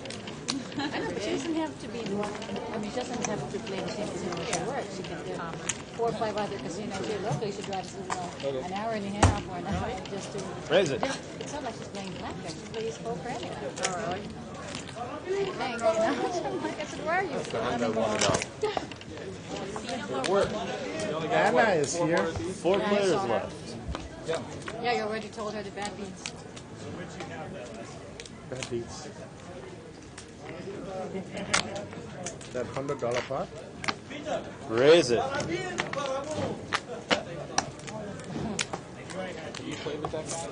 I know, but she doesn't have to be. I mean, she doesn't have to play the same casino where she works. She can get 4 or 5 other casinos here locally. She drives an hour and a half or an hour just to. Raise it. It's not like she's playing blackjack. She plays poker anyway. Oh, really? Playing right now. I'm like, I said, where are you? Anna is here. 4 players left. Yeah, you already told her the bad beats. That beats. That $100 pot? Raise it. Do you play with that guy?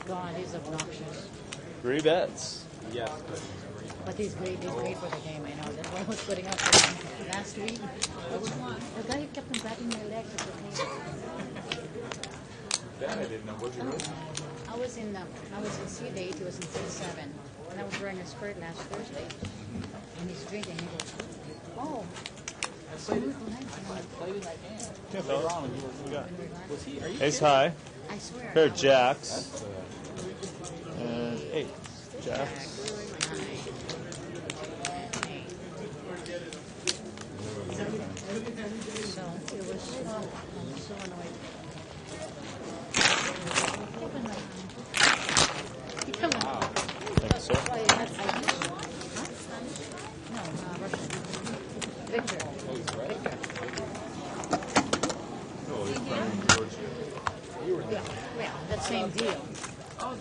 God, he's obnoxious. 3 bets. Yes. But he's great. He's great for the game. I know. That's what I was putting up for him last week. The guy who kept on grabbing my legs at the table. That I didn't know. Was you really? I was in C8. He was in C7, and I was wearing a skirt last Thursday. And he's drinking. He goes, "Oh, I played in my game. Yeah, wrong. Was he? Are you Ace high. I swear." Pair of jacks. And 8. Jacks. So it was so annoying. Come on. Thank you, sir. No, Russian. Victor. Yeah, that same deal. Oh,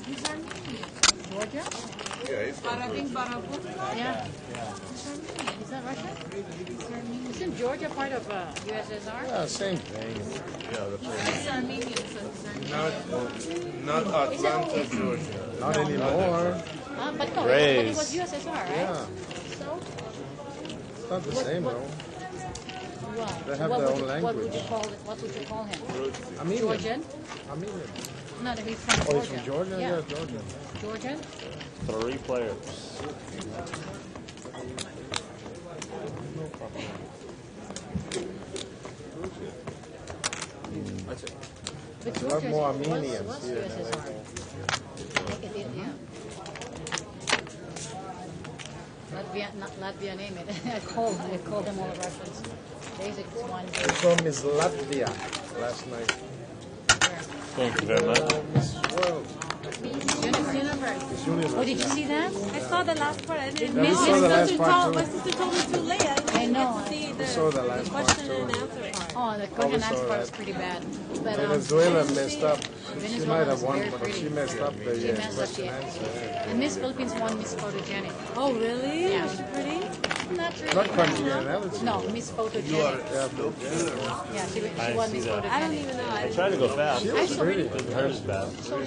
these are me. Georgia? Bada bing, bada boom. Yeah. Is that Russia? Isn't Georgia part of USSR? Yeah, same thing. Yeah, the It's Armenian, so it's Armenian. Not Atlanta, Georgia. Not anymore. But no, Raise. but it was USSR, right? Yeah. So, It's not the same, though. well, They have what their would own you, language. What would you call him? Armenian. Georgian? Armenian. No, no, he's from Oh, Georgia. he's from Georgia? Yeah, Georgia. Georgian? 3 players. But A lot Georgia more was Armenians here. USSR. I think it did, yeah. Latvia name it. I called them all Russians. Basically, it's one. They saw Miss Latvia last night. Thank you very much. Miss World. Universe. Miss Universe. Oh, did you see that? I saw the last part. I didn't. Yeah, we saw the last part My too. sister told me too late. I know. See We saw the last part question too. and answer part. Oh, the question saw answer part that. was pretty bad. But, Venezuela messed up. She Venezuela might was have won, very but pretty. she messed up the She messed up question the answer. And Miss Philippines won Miss Photogenic. Oh, really? Yeah. Was she pretty? Not really. Not congeniality. No, Miss Photogenic. Yeah, Yeah, she I won see Miss that. Photogenic. I don't even know. I tried to go fast. She was pretty. Didn't hurt as bad. So.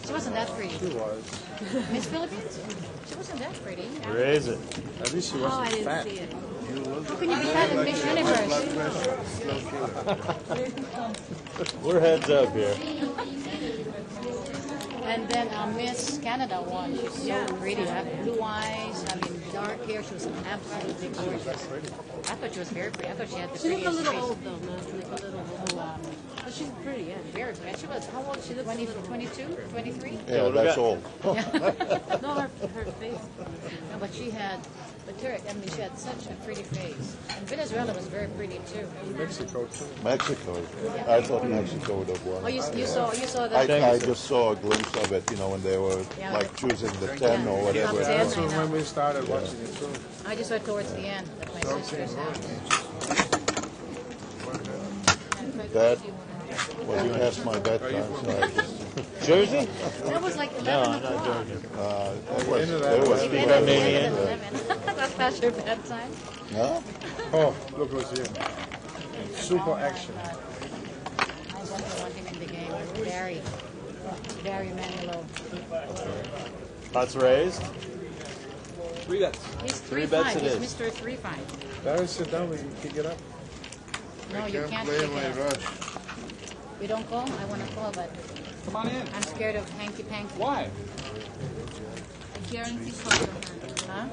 She wasn't that pretty. She was. Miss Philippines? She wasn't that pretty. Raise it. At least she Oh, I wasn't didn't fat. see it. How can you be fat in Miss Universe? We're heads up here. And then Miss Canada won. She's so pretty. Blue eyes, I mean, dark hair. She was absolutely gorgeous. I thought she was very pretty. I thought she had the She looked a prettiest little face. old though, man. She looked a little old. But she's pretty, yeah. Very pretty. She was, how old? She was 22, 23? Yeah, that's all. No, her face. No, but she had, she had such a pretty face. And Venezuela was very pretty too. Mexico too. Mexico. I thought Mexico would have won. Oh, you saw that? I just saw a glimpse of it, when they were Yeah. like choosing the 10 or whatever. Top 10. That's when we started watching it too. I just saw it towards the end at my sister's house. That was past my bedtime, so I just... Jersey? That was like 11 No, o'clock. not Georgia. There was It ended at 11. That's past your bedtime. No? Oh, look who's here. Super action. I definitely want him in the game. Very Manilow. Pots raised. 3 bets. He's 3 3-5. bets it He's is. Mr. 3-5. Barry, sit down. We can kick it up. No, you can't play pick my it up. rush. We don't call? I want to call, but Come on in. I'm scared of hanky panky. Why? Guarantee cover. Huh?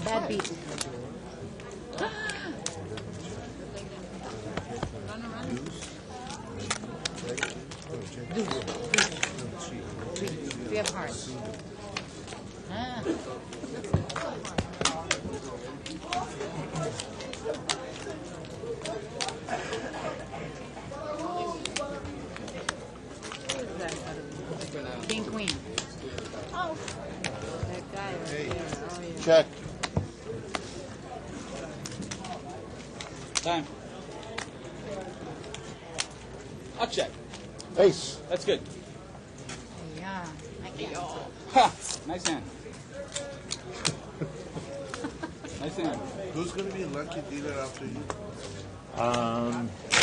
Bad beat. Three of hearts. Ah. King, queen. Oh. That guy right Hey. there. Oh, yeah. Check. Time. I'll check. Ace. That's good. Yeah. I can't. Ha! Nice hand. Nice hand. Who's going to be lucky dealer after you?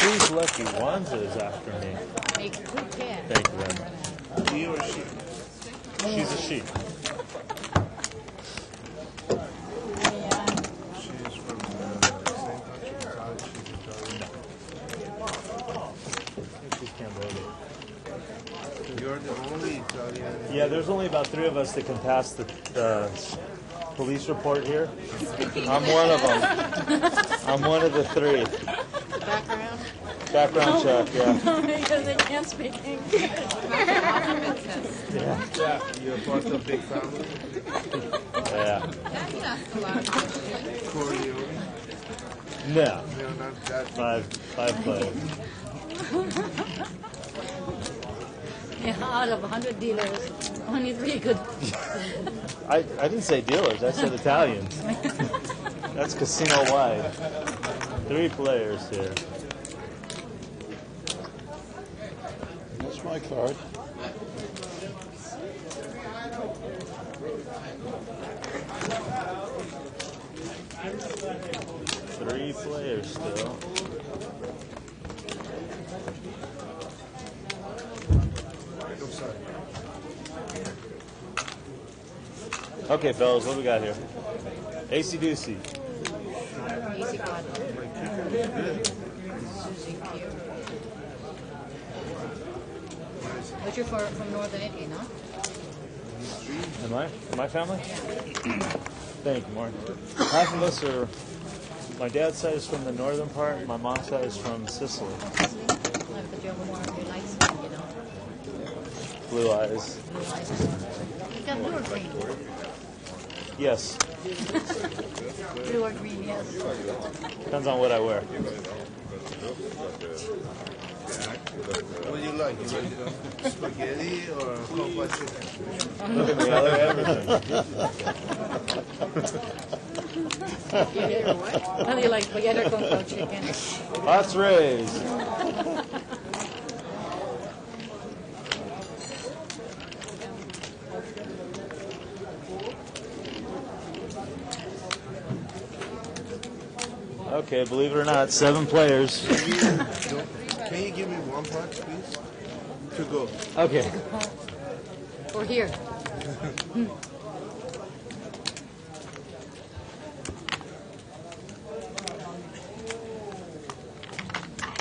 Who's lucky? Wanza is after me. Make good care. Thank you very much. He or she? She's a she. She's from the same country. College. She's Italian. She's Cambodian. You're the only Italian. Yeah, there's only about 3 of us that can pass the police report here. I'm one of them. I'm one of the 3. Background? Background check, yeah. Because they can't speak English. Yeah. Yeah. You're part of big family. Yeah. That's not a lot of questions. Corleone. No. They're not that. 5 players. Yeah, out of 100 dealers, only 3 could. I didn't say dealers, I said Italians. That's casino wide. 3 players here. That's my card. Three players still. Okay, fellas, what do we got here? AC Doocy. Easy God. Susie Q. But you're from Northern Italy, no? Am I? My family? Thank you, Mark. Half of us are. My dad's side is from the northern part. My mom's side is from Sicily. But you're more light skin, you know. Blue eyes. Blue eyes. You got blue or green? Yes. Blue or green, yes. Depends on what I wear. What do you like? You like spaghetti or copa chicken? Look at me, I like everything. How do you like spaghetti or con chicken? Pots raised. Okay, believe it or not, 7 players. Can you give me 1 pot, please? To go. Okay. Or here.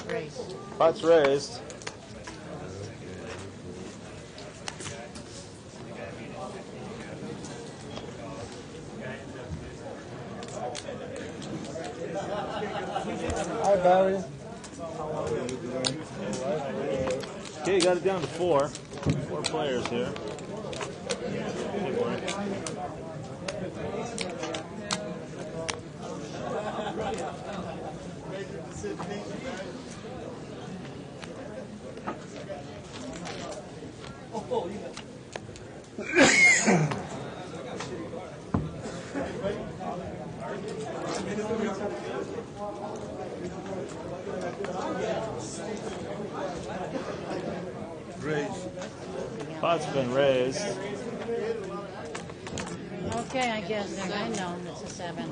Raised. Pots raised. Hi, Barry. Okay, you got it down to 4. 4 players here. Good morning. Raised. Pot's been raised. Okay, I guess then I know it's a 7.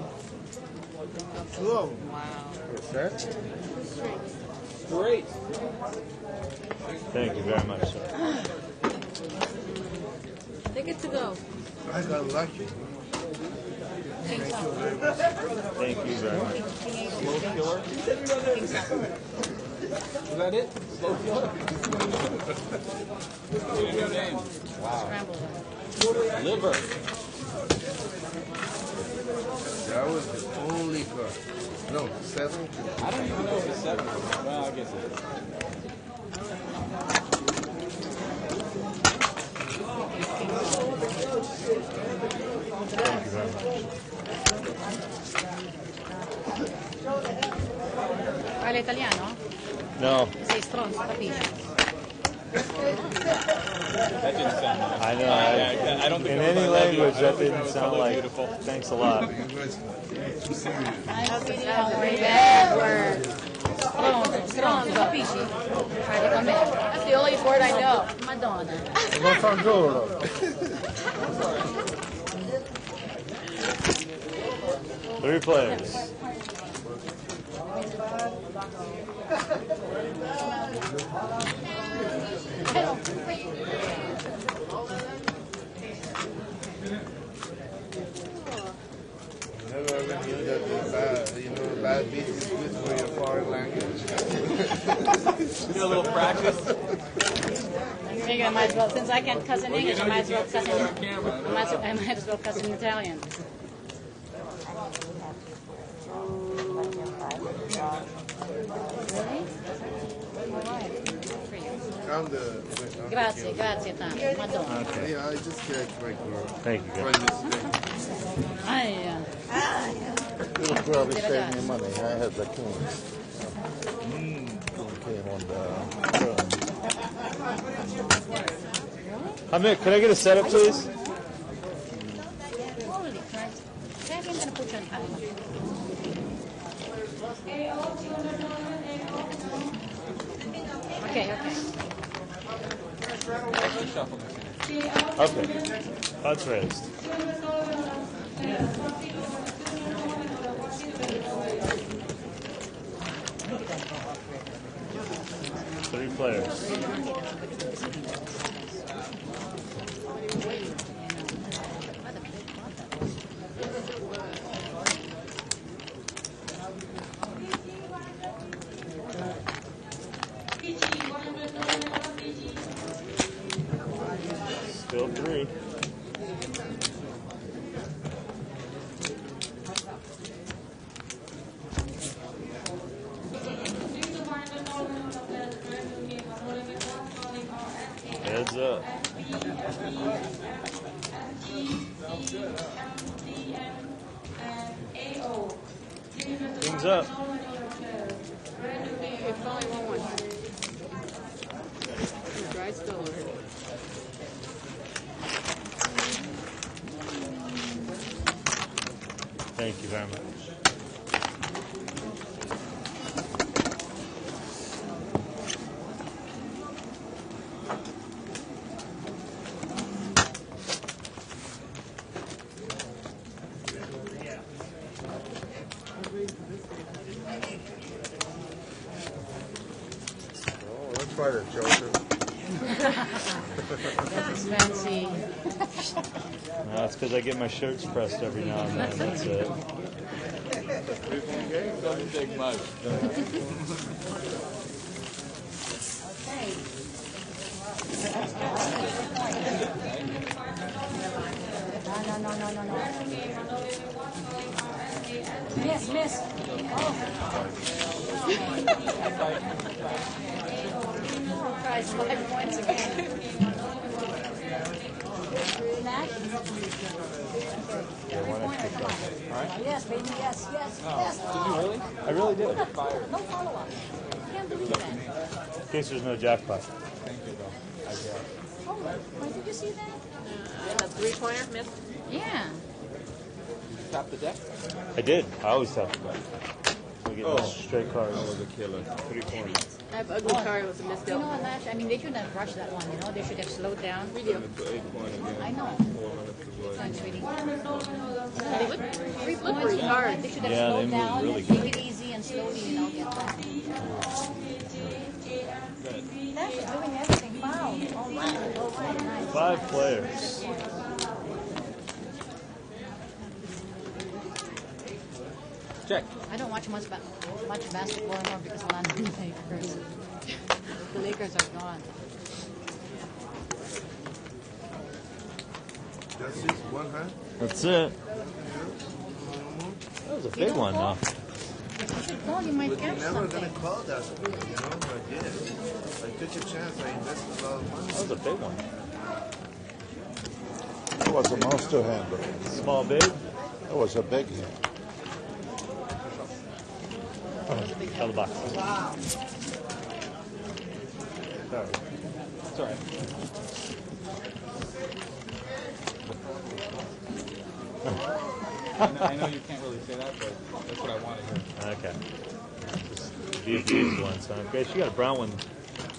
2 of them. Wow. Perfect. Great. Thank you very much, sir. They get to go. I got lucky. King's Thank you up. very much. Thank you very much. King 8. Slow killer. King's up. Is that it? Slow flow? New name. Wow. Liver. That was the only car. No, 7. I don't even know if it's 7. Well, I guess it is. Thank you very much. Parla italiano? No. Sei stronzo, capisci? That didn't sound nice. I know. I don't think in that was any I love you. language, I that don't think didn't was sound really like. beautiful. Thanks a lot. Very bad word. Stronzo, stronzo, capisci? Parli con me. That's the only word I know. Madonna. Three players. Never ever knew that the bad beat is good for your foreign language. Do a little practice. I figure I might as well, since I can't cuss in English, I might as well cuss in, On camera. I might as well cuss in Italian. I'm the. Grazie, grazie tanto. Madonna. Okay. Yeah, I just can't like Thank you, try guys. this thing. It'll probably save me money. I had the king. Came on the Hamid, can I get a setup, please? Holy Christ. Maybe I'm going to put you on camera. Okay, okay. Shuffle machine. Okay. That's raised. Three players. Still three. Heads up. Things up. It's only one. Dry still already. Thank you very much. Oh, that's right, Joseph. That's fancy. No, it's because I get my shirts pressed every now and then. That's it. Doesn't take much. No. Miss. Prize 5 points again. Nash? Yes, baby, yes. Did you really? I really did. No follow-up. I can't believe that. In case there's no jackpot. Thank you, though. I guess. Oh, did you see that? And a 3-pointer, miss? Yeah. Tap the deck? I did. I always tap the back. We get straight cards. That was a killer. 3 points. I have ugly card with a missed You know out. what, Nash? I mean, they shouldn't have rushed that one, you know? They should have slowed down. Video. 8 point again. I know. 4 minutes to go. Fine, sweetie. Slippery card. They should have Yeah, they slowed move down really and good. take it easy and slowly, you know, get that. Nash is doing everything. Foul. All right, nice. 5 players. Check. I don't watch much basketball anymore because a lot of the Lakers. The Lakers are gone. That's it, one hand? That's it. That was a big one, though. You should call, you might But you're catch never something. going to call that one, you know? I did. I took a chance. I invested a lot of money. That was a big one. It was a monster hand. Small, big? It was a big hand. Out of the box. Sorry. It's all right. I know you can't really say that, but that's what I want to hear. Okay. Just be abused once, huh? Grace, you got a brown one,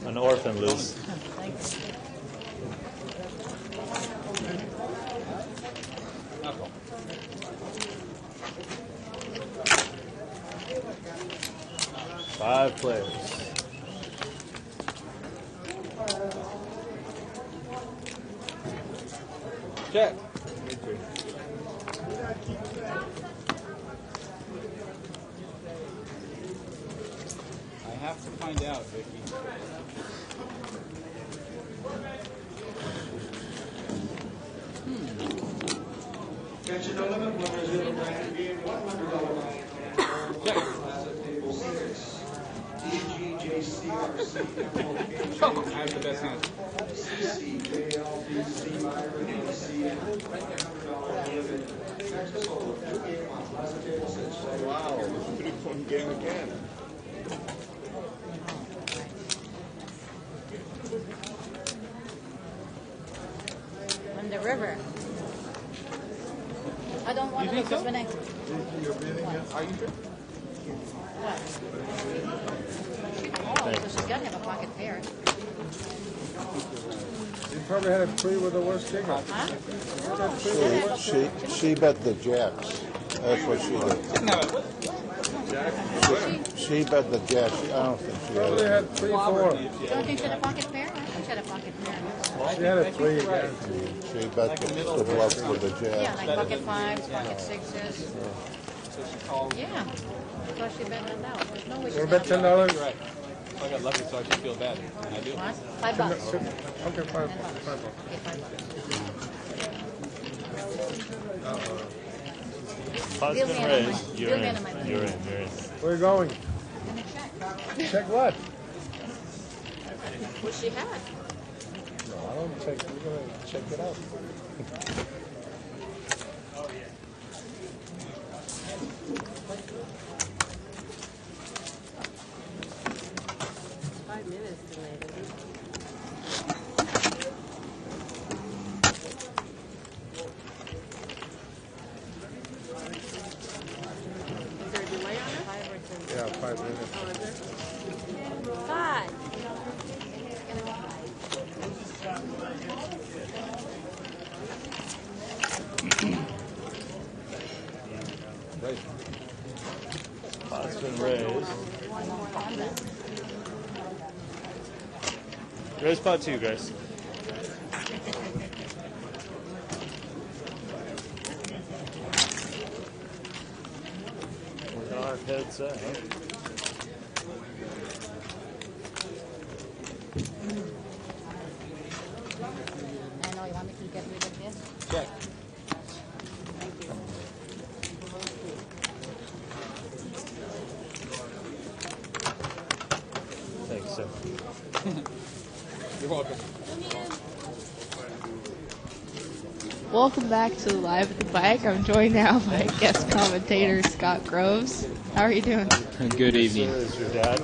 an orphan loose. Thanks. Alcohol. Five players. Check. I have to find out, Vicky. Attention, no limit, winners in the bracket being $100 Check. table 6. DGJCRC, I have the best hand. CCJLBC, Byron, ACN, $100 limit. Texas Hold'em, 2-game Plaza table 6. Wow, it was a 3-point game again. On the river. I don't want You to think make so? this winning. You're beating it? Are you sure? What? Oh, so she's got to have a pocket pair. You probably had a three with the worst kicker. Huh? She bet the jacks. That's what she did. She bet the jacks. I don't think she Probably had it. had 3-4. You don't think she had a pocket pair? I think she had a pocket pair. She had a 3 again. She bet the bluff with the Yeah, jacks. like pocket fives, pocket sixes. So she called. Yeah. Because she bet it out. There's no way she's You want to bet gonna- $10? You're right. I got lucky, so I should feel bad. And I do. What? $5. Okay, $5. Okay, $5. Pot's Bill been Mann, raised. You're Bill in. Mann, my You're in. You're in. Where are you going? Check what? What she had? No, I don't check. We're going to check it out. Yeah, 5 minutes. God. Right. Pot's been raised. Raise pot 2, Grace. Working on our heads up. I know, you want me to get rid of this? Check. Thanks, sir. You're welcome. Welcome back to Live at the Bike. I'm joined now by guest commentator Scott Groves. How are you doing? Good evening. Is your dad?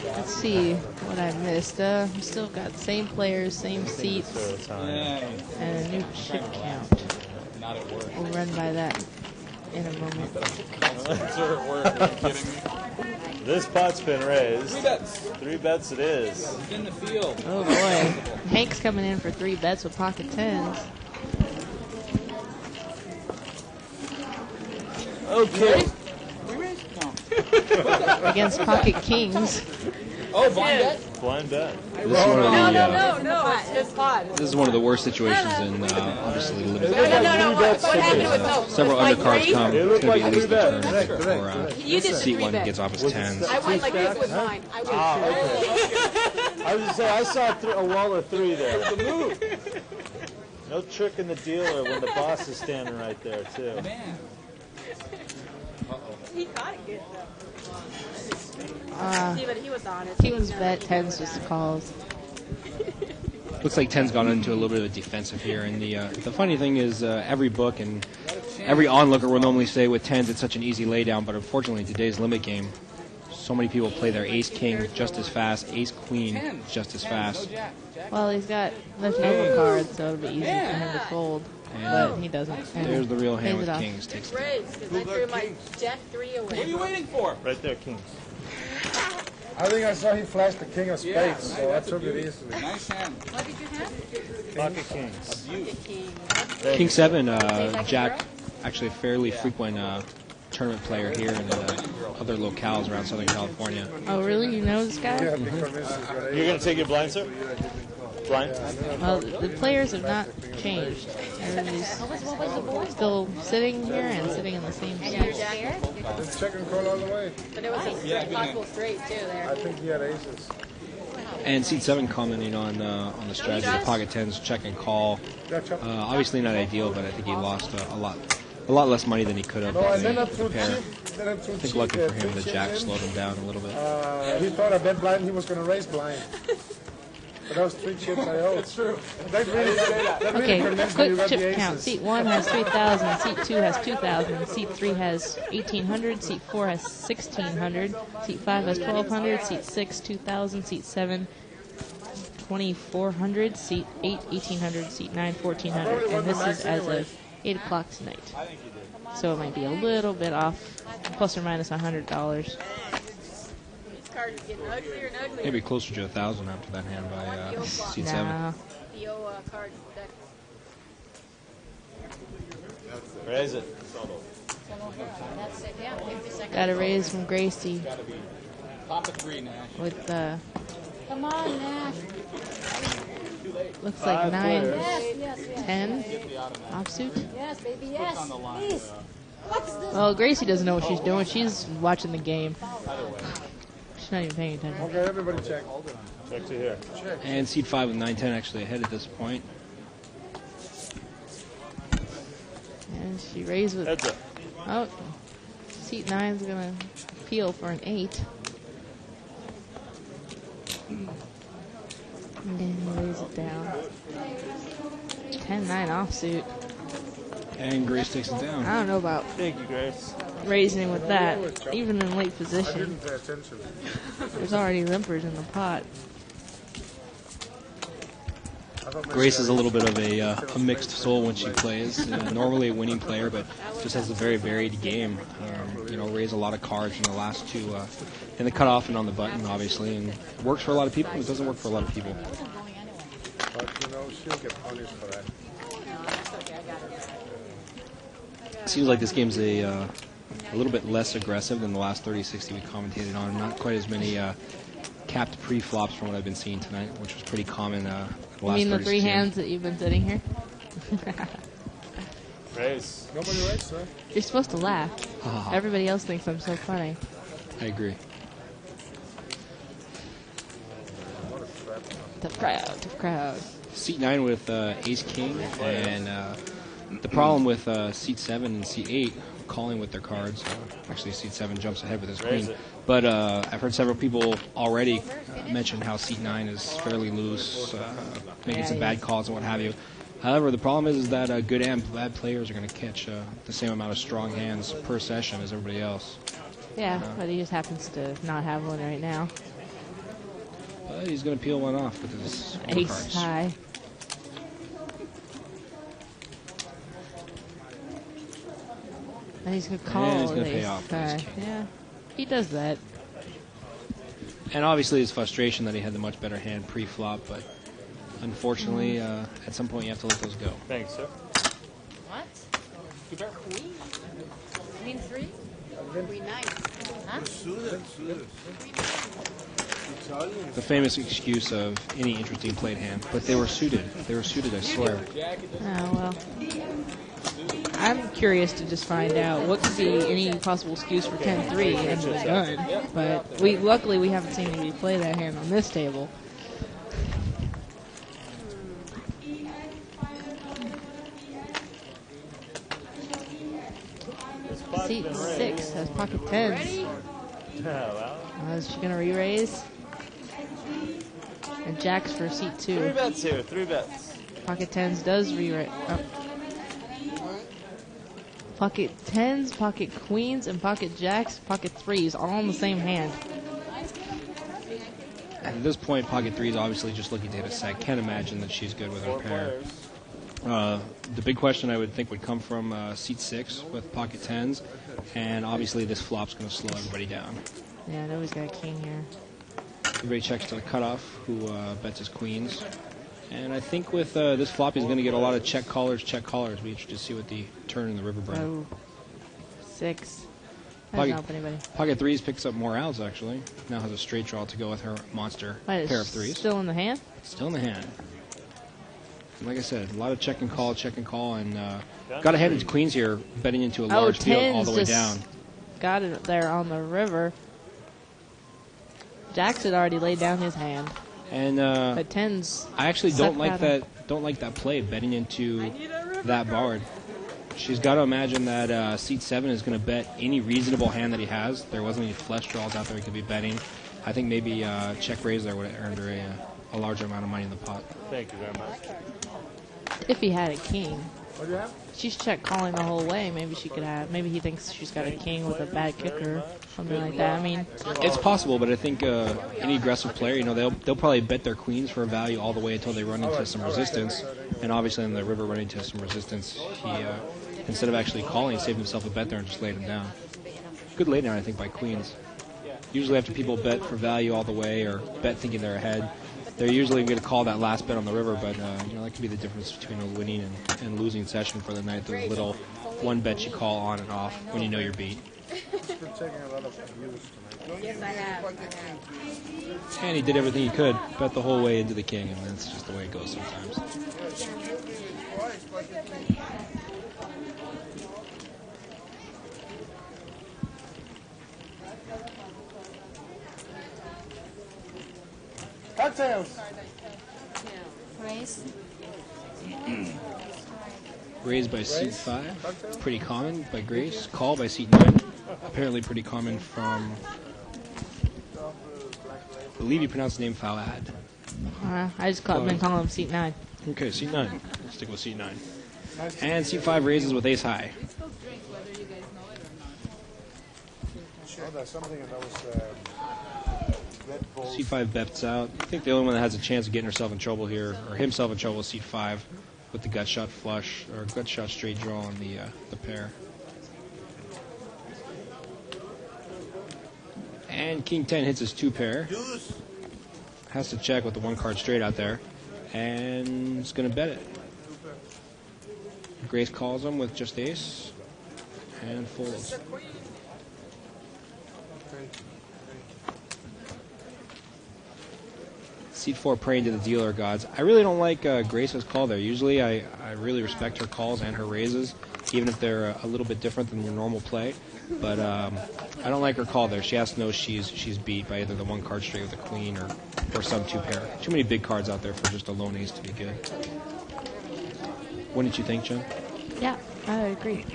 Let's see what I missed. We still got the same players, same seats, and a new chip count. Not at work. We'll run by that in a moment. Sir, at work. Are you kidding me? This pot's been raised. 3 bets. 3 bets it is. In the field. Oh boy. Hank's coming in for 3 bets with pocket tens. Okay. We raised? No. Against pocket kings. Oh, blind bet? Blind bet. This is one of the, No, it's his pot. this is one of the worst situations in obviously limited. No. What happened with no? Several undercards come. It's going to be at least the turn before You did the seat one 3-bet. gets off his tens. I went like this with mine. I went. I was just saying, I saw a wall of 3 there. No trick in the dealer when the boss is standing right there, too. Man. He caught it good though. See, but he was honest. He was bet, tens just calls. Looks like 10's gone into a little bit of a defensive here. And the funny thing is, every book and every onlooker will normally say with 10's it's such an easy laydown, but unfortunately in today's limit game, so many people play their ace-king just as fast, ace-queen just as fast. Well, there's no card, so it'll be easy for him to fold. But he doesn't. There's the real hand Pays with it off. kings. Takes it. Raised, because I threw my Jack 3 away. What are you waiting for? Right there, kings. I think I saw he flashed the king of spades, so I took it easily. Nice hand. What did you have? Pocket kings. King 7, Jack, actually a fairly frequent tournament player here in other locales around Southern California. Oh, really? You know this guy? Yeah, because this is what I- You're going to take your blind, sir? Blind? Well, the players have not changed. Everybody's still sitting here and sitting in the same And your seat. Jack? It's check and call all the way. But it was a possible straight too there. I think he had aces. And seat 7 commenting on the strategy of pocket 10s, check and call. Obviously not ideal, but I think he lost a lot less money than he could have. No, and then I the threw pair. cheap. Then I threw I think cheap, lucky for him, three the Jack chips. slowed him down a little bit. He thought I bet blind, he was going to raise blind. But that was 3 chips I owed. It's true. That really Okay, convinced me you quick got the chip count. aces. Seat 1 has 3,000, seat 2 has 2,000, seat 3 has 1,800, seat 4 has 1,600, seat 5 has 1,200, seat 6 2,000, seat 7 2,400, seat 8 1,800, seat 9 1,400, and this is as of 8 o'clock tonight. So it might be a little bit off, plus or minus $100. These cards are getting uglier and uglier. Maybe closer to 1,000 after that hand by seat 7. Nah. The card deck. Raise it. That's it, yeah, 50 seconds. Got a raise from Gracie Pop a 3, Nash. with Come on, Nash. looks like 9, Yes. 10 offsuit. Yes, baby, yes. Please. What's this? Well, Gracie doesn't know what she's doing. She's watching the game. She's not even paying attention. Okay, everybody check. Check to here. And seat 5 with 9-10 actually ahead at this point. And she raised with. Heads up. Oh, seat 9's gonna peel for an 8. And then raise it down. 10-9 offsuit. And Grace takes it down. I don't know about Thank you, Grace. raising with that, even in late I position. didn't pay attention. There's already limpers in the pot. Grace is a little bit of a mixed soul when she plays. Normally a winning player, but just has a very varied game. Raise a lot of cards in the last two, in the cutoff and on the button, obviously, and it works for a lot of people. It doesn't work for a lot of people. But, she'll get punished for that. It seems like this game's a little bit less aggressive than the last 30-60 we commentated on. Not quite as many capped pre-flops from what I've been seeing tonight, which was pretty common the You last mean the 30-60. 3 hands that you've been sitting here? Raise. Nobody raised, sir. You're supposed to laugh. Ah. Everybody else thinks I'm so funny. I agree. Tough crowd. Seat 9 with Ace King, and the problem with Seat 7 and Seat 8 calling with their cards. Actually, Seat 7 jumps ahead with his Raise queen. it. But I've heard several people already mention how Seat 9 is fairly loose, making some bad calls and what have you. However, the problem is that good and bad players are going to catch the same amount of strong hands per session as everybody else. Yeah, but he just happens to not have one right now. But he's going to peel one off with his Ace cards. high. And he's going to call And he's gonna with pay ace off with high. ace king. Yeah, he does that. And obviously his frustration that he had the much better hand pre-flop, but unfortunately, at some point you have to let those go. Thanks, sir. What? Queen? You mean 3? 3 nice. Huh? The famous excuse of any interesting played hand, but they were suited. They were suited, I swear. Oh, well. I'm curious to just find out what could be any possible excuse for 10-3 and the gun. But luckily we haven't seen anybody play that hand on this table. Seat 6 has pocket 10s. Is she going to re-raise? And jacks for seat 2. 3 bets here, 3 bets. Pocket 10s does re-raise. Oh. Pocket 10s, pocket queens, and pocket jacks, pocket 3s, all in the same hand. At this point, pocket 3 is obviously just looking to hit a set. Can't imagine that she's good with her pair. The big question I would think would come from seat 6 with pocket 10s, and obviously this flop's going to slow everybody down. Yeah, nobody's got a king here. Everybody checks to the cutoff, who bets his queens. And I think with this flop, he's going to get a lot of check callers. Be interested to see what the turn in the river brings. Oh, 6. Doesn't help anybody. Pocket 3s picks up more outs, actually. Now has a straight draw to go with her monster pair of 3s. Still in the hand? Still in the hand. And like I said, a lot of check and call, and got to hand his queens here, betting into a large field all the way down. Got it there on the river. Jacks had already laid down his hand. And but 10s. I actually don't like that play, betting into that board. She's got to imagine that seat 7 is going to bet any reasonable hand that he has. There wasn't any flush draws out there he could be betting. I think maybe check raise there would have earned her a larger amount of money in the pot. Thank you very much. If he had a king. What do you have? She's check calling the whole way. Maybe she could have. Maybe he thinks she's got a king with a bad kicker, something like that. I mean, it's possible, but I think any aggressive player, they'll probably bet their queens for a value all the way until they run into some resistance. And obviously, in the river running into some resistance, he instead of actually calling, he saved himself a bet there and just laid him down. Good lay down, I think, by queens. Usually, after people bet for value all the way or bet thinking they're ahead, they're usually going to call that last bet on the river, but that could be the difference between a winning and losing session for the night. Those little one bets you call on and off when you know you're beat. Yes, I have. And he did everything he could, bet the whole way into the king, and that's just the way it goes sometimes. Cocktails. Raise. Raised by seat 5, pretty common by Grace. Call by seat 9, apparently pretty common from, I believe you pronounce the name Fawad. I just been calling him seat 9. Okay, seat 9. Let's stick with seat 9. And seat 5 raises with ace high. Oh, there's something that was Red Bull. C5 bets out. I think the only one that has a chance of getting herself in trouble here, or himself in trouble, is C5 with the gut shot flush, or gut shot straight draw on the pair. And King 10 hits his 2 pair. Has to check with the 1 card straight out there. And is going to bet it. Grace calls him with just ace. And folds. Seat 4 praying to the dealer gods. I really don't like Grace's call there. Usually I really respect her calls and her raises, even if they're a little bit different than your normal play. But I don't like her call there. She has to know she's beat by either the 1 card straight with a queen or some 2 pair. Too many big cards out there for just a lone ace to be good. Wouldn't you think, Jen? Yeah, I agree.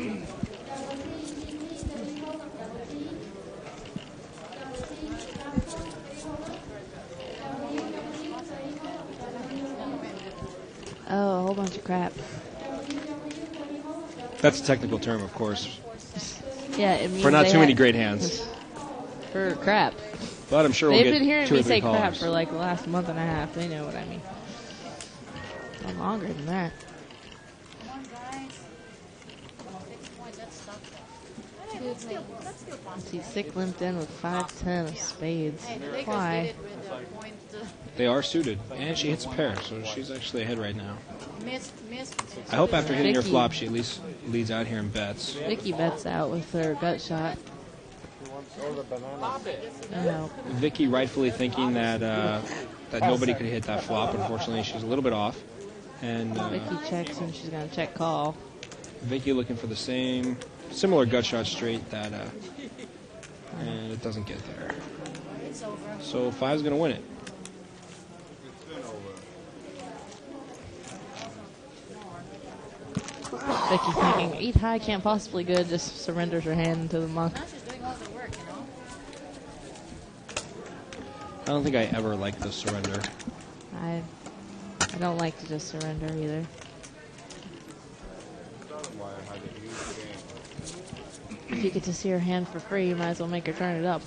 Oh, a whole bunch of crap. That's a technical term, of course. Yeah, it means for not too many great hands. For crap. But I'm sure we'll They've get been hearing 2 or me 3 say callers. crap for like the last month and a half. They know what I mean. No longer than that. Come on, guys. 6 points, that's tough. Let's see, Sick limped in with 5-10 of spades. Hey, the Lakers Why? did it with the point. They are suited, and she hits a pair, so she's actually ahead right now. Missed. I hope after hitting her Vicky. flop, she at least leads out here in bets. Vicky bets out with her gut shot. Pop it. No. Vicky rightfully thinking that that nobody could hit that flop. Unfortunately, she's a little bit off. And Vicky checks and she's going to check call. Vicky looking for the similar gut shot straight that, and it doesn't get there. It's over. So 5's going to win it. Vicky thinking 8 high can't possibly good, just surrenders her hand to the monk. Now she's doing all the work, you know. I don't think I ever liked the surrender. I don't like to just surrender either. If you get to see her hand for free, you might as well make her turn it up.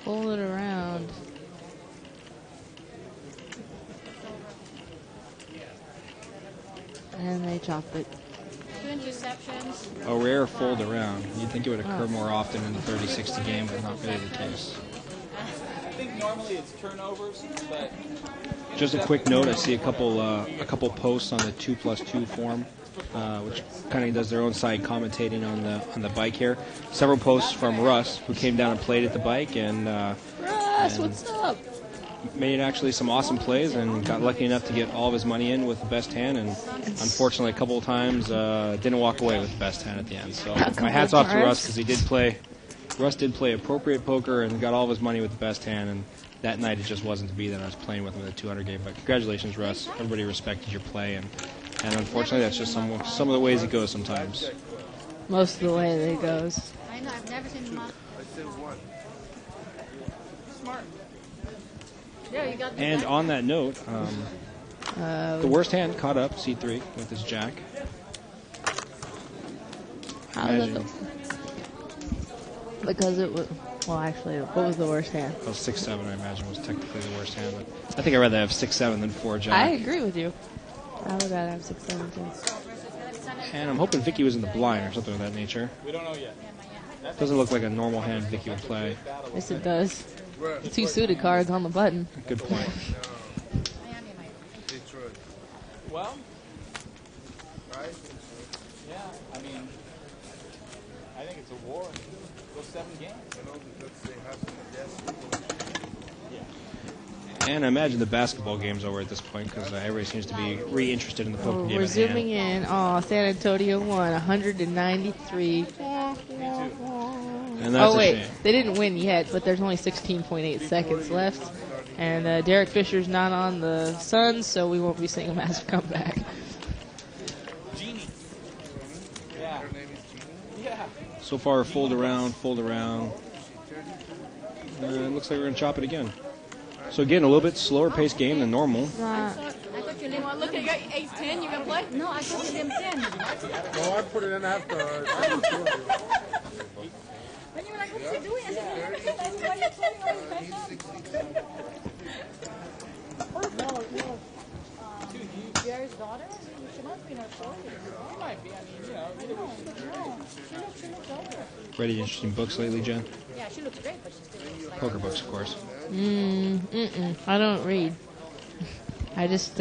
Pull it around. And they chop it. 2 interceptions. A rare fold around. You'd think it would occur more often in the 30-60 game, but not really the case. I think normally it's turnovers, but Just a quick note: I see a couple posts on the 2+2 forum, which kind of does their own side commentating on the bike here. Several posts from Russ, who came down and played at the bike, and Russ, what's up? Made actually some awesome plays and got lucky enough to get all of his money in with the best hand, and unfortunately a couple of times didn't walk away with the best hand at the end. So my hat's off to Russ, because Russ did play appropriate poker and got all of his money with the best hand, and that night it just wasn't to be that I was playing with him in the 200 game. But congratulations, Russ. Everybody respected your play, and unfortunately that's just some of the ways it goes sometimes. Most of the way that it goes. I know, I've never seen him up. Smart. Yeah, you got the And back. on that note, the worst hand caught up, C3, with his jack. How did it? Because it was. Well, actually, what was the worst hand? Well, 6-7, I imagine, was technically the worst hand. But I think I'd rather have 6-7 than 4 jack. I agree with you. I would rather have 6-7 too. And I'm hoping Vicky was in the blind or something of that nature. we don't know yet. Doesn't look like a normal hand Vicky would play. Yes, it does. 2 suited cards on the button. Good point. Well, yeah, I mean, I think it's a war. Go 7 games. And I imagine the basketball game's over at this point because everybody seems to be re-interested in the poker game. We're at hand. zooming in. Oh, San Antonio won 193. And that's oh, wait. a shame. They didn't win yet, but there's only 16.8 seconds left. And Derek Fisher's not on the Suns, so we won't be seeing a massive comeback. Genie. Yeah. Yeah. So far, fold around. It looks like we're going to chop it again. So again, a little bit slower paced game than normal. I thought you didn't want to look at your ace-10. You gonna play? No, I thought you didn't 10. No, I put it in after. And you were like, what's he doing? I said, that's why you're playing all these bets. Jerry's daughter? She must be in her 40s. She might be. I mean, you know. No, she looks older. Read any interesting books lately, Jen? Yeah, she looks great, but she still looks like... Poker books, of course. I don't read. I just,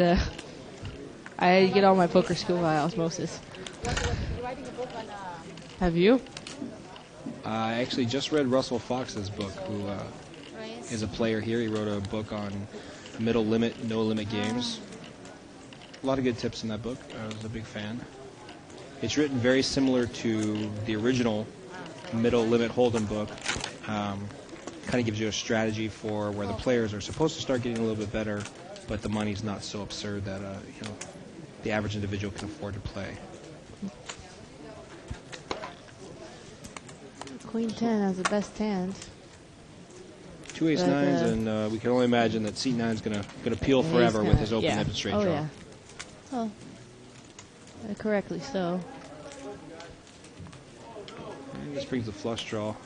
I get all my poker skill by osmosis. You're writing a book on... Have you? I actually just read Russell Fox's book, who is a player here. He wrote a book on middle limit, no limit games. A lot of good tips in that book. I was a big fan. It's written very similar to the original middle limit hold'em book. Kind of gives you a strategy for where the players are supposed to start getting a little bit better, but the money's not so absurd that the average individual can afford to play. Queen 10 has the best hand. 2 ace nines, and we can only imagine that C9 is gonna peel forever with his open-ended straight draw. Yeah. Oh, correctly so. And this brings the flush draw.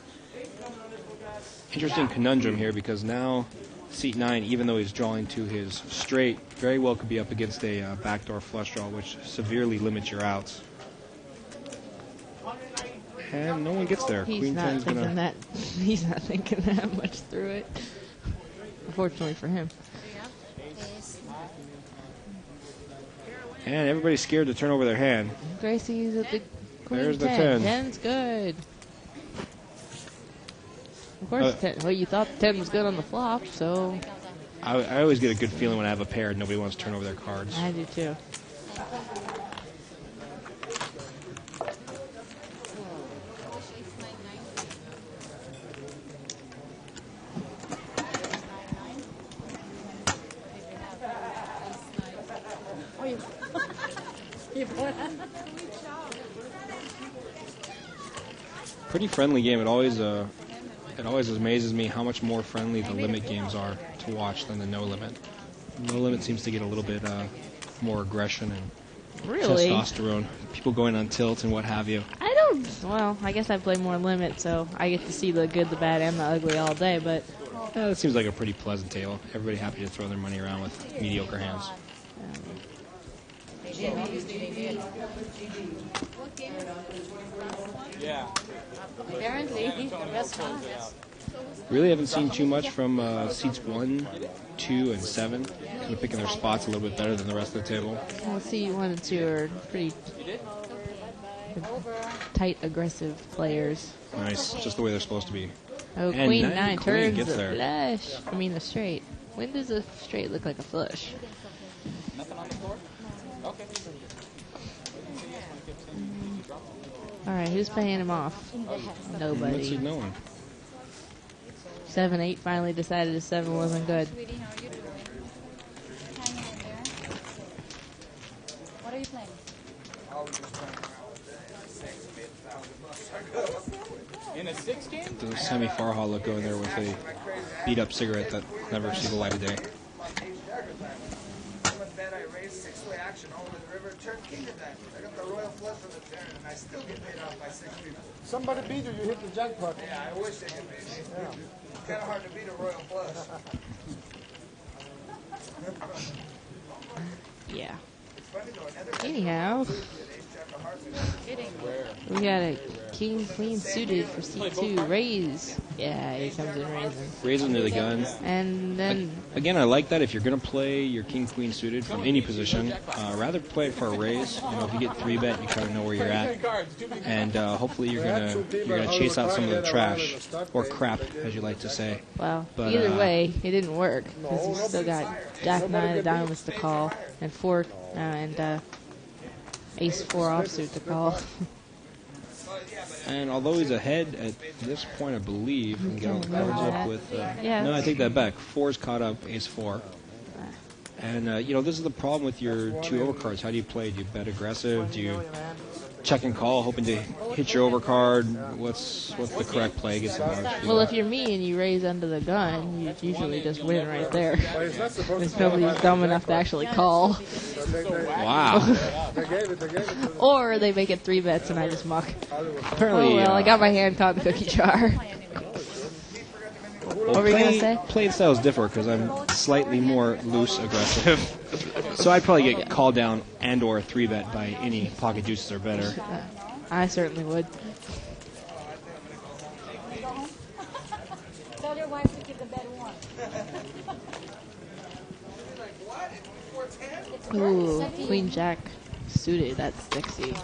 Interesting conundrum here because now C9, even though he's drawing to his straight, very well could be up against a backdoor flush draw, which severely limits your outs. And no one gets there. He's Queen not 10's thinking gonna. that. He's not thinking that much through it. Unfortunately for him. And everybody's scared to turn over their hand. Gracie's at the Queen There's the 10. 10. 10's good. Of course, 10. Well, you thought 10 was good on the flop, so I always get a good feeling when I have a pair and nobody wants to turn over their cards. I do too. Pretty friendly game. It always amazes me how much more friendly the limit games are to watch than the no limit. No limit seems to get a little bit more aggression and Really? testosterone. People going on tilt and what have you. I don't. Well, I guess I play more limit, so I get to see the good, the bad, and the ugly all day. But Yeah, that seems like a pretty pleasant table. Everybody happy to throw their money around with mediocre hands. Yeah. Apparently, the best one. Really haven't seen too much from seats 1, 2, and 7. Kind of picking their spots a little bit better than the rest of the table. I'll see 1 and 2 are pretty tight, aggressive players. Nice, just the way they're supposed to be. Oh, And Queen 9 9 Queen turns gets a there. flush. I mean a straight. When does a straight look like a flush? Nothing on the floor? Okay. Alright, who's paying him off? Let's Nobody. see, no one. 7-8 finally decided his 7 wasn't good. What are you playing? In a 16? The Sammy Farha look going there with a beat-up cigarette that never sees the light of day. I raised 6-way action all over the river, turned king of that. I got the royal flush from the turn, and I still get paid off by 6 people. Somebody beat you, you hit the jackpot. Yeah, I wish they could beat me. Kind of hard to beat a royal flush. Yeah. Anyhow, we got a king queen suited for C2. Raise. Yeah, he comes in raising. Raise under the gun. And then Again, I like that. If you're going to play your king-queen suited from any position, rather play it for a raise. You know, if you get 3-bet, you kind of know where you're at, and hopefully you're gonna chase out some of the trash or crap, as you like to say. well, But, either way, it didn't work because he's still got Jack 9 of diamonds to call and Ace 4 offsuit to call. And although he's ahead at this point, I believe, and get all the cards up with. Yeah. No, I take that back. 4's caught up, Ace 4. And you know, this is the problem with your 2 overcards. How do you play? Do you bet aggressive? Do you check and call, hoping to hit your overcard? What's the correct play against the large field? Well, if you're me and you raise under the gun, you usually just win right there. There's nobody who's dumb enough to actually call. Wow. Or they make it 3 bets and I just muck. Apparently, Oh well, I got my hand caught in the cookie jar. Well, What were you gonna say? Playing styles differ because I'm slightly more loose aggressive. So I'd probably get called down and or 3-bet by any pocket deuces or better. I certainly would. Tell your wife to give the better one. Ooh, Queen Jack suited. That's sexy.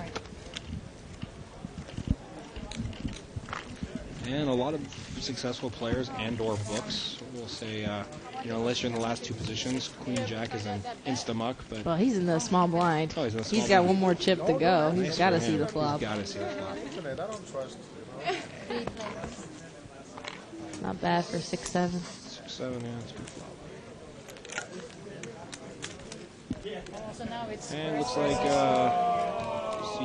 And a lot of successful players and or books will say, you know, unless you're in the last 2 positions, Queen Jack is an insta-muck, but Well, he's in the small blind. Oh, he's in the small He's got blind. one more chip to go. He's Nice got to for see him. the flop. He's got to see the flop. I don't trust. Not bad for 6-7. 6-7, yeah, it's a good flop. So now it's And looks like, see,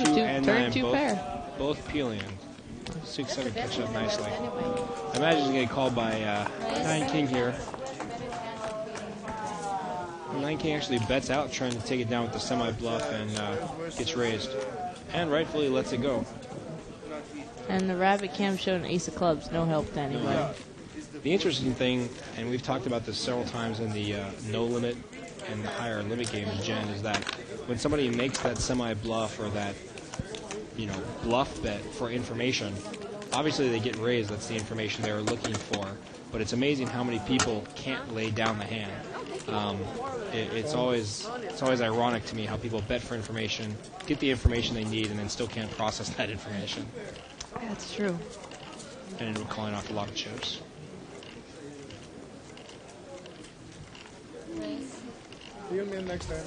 Ooh, 2 two- and turn 9 two both, pair. both peeling. 6-7 catch up nicely. I imagine he's going to get called by 9-King here. 9-King actually bets out, trying to take it down with the semi-bluff, and gets raised. And rightfully lets it go. And the rabbit cam showed an ace of clubs. No help to anybody. The interesting thing, and we've talked about this several times in the no limit and the higher limit game in Gen, is that when somebody makes that semi-bluff or that bluff bet for information. Obviously, they get raised. That's the information they were looking for. But it's amazing how many people can't lay down the hand. It's always ironic to me how people bet for information, get the information they need, and then still can't process that information. That's true. And end up calling off a lot of chips. You'll meet next time.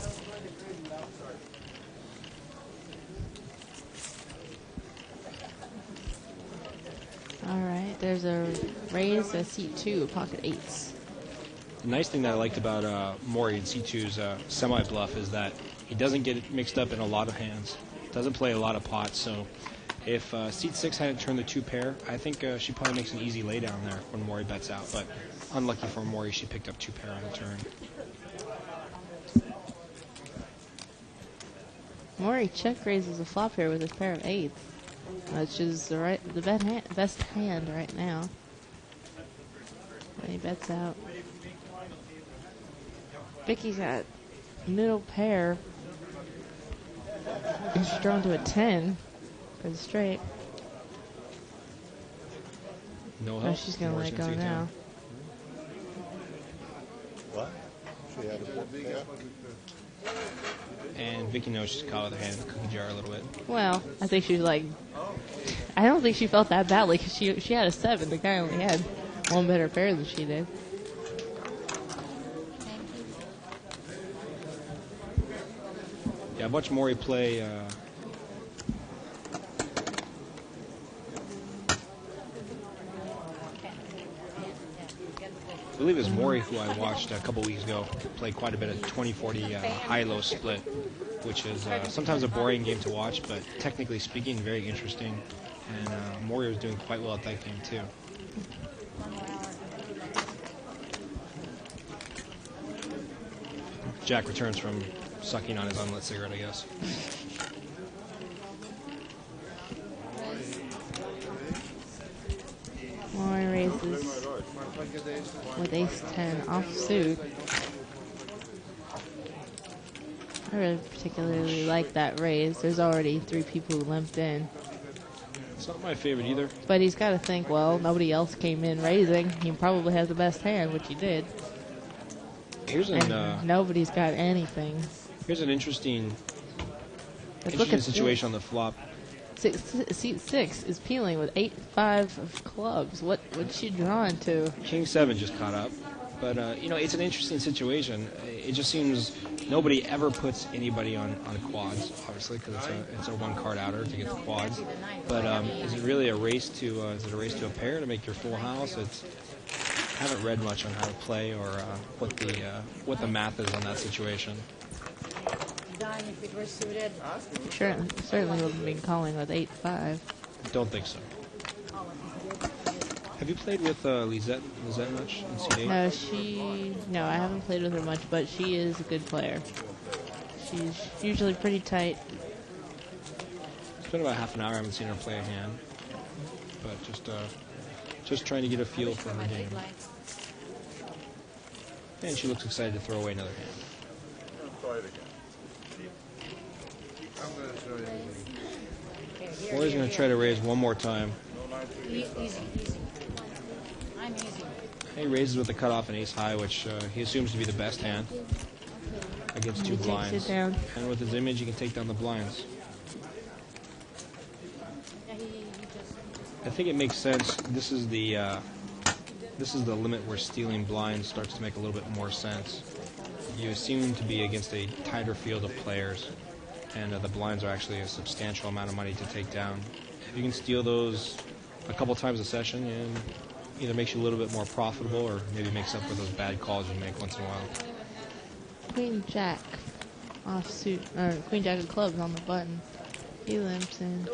All right, there's a raise, a seat 2, pocket 8s. The nice thing that I liked about Mori in C2's semi-bluff is that he doesn't get mixed up in a lot of hands, doesn't play a lot of pots, so if seat 6 hadn't turned the 2 pair, I think she probably makes an easy laydown there when Mori bets out, but unlucky for Mori, she picked up 2 pair on the turn. Mori check raises a flop here with his pair of 8s, which is the best hand right now. And he bets out. Vicky's got middle pair. He's drawn to a 10 for the straight. No help. Oh, she's going to let go now. What? She had a big gap. And Vicky knows she's caught with her hand in the cookie jar a little bit. Well, I think she's like, I don't think she felt that badly because she had a 7. The guy only had one better pair than she did. Yeah, I've watched Mori play. I believe it was Mori who I watched a couple weeks ago play quite a bit of 20-40 high-low split, which is sometimes a boring game to watch, but technically speaking, very interesting. And Mori was doing quite well at that game, too. Jack returns from sucking on his unlit cigarette, I guess. Mori raises with ace-10 offsuit. I really particularly like that raise. There's already 3 people who limped in. It's not my favorite either. But he's got to think, well, nobody else came in raising. He probably has the best hand, which he did. Here's nobody's got anything. Here's an interesting situation on the flop. Seat 6 is peeling with 8-5 of clubs. What's she drawn to? King 7 just caught up. But, it's an interesting situation. It just seems nobody ever puts anybody on quads, obviously, because it's a one-card outer to get the quads. But is it really a race to a pair to make your full house? I haven't read much on how to play or what the math is on that situation. If it were suited. Certainly wouldn't be calling with 8-5. Don't think so. Have you played with Lisette much in C8? No, I haven't played with her much, but she is a good player. She's usually pretty tight. It's been about half an hour. I haven't seen her play a hand, but just trying to get a feel for her game. And she looks excited to throw away another hand. Try it again. Mori's going to try to raise one more time. Easy. I'm easy. He raises with the cutoff and ace high, which he assumes to be the best hand against 2 blinds. Takes it down. And with his image, he can take down the blinds. I think it makes sense. This is the limit where stealing blinds starts to make a little bit more sense. You seem to be against a tighter field of players, and the blinds are actually a substantial amount of money to take down. If you can steal those a couple times a session, it either makes you a little bit more profitable or maybe makes up for those bad calls you make once in a while. Queen Jack offsuit, or Queen Jack of clubs on the button. He limps in.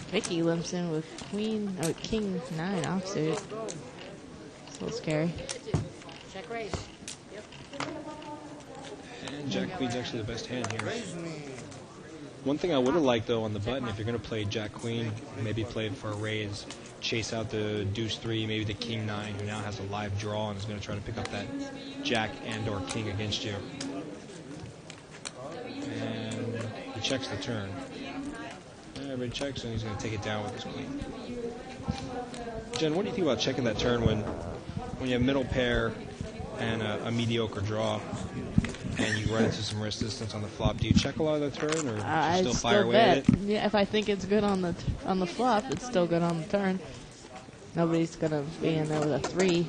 Vicky limps in with King 9 offsuit. It's a little scary. Check raise. Yep. And Jack Queen's actually the best hand here. One thing I would have liked, though, on the button, if you're going to play Jack Queen, maybe play it for a raise, chase out the Deuce 3, maybe the King 9, who now has a live draw and is going to try to pick up that Jack and or King against you. And He checks the turn. Everybody checks, and he's going to take it down with his queen. Jen, what do you think about checking that turn when you have middle pair and a mediocre draw, and you run into some resistance on the flop? Do you check a lot of the turn, or do you still fire away at it? Yeah, if I think it's good on the flop, it's still good on the turn. Nobody's gonna be in there with a 3.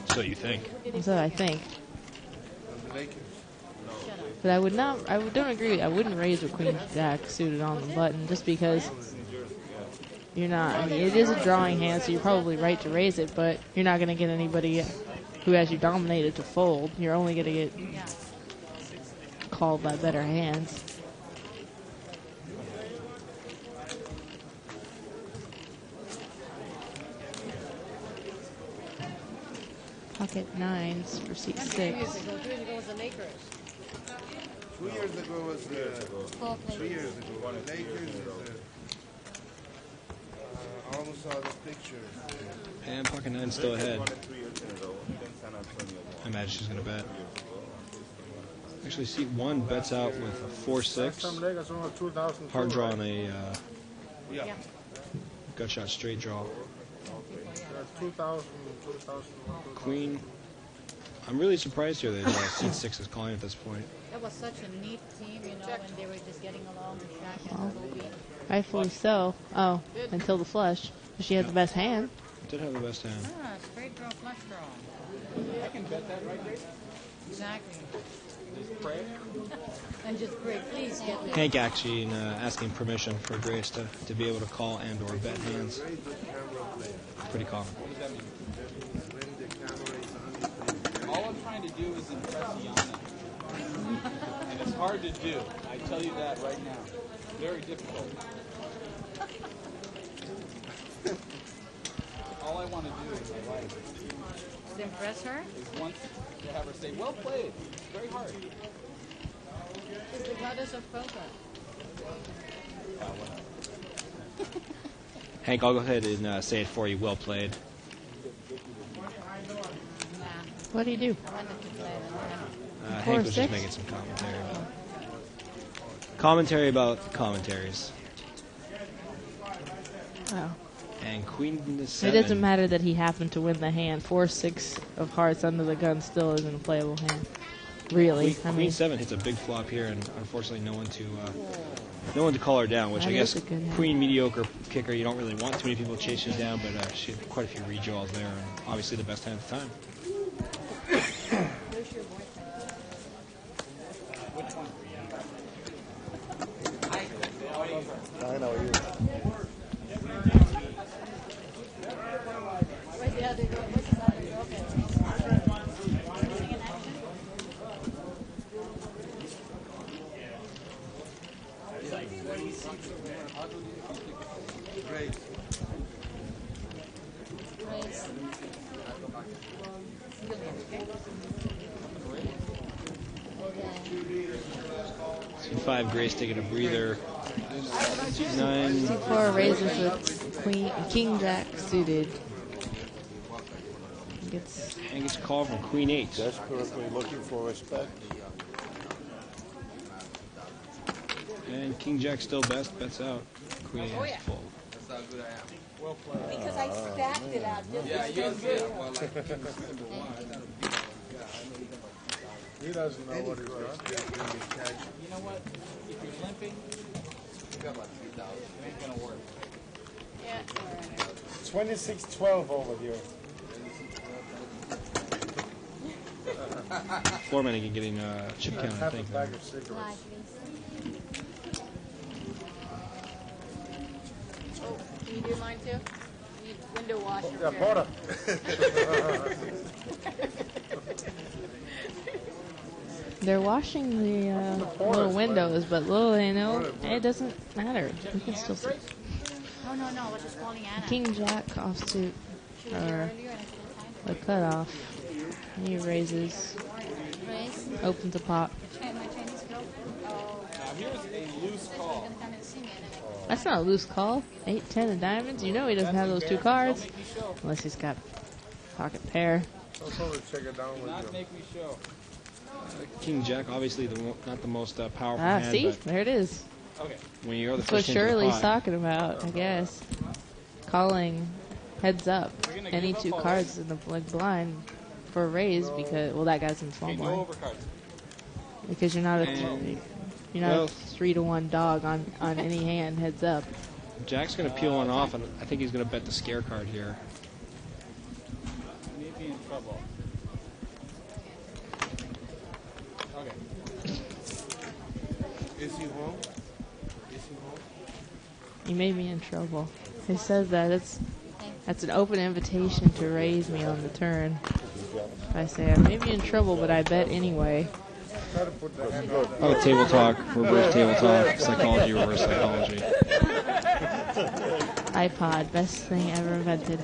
So you think? So I think. But I would not. Don't agree. I wouldn't raise with Queen Jack suited on the button just because you're not. I mean, it is a drawing hand, so you're probably right to raise it, but you're not gonna get anybody who has you dominated to fold. You're only gonna get called by better hands. Pocket 9s for seat 6. 2 years ago was the Lakers. 2 years ago was 3 years ago. The Lakers. I almost saw the picture. And pocket 9's still ahead. I imagine she's going to bet. Actually, seat 1 bets out with a 4-6. Hard draw on a gut shot straight draw. 2,000. Queen. I'm really surprised here that seat 6 is calling at this point. That was such a neat team, you know, when they were just getting along with Shaq and Kobe. Rightfully so. Oh, until the flush. She had the best hand. Did have the best hand. Ah, straight draw, flush draw. I can bet that, right, Grace? Exactly. Just pray. And just pray, please get there. Hank actually asking permission for Grace to be able to call and or bet hands. Pretty common. What does that mean? All I'm trying to do is impress Yana. And it's hard to do. I tell you that right now. Very difficult. All I want to do in my life To impress her? is once to have her say, well played. It's very hard. She's the goddess of poker. Hank, I'll go ahead and say it for you. Well played. What do you do? Hank was just making some commentary. Commentary about commentaries. Oh. And Queen to It 7. doesn't matter that he happened to win the hand. 4-6 of hearts under the gun still isn't a playable hand. Really. Queen 7 hits a big flop here, and unfortunately no one to call her down, which That I guess is a good hand. Queen mediocre kicker, you don't really want too many people to chase you down, but she had quite a few redraws there, and obviously the best hand at the time. I know you. Where's the other girl? Where's the other girlfriend? Anything in action? Great. Raise. Seat 5, Grace taking a breather. Seat 9. Seat 4 raises with King Jack suited. And gets called from Queen 8. Desperately looking for respect. And King Jack still bets out. Queen 8 has to fold. That's how good I am. Well played. Because I stacked it out. Yeah, you're good. Well, like, He doesn't know what he's got. You know what? If you're limping, you got like 3,000. It ain't gonna work. Yeah. 26-12 over here. Floor managing getting chip count, I Half a think. bag of cigarettes. Can you do mine too? You need window washer. Yeah, here. Porter. They're washing the little windows, but little they know, it doesn't matter. We can still see. No, I was just calling Anna. King Jack offsuit, She was here or earlier and I couldn't find her. the cutoff. He raises, Raise. opens a pot. My Chinese girl. Oh. Now here's a loose call. She's gonna come and see me. That's not a loose call. 8, 10 of diamonds. You know he doesn't have those 2 cards. Unless he's got pocket pair. I'll probably check it down with Not you. make me show. King Jack, obviously not the most powerful Ah, hand. see? But There it is. Okay. when you go the That's what first into the Shirley's pot, talking about, I guess. Calling heads up any two cards in the blind for a raise because, well, that guy's in small Okay, no blind. overcards. Because you're not a well- 3-to-1 dog on any hand heads up. Jack's going to peel one off, and I think he's going to bet the scare card here. May be in trouble. Okay. Is he home? Is he home? You made me in trouble. He says that that's an open invitation to raise me on the turn. I say I may be in trouble, but I bet anyway. Oh, table talk, reverse table talk, psychology, reverse psychology. iPod, best thing ever invented.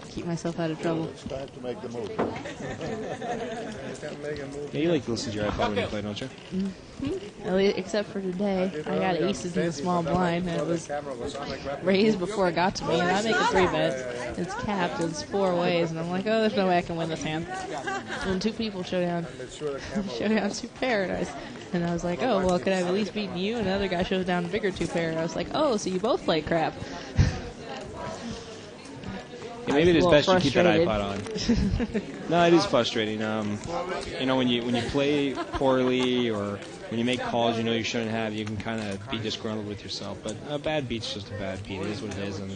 Keep myself out of trouble. It's time to make the move. Yeah, you like to listen to your iPod when you play, don't you? Except for today. I got aces in the small blind, and it was raised before it got to me, and I make a 3-bet. It's capped, it's 4 ways, and I'm like, oh, there's no way I can win this hand. And 2 people show down 2 paradise. And I was like, oh, well, could I have at least beaten you? And the other guy shows down a bigger 2 pair, and I was like, oh, so you both play crap. Yeah, maybe it is best you keep that frustrated. iPod on. No, it is frustrating. You know, when you play poorly or when you make calls you know you shouldn't have, you can kind of be disgruntled with yourself. But a bad beat's just a bad beat. It is what it is, and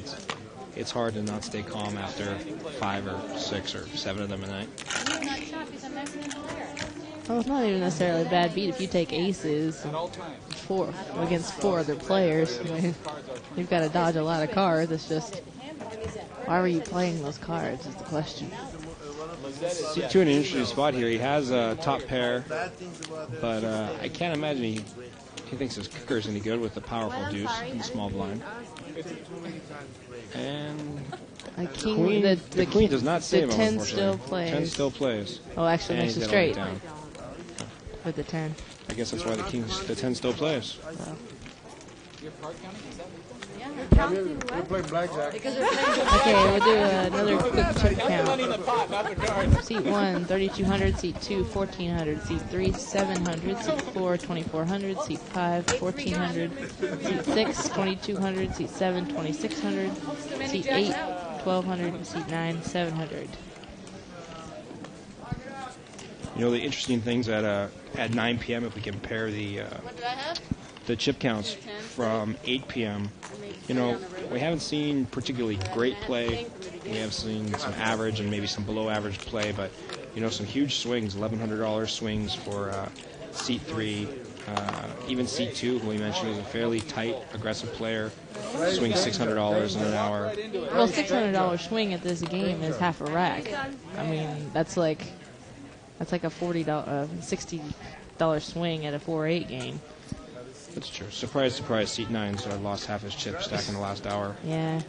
it's hard to not stay calm after 5 or 6 or 7 of them a night. He's not sharp. He's an excellent player. Well, it's not even necessarily a bad beat if you take aces against 4 other players. I mean, you've got to dodge a lot of cards. It's just, why were you playing those cards is the question. C2 in an interesting spot here. He has a top pair, but I can't imagine he thinks his kicker is any good with the powerful deuce in the small blind. And A king, queen, the queen does not save the him, 10 unfortunately. still plays. 10 still plays. Oh, actually And makes he's it got all straight down. with the 10. I guess that's why the 10 still plays. Wow. Your card counting? Is that We're playing blackjack. Okay, we'll do another quick chip money in the count. pot, not the cards. Seat 1, 3,200. Seat 2, 1,400. Seat 3, 700. Seat 4, 2,400. Seat 5, 1,400. Seat 6, 2,200. Seat 7, 2,600. Seat 8, 1,200. Seat 9, 700. You know, the interesting things at 9 p.m., if we compare the chip counts from 8 p.m., you know, we haven't seen particularly great play. We have seen some average and maybe some below average play, but, you know, some huge swings, $1,100 swings for seat 3. Even seat 2, who we mentioned is a fairly tight, aggressive player, swings $600 in an hour. Well, $600 swing at this game is half a rack. I mean, that's like a $60 swing at a 4-8 game. That's true. Surprise, surprise, seat 9's lost half his chip stack in the last hour. Yeah.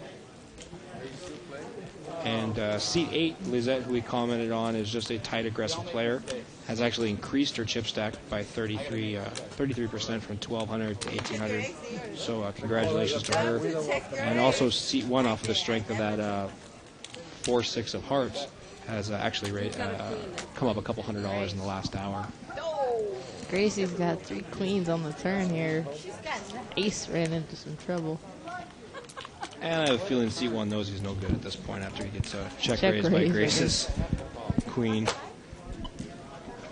And seat 8, Lizette, who we commented on, is just a tight, aggressive player. Has actually increased her chip stack by 33% from 1,200 to 1,800. So congratulations to her. And also seat 1, off of the strength of that 4-6 of hearts, has actually come up a couple $100 in the last hour. Gracie's got 3 queens on the turn here. Ace ran into some trouble. And I have a feeling seat 1 knows he's no good at this point after he gets check Check raised by raised. Grace's queen.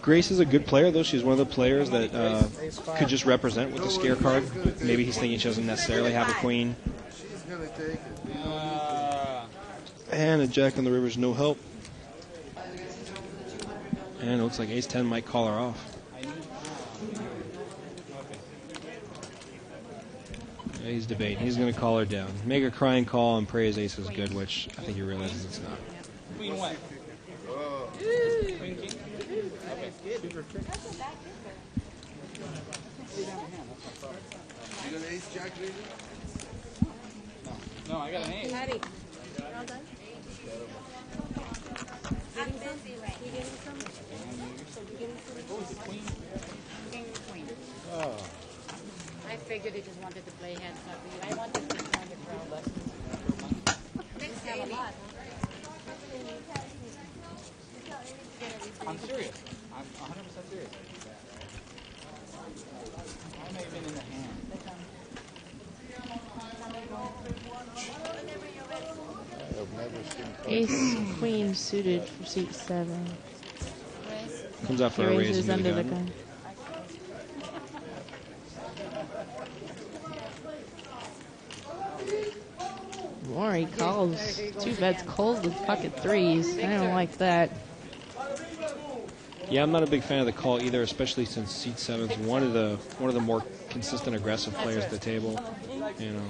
Grace is a good player, though. She's one of the players that could just represent with the scare card. Maybe he's thinking she doesn't necessarily have a queen. She's gonna take it. And a jack on the river's no help. And it looks like ace-10 might call her off. Yeah, he's debating. He's going to call her down. Make a crying call and pray his ace is good, which I think he realizes it's not. Queen what? Queen king? Okay. You got an ace jack, baby? No, I got an ace. Patty. Well done. I'm busy right now. What was the queen? King queen. Oh. I figured he just wanted to play heads up. I wanted to find it for lessons. Thanks, Amy. I'm serious. I'm 100% serious. I may have been in the hand. Ace queen suited for seat 7. Comes out for He a raise raises into the under the gun. gun. Maury calls 2 bets cold with pocket 3s. I don't like that. Yeah, I'm not a big fan of the call either, especially since seat 7's one of the more consistent aggressive players at the table. You know.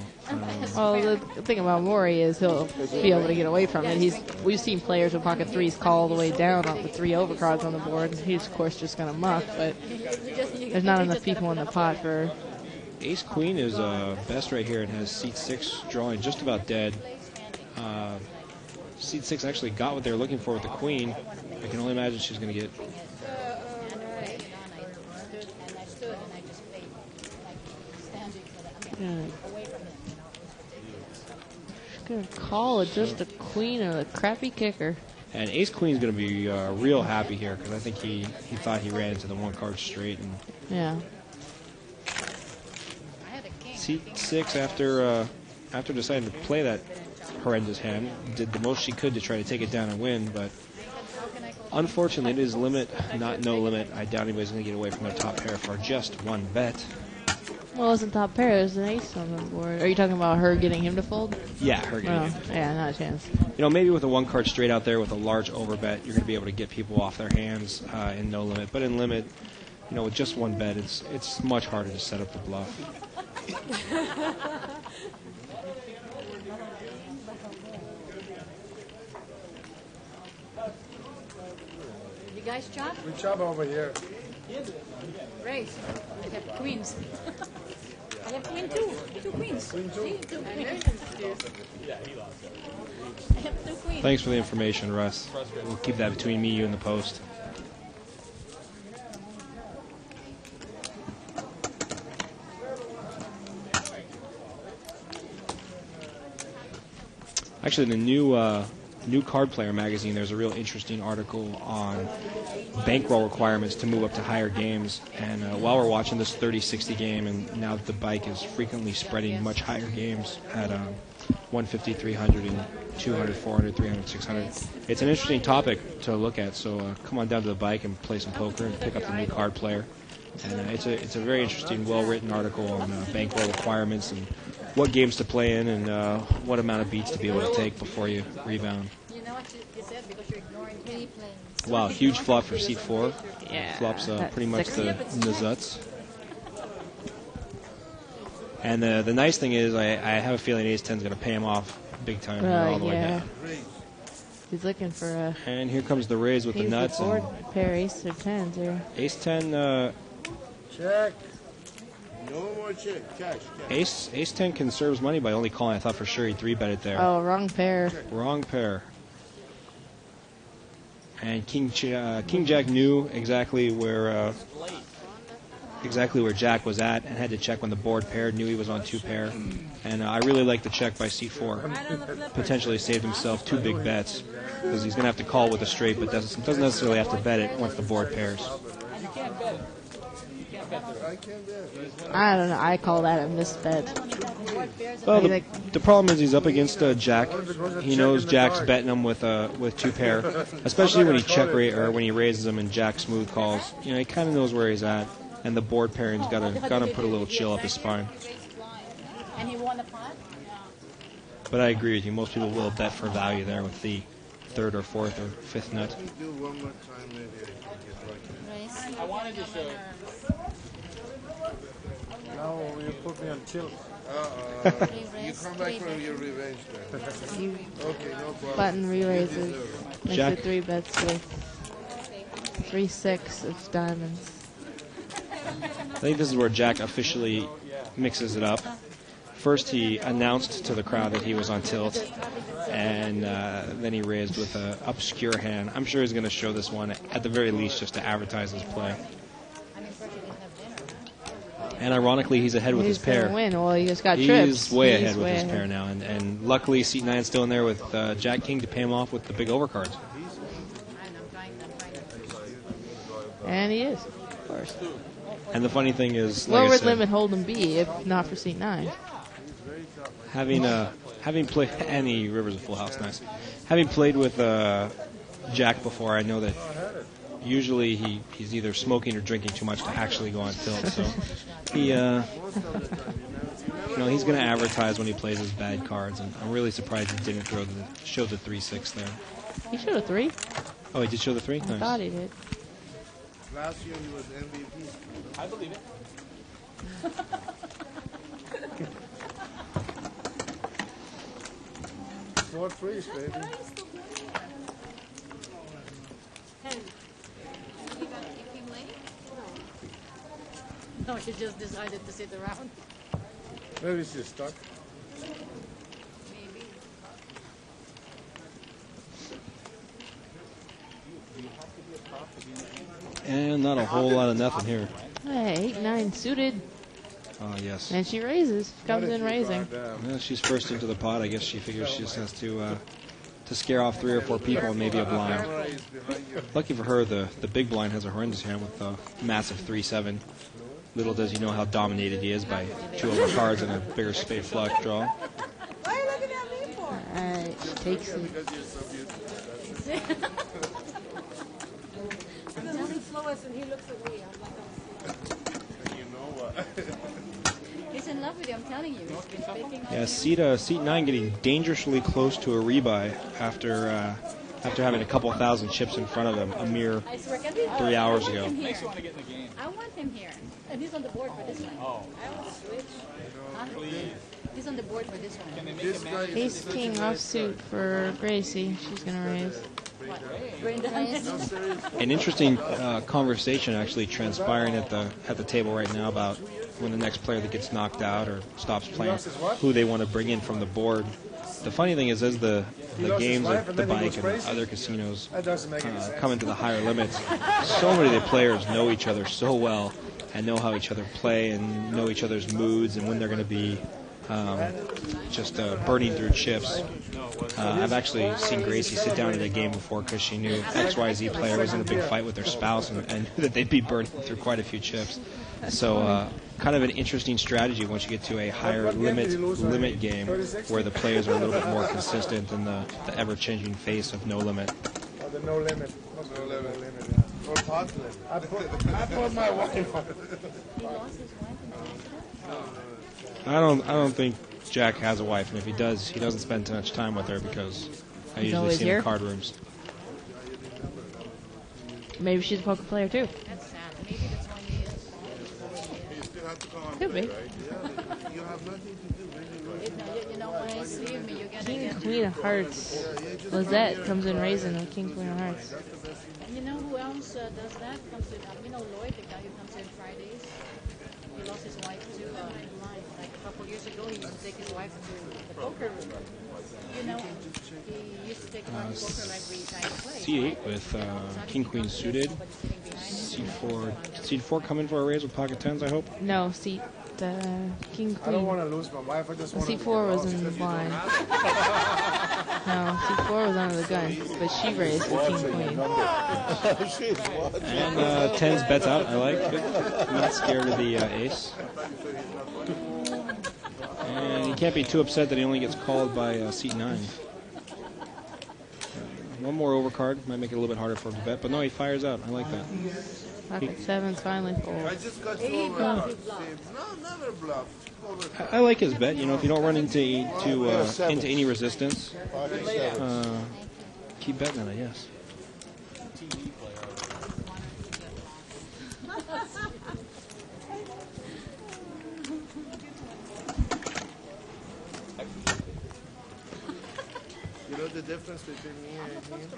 Well, the thing about Maury is he'll be able to get away from it. We've seen players with pocket 3s call all the way down off the 3 overcards on the board. He's of course just going to muff, but there's not enough people in the pot for. Ace Queen is best right here and has seat 6 drawing just about dead. Seat 6 actually got what they were looking for with the Queen. I can only imagine she's going to get. Gonna call it just a queen or a crappy kicker. And Ace Queen's going to be real happy here because I think he thought he ran into the 1 card straight. And yeah. Seat 6 after deciding to play that horrendous hand did the most she could to try to take it down and win, but unfortunately it is limit, not no limit. I doubt anybody's going to get away from their top pair for just 1 bet. Well, it wasn't top pair. There's an ace on the board. Are you talking about her getting him to fold? Yeah, her getting him. Yeah, not a chance. You know, maybe with a 1 card straight out there with a large overbet, you're going to be able to get people off their hands in no limit. But in limit, you know, with just 1 bet, it's much harder to set up the bluff. You guys chop? We chop over here. Raise. I have queens. I have queen too. 2 queens. Queen too. See? 2 queens. Yeah, he lost it. I have 2 queens. Thanks for the information, Russ. We'll keep that between me, you, and the post. Actually, the new Card Player magazine, there's a real interesting article on bankroll requirements to move up to higher games. And while we're watching this 30-60 game, and now that the bike is frequently spreading much higher games at 150, 300, and 200, 400, 300, 600, it's an interesting topic to look at. So come on down to the bike and play some poker and pick up the new Card Player. And it's a very interesting, well-written article on bankroll requirements and what games to play in and what amount of beats to be able to take before you rebound. You know what you said because you're ignoring me. Wow, huge flop for seat 4. Yeah, Flops pretty much the nuts. And the nice thing is I have a feeling Ace 10 is going to pay him off big time here all the way down. He's looking for a. And here comes the raise with the nuts. Board pair ace or 10s here. Ace 10. Check. No more check. Cash. Ace 10 conserves money by only calling. I thought for sure he'd 3-bet it there. Oh, wrong pair. Wrong pair. And King Jack knew exactly where Jack was at and had to check when the board paired. Knew he was on 2 pair. And I really like the check by C4. Potentially saved himself 2 big bets because he's going to have to call with a straight, but doesn't necessarily have to bet it once the board pairs. You can't bet it. I don't know. I call that a misbet. Well, the problem is he's up against Jack. He knows Jack's betting him with 2 pair, especially when he when he raises him and Jack smooth calls. You know, he kind of knows where he's at, and the board pairing's got to put a little chill up his spine. And he won the pot? But I agree with you. Most people will bet for value there with the 3rd or 4th or 5th nut. Do one more time, maybe I can get lucky. I wanted to show. Now you put me on tilt. You come back for your revenge then. Okay, no problem. Button re-raises. Makes Jack. it 3 bets with 3-6 of diamonds. I think this is where Jack officially mixes it up. First, he announced to the crowd that he was on tilt, and then he raised with an obscure hand. I'm sure he's going to show this one, at the very least, just to advertise his play. And ironically, he's ahead with his pair. Win. Well, he just got he's trips. Way ahead with his pair now, and luckily, seat 9's still in there with Jack King to pay him off with the big overcards. And he is, of course. And the funny thing is, like Where I would said, Limit Hold'em be if not for Seat 9? having played Annie Rivers a full house, nice. Having played with Jack before, I know that usually he's either smoking or drinking too much to actually go on tilt. So he, he's going to advertise when he plays his bad cards, and I'm really surprised he didn't show the 3-6 there. He showed a 3. Oh, he did show the 3? I Nice. thought he did. Last year he was MVP. I believe it. 4 threes, baby. No, she just decided to sit around. Maybe she's stuck. Maybe. And not a whole lot of nothing here. Hey, 8-9 suited. Oh, yes. And she raises. Comes in raising. Well, she's first into the pot. I guess she figures she just has to scare off 3 or 4 people and maybe a blind. Lucky for her, the big blind has a horrendous hand with a massive 3-7. Little does he know how dominated he is by 2 overcards and a bigger spade flush draw. Why are you looking at me for? Alright, she takes it. I'm telling Floris and he looks at me. I'm like, You know what? he's in love with you, I'm telling you. He's been faking on Yeah, you. seat 9 getting dangerously close to a rebuy after having a couple thousand chips in front of him a mere I swear, can we- 3 hours ago. Makes you want to get in the game. I want him here. And he's on the board for this one. Oh. I want to switch. Huh? He's on the board for this one. Ace King offsuit for Gracie. She's going to raise. An interesting conversation actually transpiring at the table right now about when the next player that gets knocked out or stops playing, who they want to bring in from the board. The funny thing is, as the games at the bike and other casinos come into the higher limits, so many of the players know each other so well and know how each other play and know each other's moods and when they're going to be just burning through chips. I've actually seen Gracie sit down at a game before because she knew XYZ player was in a big fight with their spouse and knew that they'd be burning through quite a few chips. So kind of an interesting strategy once you get to a higher limit game where the players are a little bit more consistent in the ever-changing face of no limit. Oh, the no limit. No limit. Or pot limit. I put my wife on it. He lost his wife in the accident? I don't think Jack has a wife, and if he does, he doesn't spend too much time with her because I He's usually always see him here? in card rooms. Maybe she's a poker player too. That's sad. Maybe that's why he is. You still have to come and Could play, be. right? Yeah, you have nothing to do. You know, when I see him, you're going to King, get... Queen of Hearts. Lizette comes in raising with King, Queen of Hearts. And you know who else does that? Comes in, Lloyd, the guy who comes in Fridays. He lost his wife to blind. Like a couple years ago, he used to take his wife to the poker room. You know, he used to take her to poker like we kind of play. C8 with King Queen suited. C4. C4 coming for a raise with pocket tens, I hope. No, seat King, I don't Queen. want to lose my wife. I just want to. C4 was in the blind. No, C4 was under the gun, but she raised with King, Queen. And tens bets out. I like it. I'm not scared of the ace. And he can't be too upset that he only gets called by seat 9. One more overcard might make it a little bit harder for him to bet, but no, he fires out. I like that. Pocket sevens finally fold. I just got you over. No, never bluff. I like his bet. You know, if you don't run into any resistance, keep betting it, I guess. You know the difference between me and him?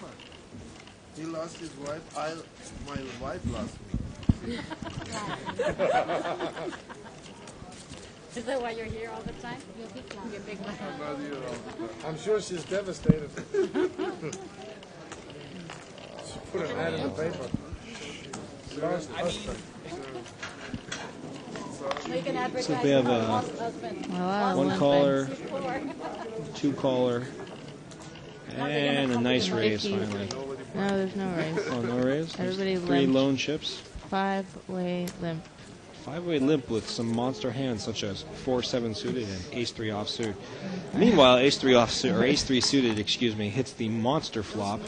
He lost his wife. My wife lost me. Is that why you're here all the time? You're big man. Not here all the time. I'm sure she's devastated. She put her hand in the paper. She lost her husband. So we have one caller, 2 caller, and a nice raise finally. No, there's no raise. Oh, no raise? Everybody There's 3 limp. lone chips. 5-way limp. 5-way limp with some monster hands such as 4-7 suited and Ace-3 offsuit. Meanwhile, Ace-3 offsuit, or Ace-3 suited, excuse me, hits the monster flop,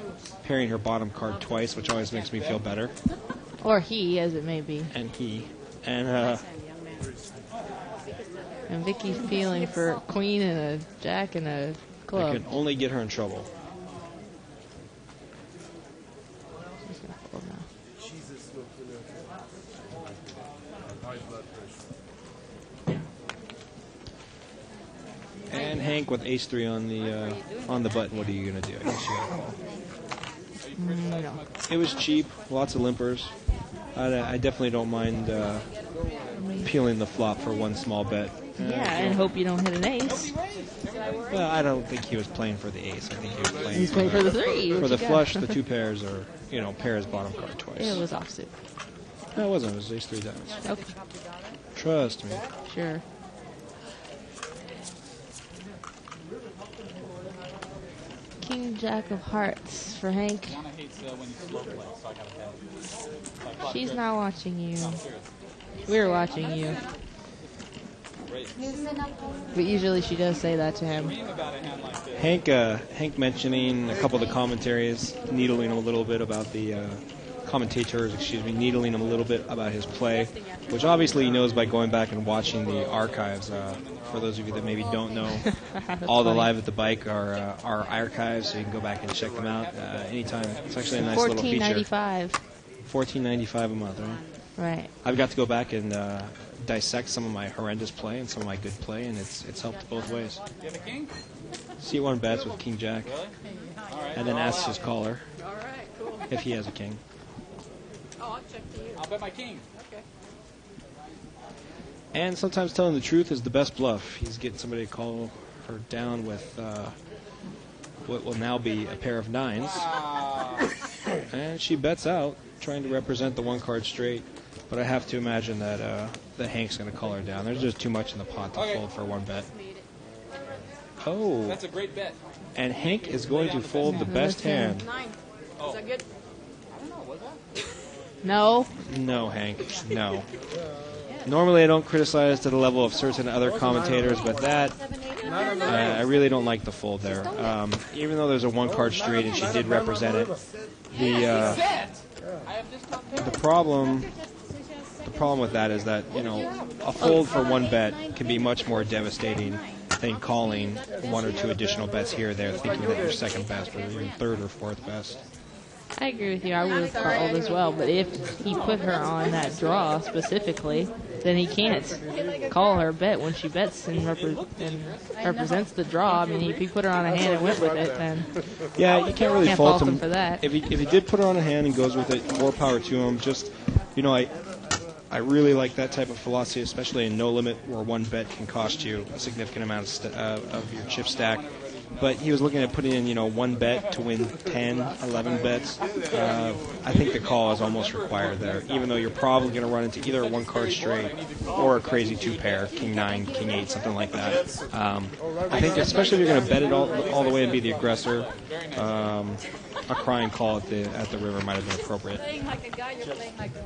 pairing her bottom card twice, which always makes me feel better. Or he, as it may be. And he. And Vicky's feeling for a queen and a jack and a I club. can only get her in trouble. She's gonna fold now. And Hank with Ace-3 on the button. What are you gonna do? I guess you gotta call. No. It was cheap. Lots of limpers. I definitely don't mind peeling the flop for one small bet. Yeah, and hope you don't hit an ace. Well, I don't think he was playing for the ace. I think he was playing. He's playing for the 3. For What the you got? flush, the 2 pairs, or pairs bottom card twice. It was offsuit. No, it wasn't. It was Ace-3 diamonds. Okay. Trust me. Sure. King Jack of Hearts for Hank. Yana hates when you slow play, so I gotta bet. She's not watching you. We're watching you. But usually she does say that to him. Hank mentioning a couple of the commentaries, needling him a little bit about the commentators, needling him a little bit about his play, which obviously he knows by going back and watching the archives. For those of you that maybe don't know, all the Live at the Bike are archives, so you can go back and check them out anytime. It's actually a nice little feature. $14.95. $14.95 a month, right? Right. I've got to go back and dissect some of my horrendous play and some of my good play, and it's helped both ways. You have a king? C1 bets with King Jack, and then asks his caller if he has a king. Oh, I'll check to you. I'll bet my king. Okay. And sometimes telling the truth is the best bluff. He's getting somebody to call her down with what will now be a pair of 9s. And she bets out, trying to represent the 1-card straight. But I have to imagine that Hank's going to call her down. There's just too much in the pot to fold for 1 bet. Oh. That's a great bet. And Hank is going to fold the best hand. 9. Is that good? I don't know, was that? No. No, Hank. No. Normally I don't criticize to the level of certain other commentators, but that, I really don't like the fold there. Even though there's a 1-card straight and she did represent it, the problem with that is that, a fold for 1 bet can be much more devastating than calling 1 or 2 additional bets here or there, thinking that you're second best or even third or fourth best. I agree with you. I would have called as well. But if he put her on that draw specifically, then he can't call her bet when she bets and represents the draw. I mean, if he put her on a hand and went with it, then yeah, you can't really fault him for that. If he did put her on a hand and goes with it, more power to him. Just, I really like that type of philosophy, especially in no limit, where 1 bet can cost you a significant amount of your chip stack. But he was looking at putting in, 1 bet to win 10, 11 bets. I think the call is almost required there, even though you're probably going to run into either a 1-card straight or a crazy 2-pair, King 9, King 8, something like that. I think especially if you're going to bet it all the way and be the aggressor, a crying call at the river might have been appropriate. Playing like a guy, you're playing like a girl.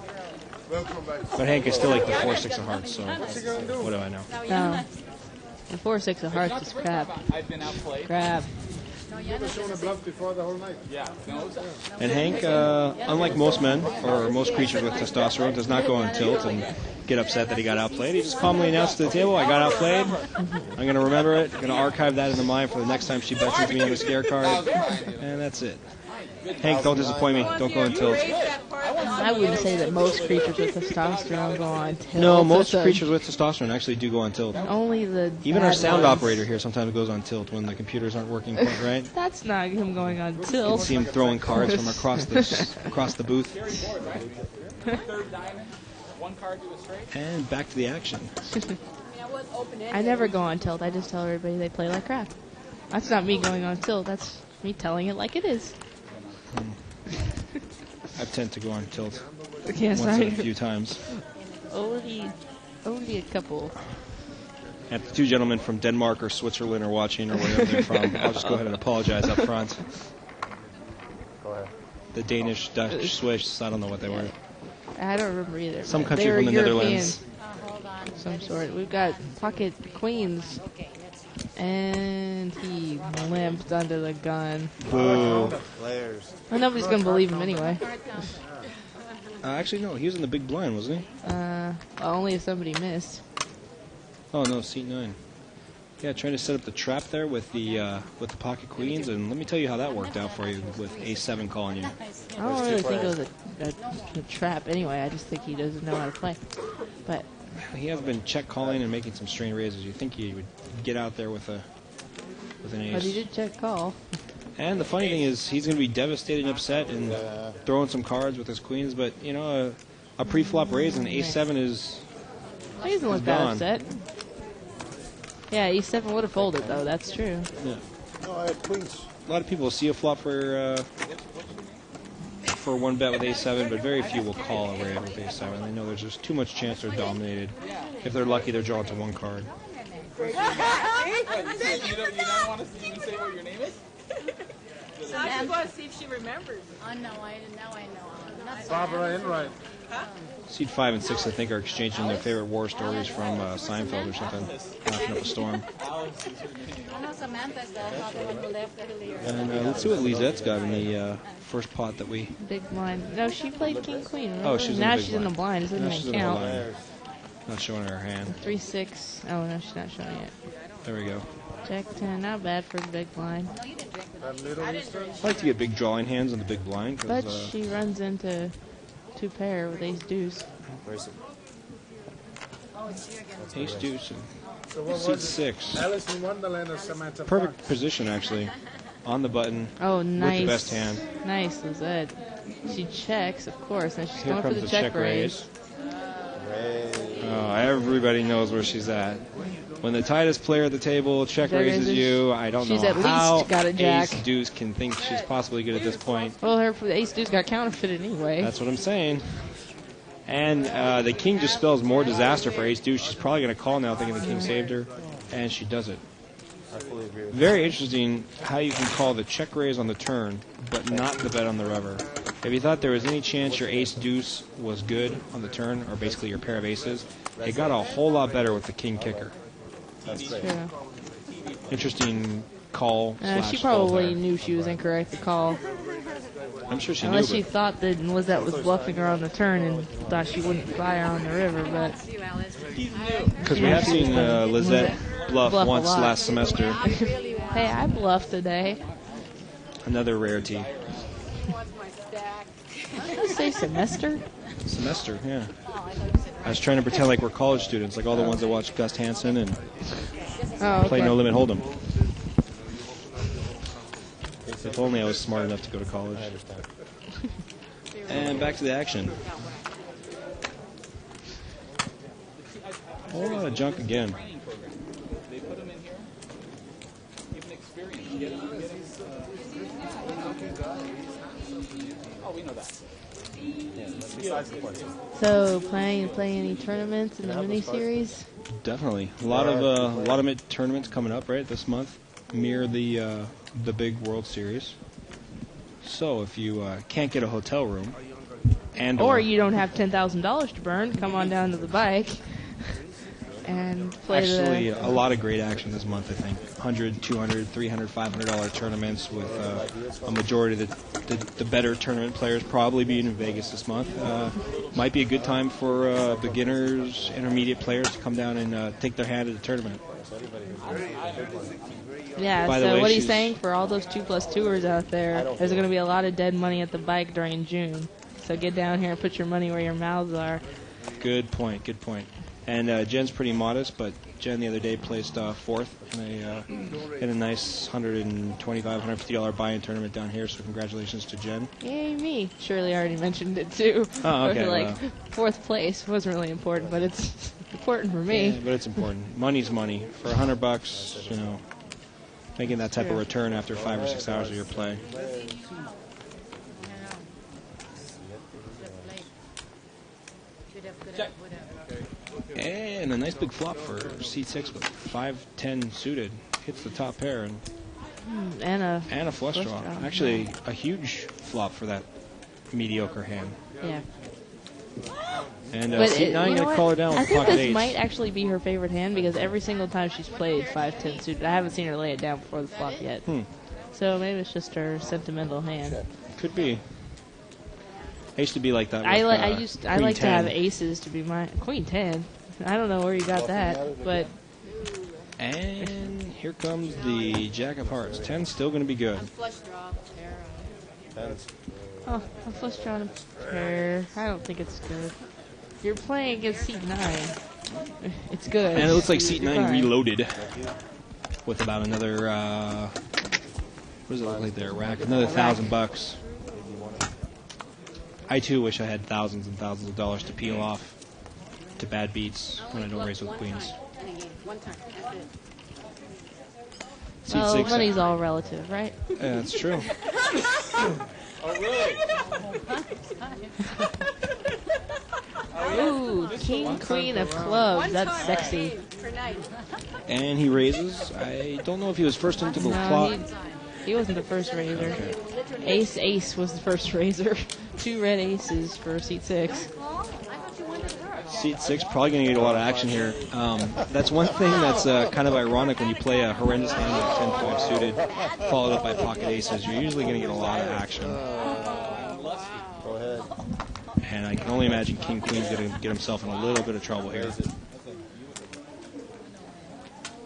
But Hank is still like the 4-6 of hearts, so what do I know? No. The 4-6 of hearts is crap. I've been outplayed. Crap. Never shown a bluff before the whole night. Yeah. And Hank, unlike most men, or most creatures with testosterone, does not go on tilt and get upset that he got outplayed. He just calmly announced to the table, I got outplayed. I'm going to remember it. I'm going to archive that in the mind for the next time she bets with me on the scare card. And that's it. Hank, don't disappoint me. Don't go on tilt. I wouldn't say that most creatures with testosterone go on tilt. No, most creatures with testosterone actually do go on tilt. Only the Even our bad sound ones. operator here sometimes goes on tilt when the computers aren't working quite right. That's not him going on You tilt. can see him throwing cards from across the booth. Third diamond, 1 card to a straight. And back to the action. I never go on tilt. I just tell everybody they play like crap. That's not me going on tilt. That's me telling it like it is. I tend to go on tilt Yes, once a few times. Only a couple. If the 2 gentlemen from Denmark or Switzerland are watching or wherever they're from, I'll just go ahead and apologize up front. Go ahead. the Danish, Dutch, Swiss. I don't know what they were. I don't remember either. Some but country they were from the European, Netherlands. some sort. We've got pocket queens, and he limped under the gun. Boo. Players. Well, nobody's gonna believe him anyway. Actually, no. He was in the big blind, wasn't he? Well, only if somebody missed. Oh no, seat 9. Yeah, trying to set up the trap there with the pocket queens, and let me tell you how that worked out for you with A7 calling you. I don't really think it was a trap anyway. I just think he doesn't know how to play. But He has been check calling and making some strain raises. You think he would get out there with an ace? But he did check call. And the funny thing is, he's going to be devastated and upset and throwing some cards with his queens. But you know, a pre-flop raise and A7 is. He doesn't look that upset. Yeah, E7 would have folded though. That's true. Yeah. No, I have queens. A lot of people will see a flop for one bet with A7, but very few will call a raise with A7. They know there's just too much chance they're dominated. If they're lucky, they're drawn to one card. You don't want us to even say what your name is? So I just want to see if she remembers. Oh, no, I know. Not so Barbara Enright. Seed 5 and 6, I think, are exchanging their favorite war stories from Seinfeld or something. Laughing up a storm. I know Samantha's the other one who left earlier. And let's see what Lizette's got in the first pot that we... Big blind. No, she played king queen. Remember? Oh, she's now in the big she's in the blind. It doesn't she's even in the count. blind. Not showing her hand. 3-6. Oh no, she's not showing it. There we go. Jack 10. Not bad for the big blind. I like to get big drawing hands on the big blind. But she runs into two pair with ace deuce. Ace deuce and So what seat was it? 6. Alice in Wonderland or Samantha Perfect Fox? position, actually. On the button. Oh, nice. With the best hand. Nice, Lizette. She checks, of course, and she's Here going for comes the the check check raise. Oh, everybody knows where she's at. When the tightest player at the table check Check raises raises. you, I don't She's know at how least got a jack. ace deuce can think she's possibly good at this point. Well, her ace deuce got counterfeited anyway. That's what I'm saying. And the king just spells more disaster for ace deuce. She's probably going to call now thinking the king saved her, and she does it. I fully agree with Very interesting how you can call the check raise on the turn, but not the bet on the river. If you thought there was any chance your ace deuce was good on the turn, or basically your pair of aces, it got a whole lot better with the king kicker. That's great. True. Interesting call. She / probably fault there. knew she was incorrect to call. I'm sure she Unless knew. she But thought that Lizette was bluffing her on the turn and thought she wouldn't fire on the river, but because we have seen Lizette bluff a once lot. last semester. Hey, I bluffed today. Another rarity. Did you say semester? Semester, yeah. I was trying to pretend like we're college students, like all the ones that watch Gus Hansen and play No Limit Hold'em. If only I was smart enough to go to college. I understand. And back to the action. A whole lot of junk again. They put them in here. Even experience. Oh, we know that. Yeah, that's besides the point. So, planning to play any tournaments in the mini-series? Definitely. A lot of mid tournaments coming up right this month. Mirror the big World Series. So if you can't get a hotel room, and Or you don't have $10,000 to burn, come on down to the bike and play actually a lot of great action this month, I think. $100, $200, $300, $500 tournaments with a majority of the better tournament players probably being in Vegas this month. Might be a good time for beginners, intermediate players to come down and take their hand at the tournament. Yeah, By the so way, what he's she's- saying for all those 2+2ers out there, there's going to be a lot of dead money at the bike during June. So get down here and put your money where your mouths are. Good point, good point. And Jen's pretty modest, but Jen the other day placed fourth in a nice $125, $150 buy-in tournament down here, so congratulations to Jen. Yay, me. Shirley already mentioned it, too. Oh, okay, Like, well. fourth place wasn't really important, but it's important for me. Yeah, but it's important. Money's money. For $100, you know, making that type of return after 5 or 6 hours of your play. And a nice big flop for C6 with 5-10 suited. Hits the top pair and And a flush draw. Actually, a huge flop for that mediocre hand. Yeah. And But seat you 9 know going to what? call her down I with think pocket this eights. might actually be her favorite hand because every single time she's played 5-10 suited, I haven't seen her lay it down before the flop yet. So maybe it's just her sentimental hand. Could be. I used to be like that. I with, I Queen like 10. to have aces to be my Queen 10. I don't know where you got that, but And here comes the Jack of Hearts. 10's still going to be good. Flush draw. oh, a flush draw and a pair. I don't think it's good. You're playing against seat 9. It's good. And it looks like seat You're 9 fine. reloaded with about another, what does it look like there, Rack? Another $1,000. I too wish I had thousands and thousands of dollars to peel off to bad beats when I don't race with queens. One time. That's it. Seat Well, 6. money's all relative, right? Yeah, that's true. Oh, really? Ooh, king, queen of clubs. That's sexy. Per night. And he raises. I don't know if he was first into the No, flop. he wasn't the first raiser. Ace was the first raiser. 2 red aces for seat 6. Seat 6 probably going to get a lot of action here. That's one thing that's kind of ironic when you play a horrendous hand like 10-5 suited, followed up by pocket aces. You're usually going to get a lot of action. Go ahead. And I can only imagine King Queen's going to get himself in a little bit of trouble here.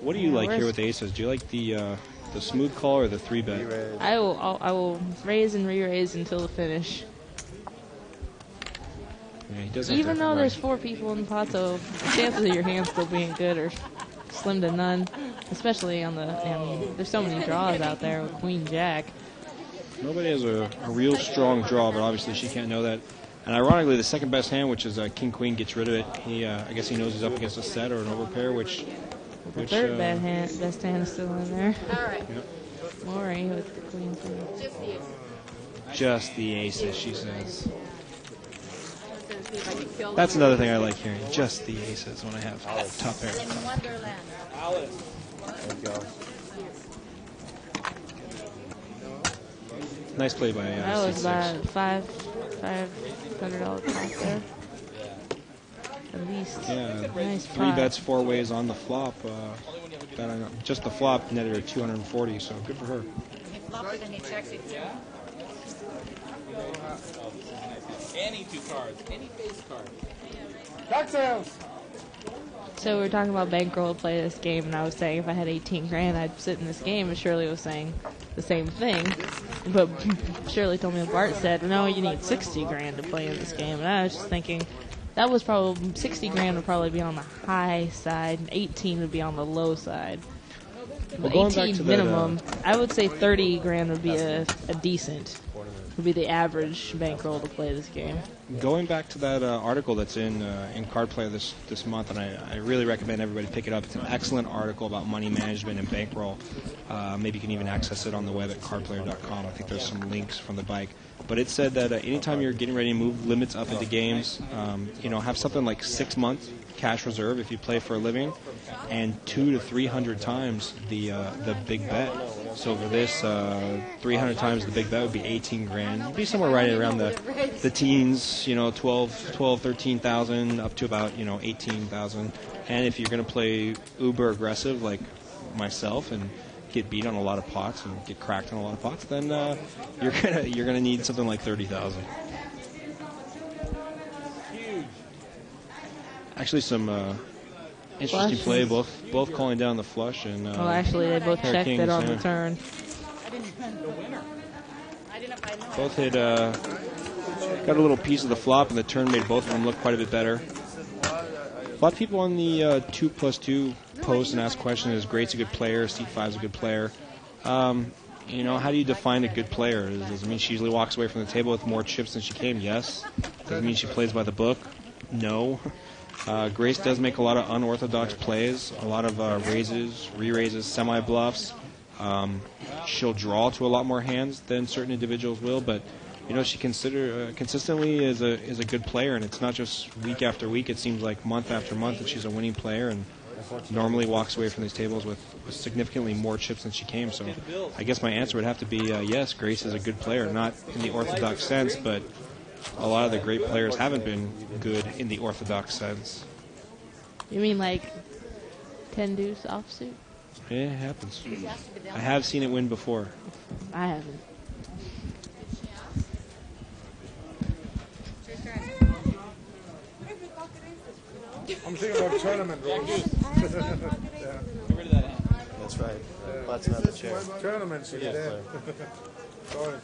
What do you like here with aces? Do you like the smooth call or the 3-bet? I will raise and re-raise until the finish. Yeah, he does have Even to though raise. there's 4 people in the pot, so the chances of your hand still being good are slim to none. Especially on the, I mean, there's so many draws out there with Queen Jack. Nobody has a real strong draw, but obviously she can't know that. And ironically, the second best hand, which is King Queen, gets rid of it. He, I guess he knows he's up against a set or an overpair, which. The third best hand is still in there. All right. Maury with the Queen. Just the ace. Just the aces, she says. I was going to see if I could kill That's them. another thing I like hearing. Just the aces when I have top pair. In Wonderland. Alice. Thank you. Nice play by That was C6. about $500 pot there. At least. Yeah, Nice 3 pot. bets 4 ways on the flop. Just the flop netted her 240, so good for her. He flops it and he checks it too. Any 2 cards. Any face card. Cocktails! So we were talking about bankroll to play this game, and I was saying if I had 18 grand, I'd sit in this game, and Shirley was saying the same thing. But Shirley told me what Bart said, no, you need 60 grand to play in this game. And I was just thinking, that was probably, 60 grand would probably be on the high side, and 18 would be on the low side. Well, going back 18 to that, minimum, I would say 30 grand would be a decent, would be the average bankroll to play this game. Going back to that article that's in Card Player this month, and I really recommend everybody pick it up. It's an excellent article about money management and bankroll. Maybe you can even access it on the web at cardplayer.com. I think there's some links from the bike. But it said that anytime you're getting ready to move limits up into games, have something like 6 months cash reserve if you play for a living, and 200 to 300 times the big bet. So for this, 300 times the big bet would be 18 grand. It'd be somewhere right around the teens, 12, 13,000 up to about 18,000. And if you're going to play uber aggressive like myself and get beat on a lot of pots and get cracked on a lot of pots, then you're gonna need something like 30,000. Actually, some interesting play. Both calling down the flush and. Well, actually, they both pair checked kings, it on the yeah. turn. Both had got a little piece of the flop, and the turn made both of them look quite a bit better. A lot of people on the 2+2 post and ask questions: is Great's a good player? Seat 5's a good player? How do you define a good player? Does it mean she usually walks away from the table with more chips than she came? Yes. Does it mean she plays by the book? No. Grace does make a lot of unorthodox plays, a lot of raises, re-raises, semi-bluffs. She'll draw to a lot more hands than certain individuals will, but she consistently is a good player, and it's not just week after week. It seems like month after month that she's a winning player, and normally walks away from these tables with significantly more chips than she came. So I guess my answer would have to be yes, Grace is a good player, not in the orthodox sense, but a lot of the great players haven't been good in the orthodox sense. You mean like 10 deuce offsuit? Yeah, it happens. I have seen it win before. I haven't. I'm thinking about tournament rules. That's right. Button up the chair. Tournaments are there. Sorry.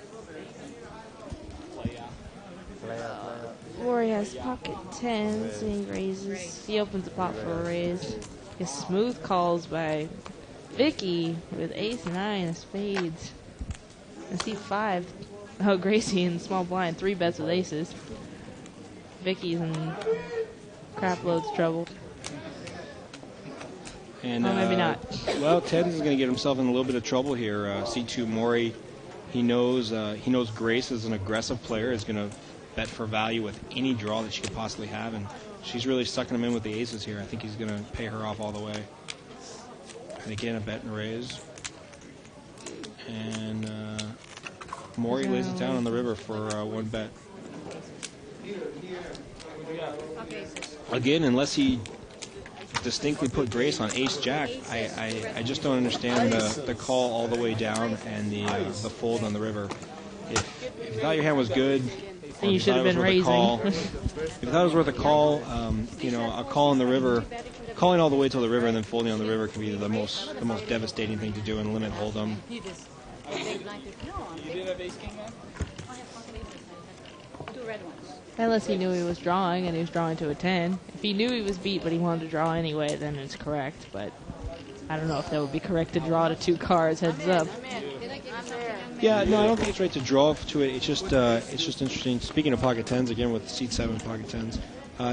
Play out. Rory has pocket 10s and he raises. He opens the pot for a raise. His smooth calls by Vicky with ace 9 of spades. And C5. Oh, Gracie in small blind. 3 bets with aces. Vicky's in crap loads trouble. And, maybe not. Well, Ted is going to get himself in a little bit of trouble here. C2 Mori, he knows Grace is an aggressive player, is going to bet for value with any draw that she could possibly have, and she's really sucking him in with the aces here. I think he's going to pay her off all the way. And again, a bet and raise. And Mori lays it down on the river for 1 bet. Again, unless he distinctly put Grace on ace-jack, I just don't understand the call all the way down and the fold on the river. If you thought your hand was good, then you should have been raising. If you thought it was worth a call, a call on the river, calling all the way till the river and then folding on the river can be the most devastating thing to do in limit hold'em. You did have ace king then? Two red ones. Unless he knew he was drawing and he was drawing to a 10. If he knew he was beat but he wanted to draw anyway, then it's correct. But I don't know if that would be correct to draw to 2 cards heads up. Yeah, no, I don't think it's right to draw to it. It's just interesting. Speaking of pocket 10s, again with seat 7 pocket 10s,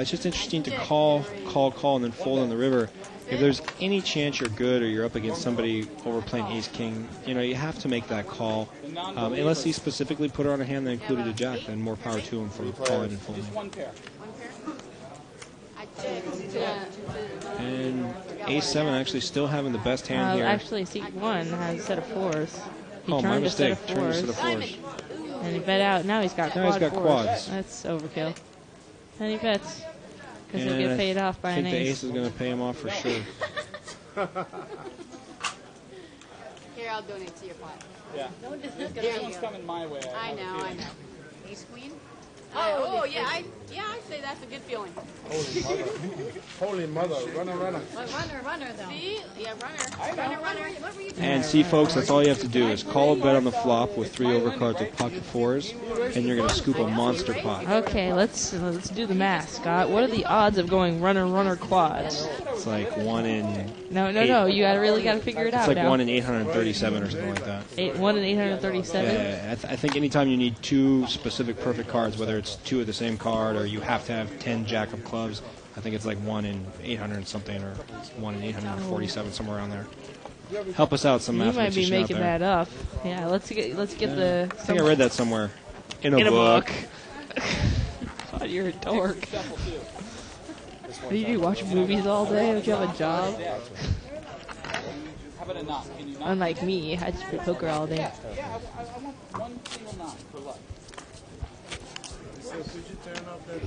it's just interesting to call, and then fold on the river. If there's any chance you're good or you're up against somebody overplaying ace-king, you have to make that call. Unless he specifically put her on a hand that included a jack, then more power to him for calling and folding. Just 1 pair. And ace-7 actually still having the best hand here. Actually, seat 1 has a set of 4s. He Oh, my turned a set mistake. of Turned a 4s. set of 4s. And he bet out. Now he's got Now he's got 4s. quads. That's overkill. And he bets. Because he'll And get paid off by I an think the ace. ace is going to pay him off for sure. Here, I'll donate to your pot. Yeah. This one's coming my way. I know. Ace queen? Oh, yeah, I say that's a good feeling. Holy mother, runner. Runner, though. See? Yeah, runner. What were you doing? And see, folks, that's all you have to do is call a bet on the flop with 3 overcards with pocket 4s, and you're going to scoop a monster pot. Okay, let's do the math, Scott. What are the odds of going runner quads? It's like 1 in... No. You really got to figure it out. It's like now. 1 in 837 or something like that. 1 in 837? Yeah, I think anytime you need 2 specific perfect cards, whether it's 2 of the same card or you have to have 10 jack of clubs, I think it's like 1 in 800 something or 1 in 847, somewhere around there. Help us out, some You might be mathematician making out there. that up. Yeah, let's get the. I think I read that somewhere in a book. God, you're a dork. What do you do? Watch movies all day? Don't you have a job? How about a knot? Can you knot? Unlike me, I just play poker all day. Yeah, I want 1 single knot for luck. So could you turn off that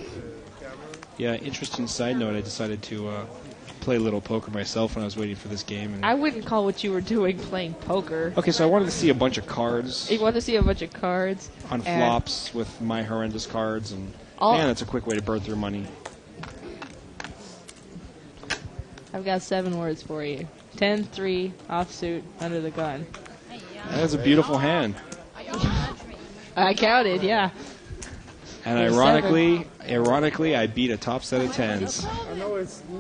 camera? Yeah, interesting side note, I decided to play a little poker myself when I was waiting for this game. And I wouldn't call what you were doing playing poker. okay, so I wanted to see a bunch of cards. You want to see a bunch of cards? On and flops with my horrendous cards, and All- man, that's a quick way to burn through money. I've got 7 words for you. 10, 3, offsuit, under the gun. That's a beautiful hand. I counted, yeah. And There's ironically, I beat a top set of 10s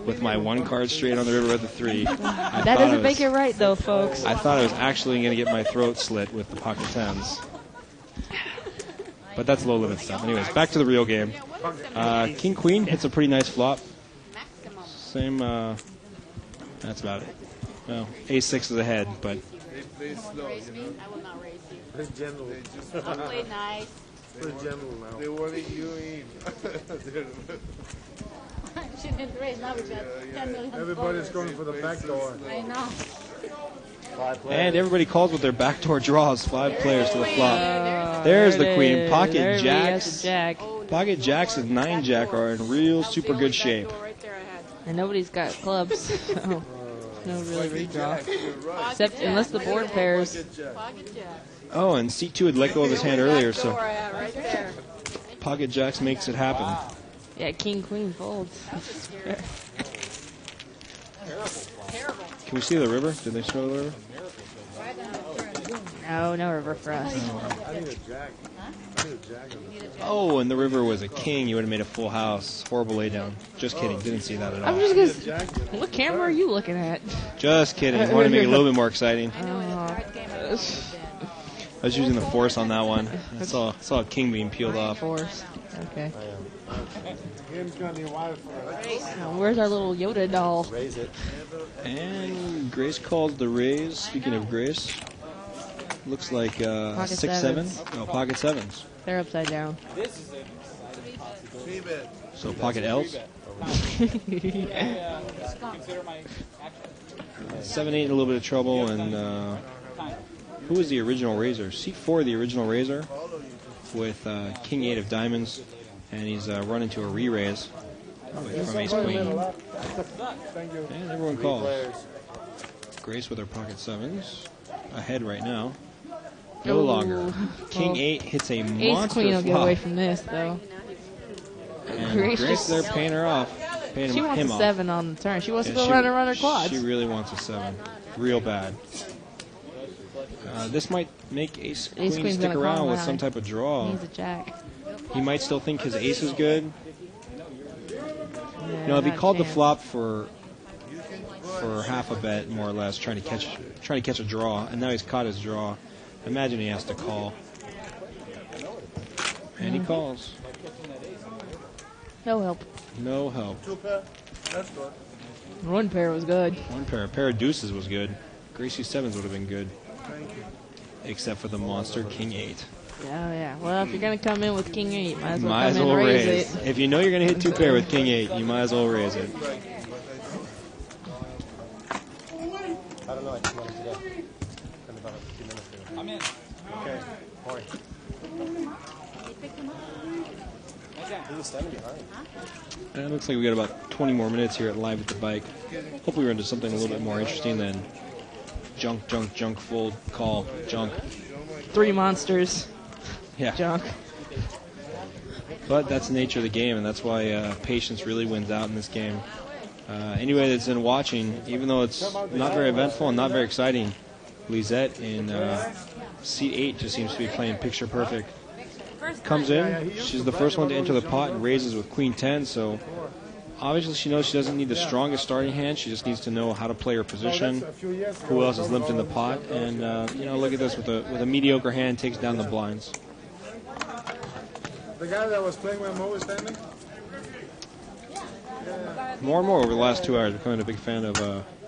with my 1 card straight on the river with a 3. That doesn't make it right, though, folks. I thought I was actually going to get my throat slit with the pocket 10s. But that's low limit stuff. Anyways, back to the real game. King Queen hits a pretty nice flop. Same. That's about it. Well, A6 is ahead, but They play slow, Raise me? I will not raise you. Play gentle. I'll play nice. Play gentle now. They want it you in. She didn't raise now. We got 10 million. Everybody's going for the back door. I know. And everybody calls with their backdoor draws. 5 players to the flop. There's the queen. Pocket jacks. Jack. Pocket jacks and 9 jack are in real super good shape. And nobody's got clubs, so no really redraw. Except unless the board pairs. Oh, and seat 2 had let go of his hand earlier, so pocket jacks makes it happen. Yeah, king queen folds. Can we see the river? Did they show the river? No river for us. Oh, and the river was a king. You would have made a full house. Horrible laydown. Just kidding. Didn't see that at all. I'm just gonna. What camera are you looking at? Just kidding. Wanted to make it a little bit more exciting. Oh. I was using the force on that one. I saw a king being peeled off. Force. Okay. Where's our little Yoda doll? Raise it. And Grace called the raise. Speaking of Grace, looks like 6-7. sevens. No, pocket 7s. They're upside down. So pocket L's. 7-8 in a little bit of trouble, and who was the original raiser? Seat 4, the original raiser, with King 8 of diamonds, and he's run into a re-raise from Ace Queen. And everyone calls. Grace with her pocket 7s, ahead right now. No longer. King 8 hits a monster Ace Queen will get flop. away from this, though. And Grace, they're paying her off. Paying She wants him a off. 7 on the turn. She wants to Yeah, go around and run her quads. She really wants a 7. Real bad. This might make Ace Queen Queen's stick gonna around call with him some out. type of draw. He's a jack. He might still think his ace is good. Yeah, You know, if he not a called the chance. flop for half a bet, more or less, trying to catch a draw, and now he's caught his draw, imagine he has to call. And he calls. No help. No help. That's good. One pair was good. One pair. A pair of deuces was good. Gracie 7s would have been good. Except for the monster King 8. Oh, yeah. Well, if you're going to come in with King 8, might as well Might come as in well and raise raise. it. If you know you're going to hit 2 pair with King 8, you might as well raise it. I don't know. I just wanted to go. In about a few minutes ago. I'm in. Okay. Morning. He was standing behind. And it looks like we got about 20 more minutes here at Live at the Bike. Hopefully we're into something a little bit more interesting than junk, fold, call, junk. 3 monsters. Yeah. Junk. But that's the nature of the game, and that's why patience really wins out in this game. Anybody that's been watching, even though it's not very eventful and not very exciting, Lisette in seat 8 just seems to be playing picture perfect. Comes in, she's the first one to enter the pot and raises with Queen 10, so obviously she knows she doesn't need the strongest starting hand, she just needs to know how to play her position, who else is limped in the pot, and look at this, with a mediocre hand, takes down the blinds. The guy that was playing when Mo was standing? More and more over the last 2 hours, becoming a big fan of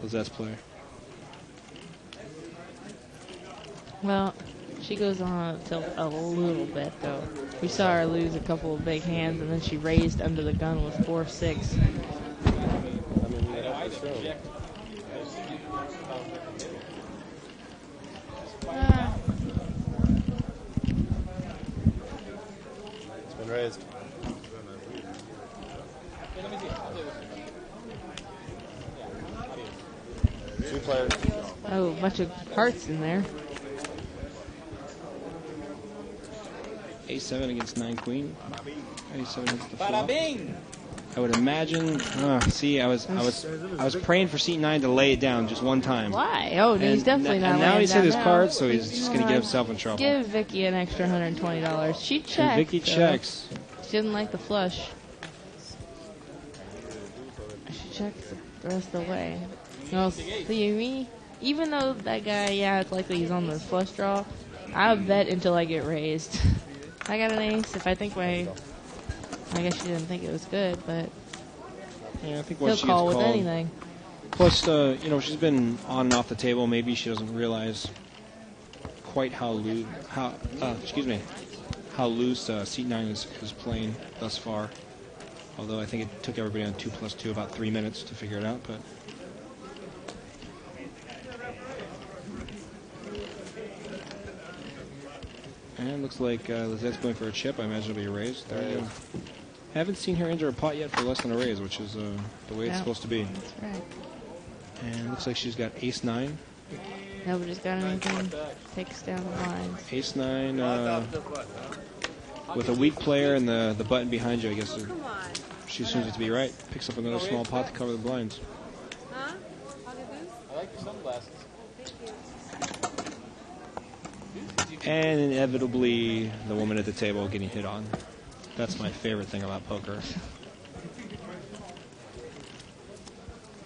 Lizette's play. Well, she goes on till a little bit, though. We saw her lose a couple of big hands, and then she raised under the gun with 4-6. I mean, that's for sure. It's been raised. Two players. Oh, a bunch of hearts in there. A7 against 9 queen. A7 against the flop. Bada bing! I would imagine. See, I was praying for seat 9 to lay it down just one time. Why? Oh, he's definitely not. And now laying he's hit down his now. cards, so he's just going to get himself in trouble. Give Vicky an extra $120. She checked. And Vicky so checks. She didn't like the flush. She checked the rest of the way. No, see me? Even though that guy, yeah, it's likely he's on the flush draw, I'll bet until I get raised. I got an ace. If I think I guess she didn't think it was good, but Yeah, I think he'll once she call gets with called. anything. Plus, she's been on and off the table. Maybe she doesn't realize quite how loose seat 9 is playing thus far. Although I think it took everybody on 2+2 about 3 minutes to figure it out. But And looks like Lizette's going for a chip. I imagine it'll be a raise. There you go. Haven't seen her enter a pot yet for less than a raise, which is the way it's supposed to be. That's right. And looks like she's got ace-9. Nobody's got anything. Takes down the lines. Ace-9 with a weak player and the button behind you, I guess. She assumes it to be right. Picks up another small pot to cover the blinds. Huh? I like your sunglasses. And inevitably, the woman at the table getting hit on. That's my favorite thing about poker.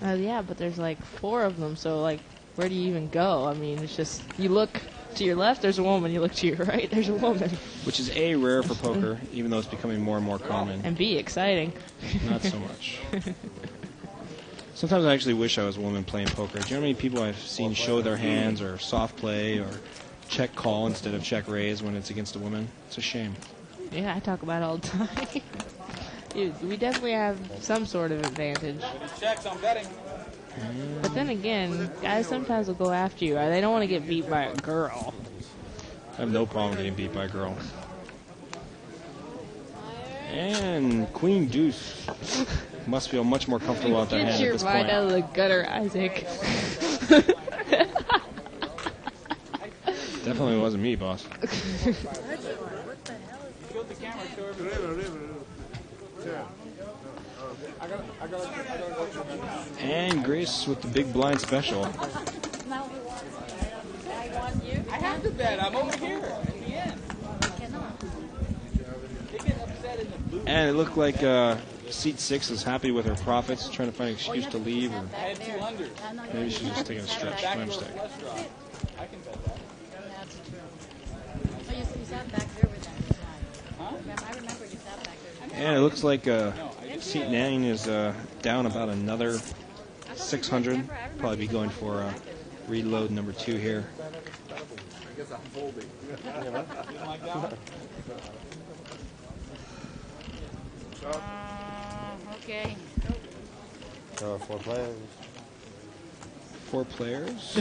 Yeah, but there's like 4 of them, so like, where do you even go? I mean, it's just, you look to your left, there's a woman. You look to your right, there's a woman. Which is A, rare for poker, even though it's becoming more and more common. And B, exciting. Not so much. Sometimes I actually wish I was a woman playing poker. Do you know how many people I've seen show their hands or soft play or check call instead of check raise when it's against a woman? It's a shame. Yeah, I talk about it all the time. Dude, we definitely have some sort of advantage. Checks, I'm betting. But then again, guys sometimes will go after you. They don't want to get beat by a girl. I have no problem getting beat by a girl. And Queen Deuce must feel much more comfortable with their hand at this point. Get your mind out of the gutter, Isaac. Definitely wasn't me, boss. And Grace with the big blind special. I have to bet. I'm over here at the end. They get upset in the booth. And it looked like seat 6 is happy with her profits, trying to find an excuse to leave, or I had 200. maybe she's just taking a stretch. My mistake. I can bet that. That's true. Oh, you sat back there with that guy. Huh? I remember you sat back there. And it looks like seat 9 is down about another 600. Probably be going for reload number 2 here. I guess I'm folding. Okay. 4 players. 4 players.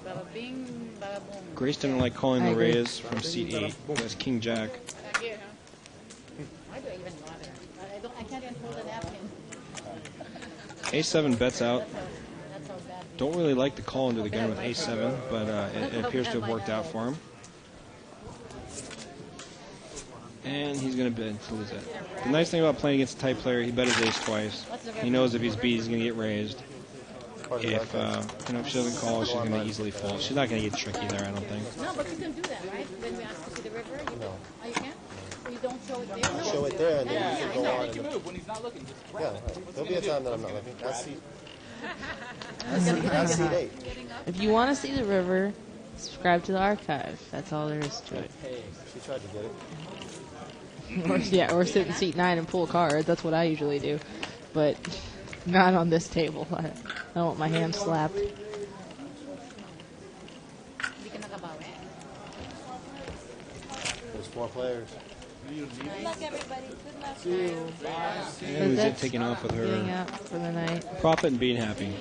Bada bing, bada boom. Grace didn't like calling the raise from seat 8. That's King Jack. Back here, huh? Why do I even bother? I can't even hold a napkin. A7 bets out. That's how bad. Don't really like the call under the gun with A7, but it appears to have worked out for him. And he's going to bet to lose it. The nice thing about playing against a tight player, he bet his ace twice. He knows if he's beat, he's going to get raised. If if she doesn't call, she's going to easily fold. She's not going to get tricky there, I don't think. No, but you can do that, right? When we ask to see the river, oh, you can? So you don't show it there? No. Show it there and then you can go on. Make your move when he's not looking. Just Yeah, right. There'll be a time that I'm not looking. I see 8. If you want to see the river, subscribe to the archive. That's all there is to it. She tried to get it. or sit in seat 9 and pull a card. That's what I usually do. But not on this table. I don't want my hand slapped. There's 4 players. Good luck, everybody. Good luck. See you. And Lizette taking off with Getting her out for the night. profit and being happy.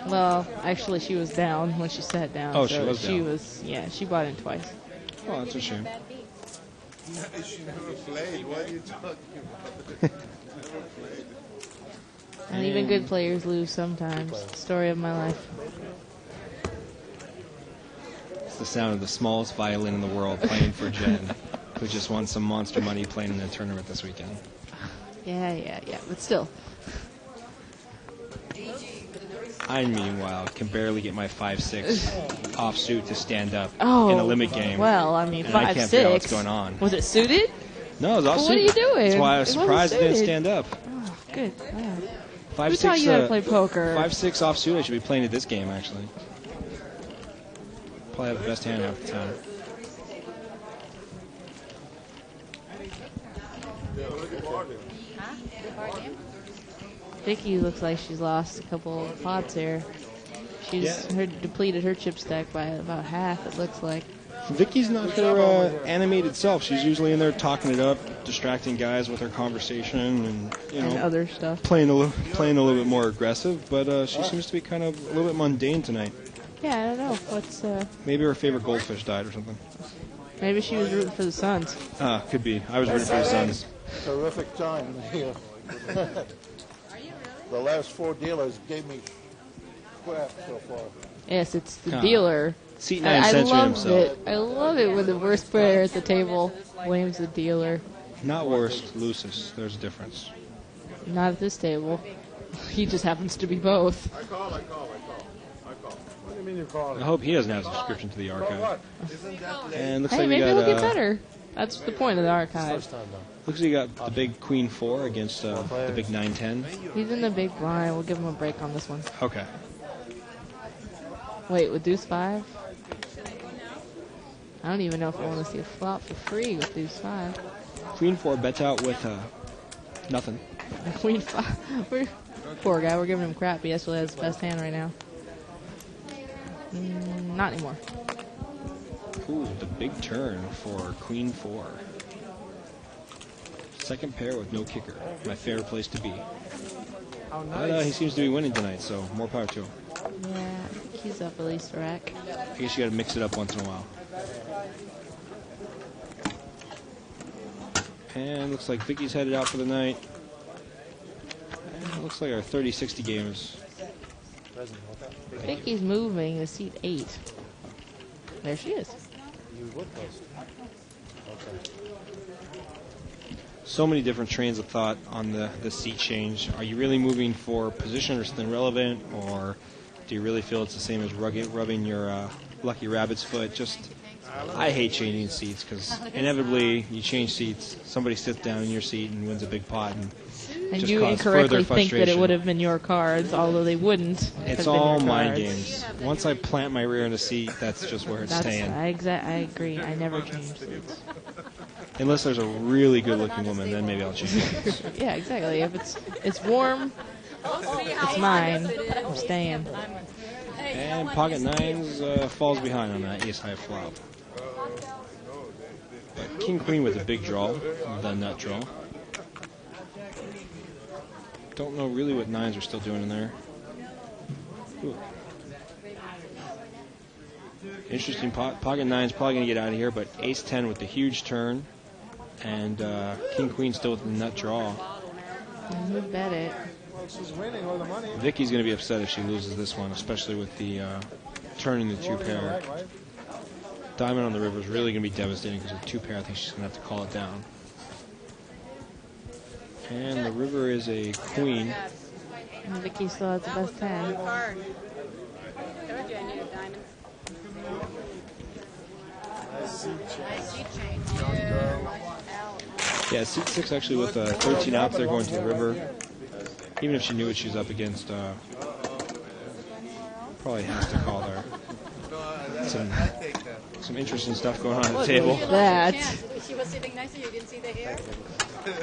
Well, actually, she was down when she sat down. Oh, so she was down. Yeah, she bought in twice. Oh, that's a shame. She never played. What are you talking about? Never played. And even good players lose sometimes. Story of my life. It's the sound of the smallest violin in the world playing for Jen, who just won some monster money playing in the tournament this weekend. Yeah. But still. I, meanwhile, can barely get my 5-6 offsuit to stand up Oh, in a limit game. Well, I mean, and I can't 5-6. figure out what's going on. Was it suited? No, it was Well, offsuit. what are you doing? That's why I was It wasn't surprised it didn't suited. stand up. Oh, good. Wow. 5-6. Who taught you how to play poker? 5-6 offsuit. I should be playing at this game actually. Probably have the best hand half the time. Vicky looks like she's lost a couple of pots here. She's depleted her chip stack by about half, it looks like. Vicky's not her animated self. She's usually in there talking it up, distracting guys with her conversation, and And other stuff. playing a little bit more aggressive. But she seems to be kind of a little bit mundane tonight. Yeah, I don't know. What's Maybe her favorite goldfish died or something. Maybe she was rooting for the Suns. Could be. I was rooting for the Suns. Terrific time here. The last 4 dealers gave me crap so far. Yes, it's the dealer. Seat 9 I censored love himself. it. I love it when the worst player at the table blames the dealer. Not worst, loosest. There's a difference. Not at this table. He just happens to be both. I call. What do you mean you call? I hope he doesn't have a subscription to the archive. And looks Hey, like we maybe got. it'll get better. That's the point of the archive. Looks like we got the big Queen 4 against the big 9-10. He's in the big blind. We'll give him a break on this one. Okay. Wait, with Deuce 5? I don't even know if I want to see a flop for free with Deuce 5. Queen 4 bets out with nothing. Queen 5. Poor guy, we're giving him crap. He actually has his best hand right now. Not anymore. Ooh, the big turn for Queen 4. Second pair with no kicker. My favorite place to be. But he seems to be winning tonight, so more power to him. Yeah, I think he's up at least a rack. I guess you gotta mix it up once in a while. And looks like Vicky's headed out for the night. And it looks like our 30-60 games. Vicky's moving to seat 8. There she is. So many different trains of thought on the seat change. Are you really moving for position or something relevant, or do you really feel it's the same as rubbing your lucky rabbit's foot? I hate changing seats because inevitably you change seats, somebody sits down in your seat and wins a big pot, and just you cause incorrectly further think that it frustration. would have been your cards, although they wouldn't. It's have been all your mind cards. games. Once I plant my rear in a seat, that's just where it's staying. I agree. I never change seats. Unless there's a really good-looking woman, then maybe I'll change it. Yeah, exactly. If it's warm, it's mine. I'm staying. And pocket nines falls behind on that ace high flop. But king queen with a big draw, the nut draw. Don't know really what nines are still doing in there. Ooh. Interesting pot. Pocket nine's probably going to get out of here, but ace 10 with the huge turn. And king queen still with the nut draw. You bet it. She's winning all the money. Vicky's going to be upset if she loses this one, especially with the turn in the two pair. Diamond on the river is really going to be devastating because with two pair, I think she's going to have to call it down. And the river is a queen. And Vicky still has the best hand. Yeah, seat 6 actually with 13 outs, they're going to the river. Even if she knew what she was up against, probably has to call there. Some interesting stuff going on at the table. That. She was sitting next to you. You didn't see the hair?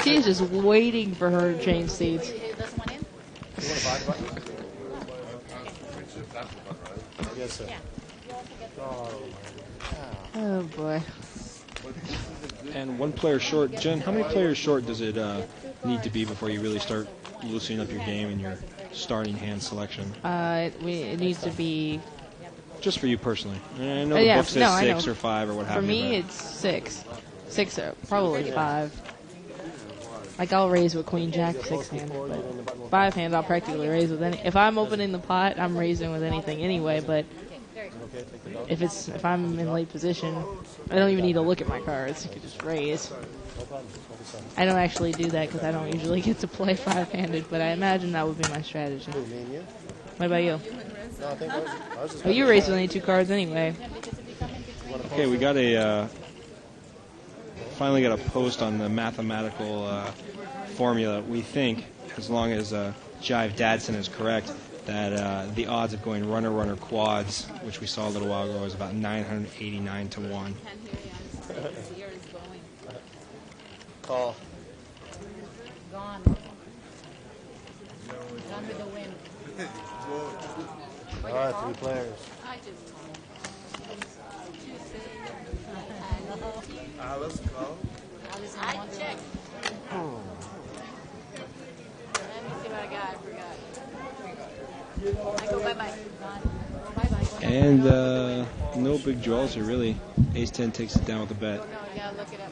She's just waiting for her to change seats. Yes, sir. Oh boy. And one player short. Jen, how many players short does it need to be before you really start loosening up your game and your starting hand selection? It needs to be. Just for you personally. I know the book says 6 or 5 or what have you. For me, it's 6. 6, probably 5. Like, I'll raise with Queen Jack 6-handed, but 5-hand I'll practically raise with any. If I'm opening the pot, I'm raising with anything anyway, but if I'm in late position, I don't even need to look at my cards. You can just raise. I don't actually do that because I don't usually get to play 5-handed, but I imagine that would be my strategy. What about you? Oh, you raise with only 2 cards anyway. Okay, we got finally got a post on the mathematical formula. We think, as long as Jive Dadson is correct, that the odds of going runner quads, which we saw a little while ago, is about 989 to 1. Call. Gone. Gone with the wind. All right, 3 players. I just Let's go. I checked. Let me see what I got. I forgot. I go bye-bye. Bye-bye. And no big draws here, really. Ace-10 takes it down with a bet. No, yeah, look it up.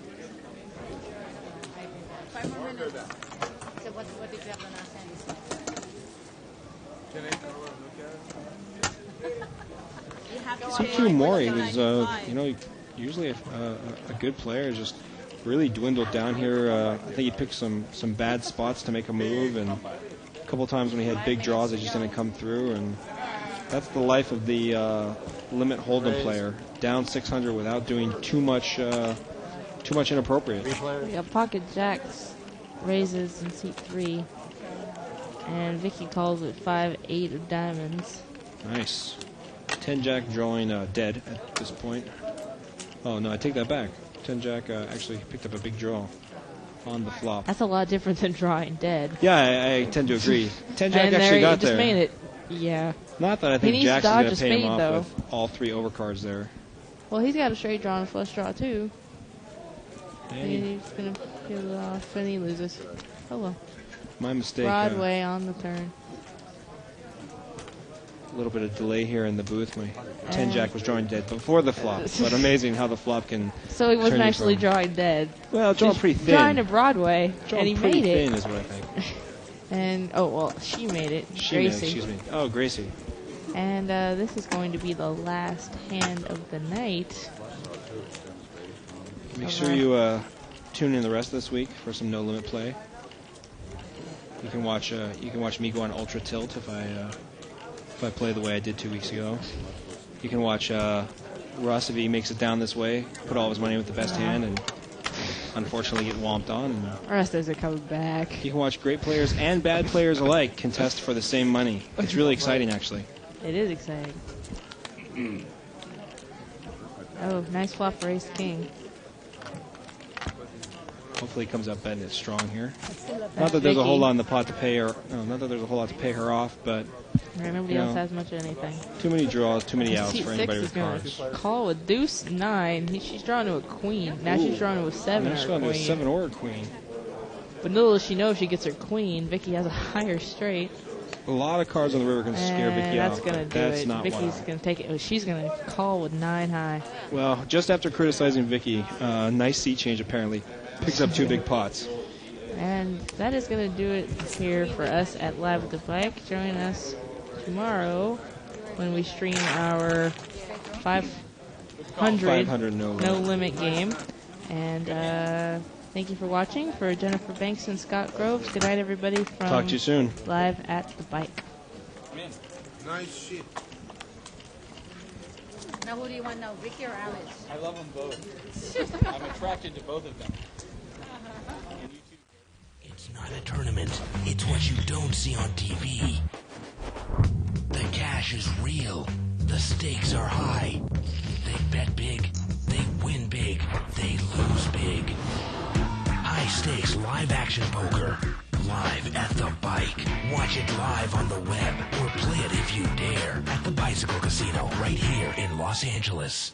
5 more minutes. So what did you have on last hand? Can I come and look at it? You have to C2 Mori was, usually a good player. Just really dwindled down here. I think he picked some bad spots to make a move, and a couple times when he had big draws, they just didn't come through. And that's the life of the limit hold'em player. Down 600 without doing too much inappropriate. We got pocket jacks, raises in seat 3, and Vicky calls it 5-8 of diamonds. Nice. 10-jack drawing dead at this point. Oh, no, I take that back. 10-jack actually picked up a big draw on the flop. That's a lot different than drawing dead. Yeah, I tend to agree. 10-jack And actually got just there. made it. Yeah. Not that I He think needs to Jackson's dodge going a to pay him spade, off though. with all 3 overcards there. Well, he's got a straight draw and a flush draw, too. Hey. He's going to peel it off, and he loses. Oh, well. My mistake. Broadway on the turn. A little bit of delay here in the booth. My 10-jack was drawing dead before the flop, but amazing how the flop can. So he wasn't turn you actually from- drawing dead. Well, drawing He's pretty thin. Drawing to Broadway, Drawing and he pretty made it. thin is what I think. And, oh, well, she made it. She made it, Gracie. excuse me. Oh, Gracie. And this is going to be the last hand of the night. Make sure you tune in the rest of this week for some no limit play. You can watch me go on ultra tilt if I play the way I did 2 weeks ago. You can watch Russ if he makes it down this way, put all of his money with the best hand, and unfortunately get whomped on. And Russ doesn't come back. you can watch great players and bad players alike contest for the same money. It's really exciting, actually. It is exciting. Oh, nice flop for ace king. Hopefully, he comes up betting it strong here. Not that there's a whole lot in the pot to pay her. No, not that there's a whole lot to pay her off, but Nobody else has much of anything. too many draws, too many outs Seat for 6 anybody is with going cards. to call with deuce 9. She's drawn to a queen. Now she's drawn to a 7 Now she's or a going to a queen. 7 or a queen. But little does she know if she gets her queen, Vicky has a higher straight. A lot of cards on the river can scare Vicky that's off. going to but do that's it. not Vicky's one. going to take it. Oh, she's going to call with 9 high. Well, just after criticizing Vicky, nice seat change apparently. Picks up 2 big pots. And that is going to do it here for us at Live at the Bike. Join us tomorrow when we stream our 500 no limit game. And thank you for watching. For Jennifer Banks and Scott Groves, good night, everybody. From Talk to you soon. Live at the Bike. Nice shit. Now who do you want now, Vicky or Alice? I love them both. I'm attracted to both of them. It's not a tournament. It's what you don't see on TV. The cash is real. The stakes are high. They bet big. They win big. They lose big. High stakes live action poker. Live at the Bike. Watch it live on the web or play it if you dare at the Bicycle Casino right here in Los Angeles.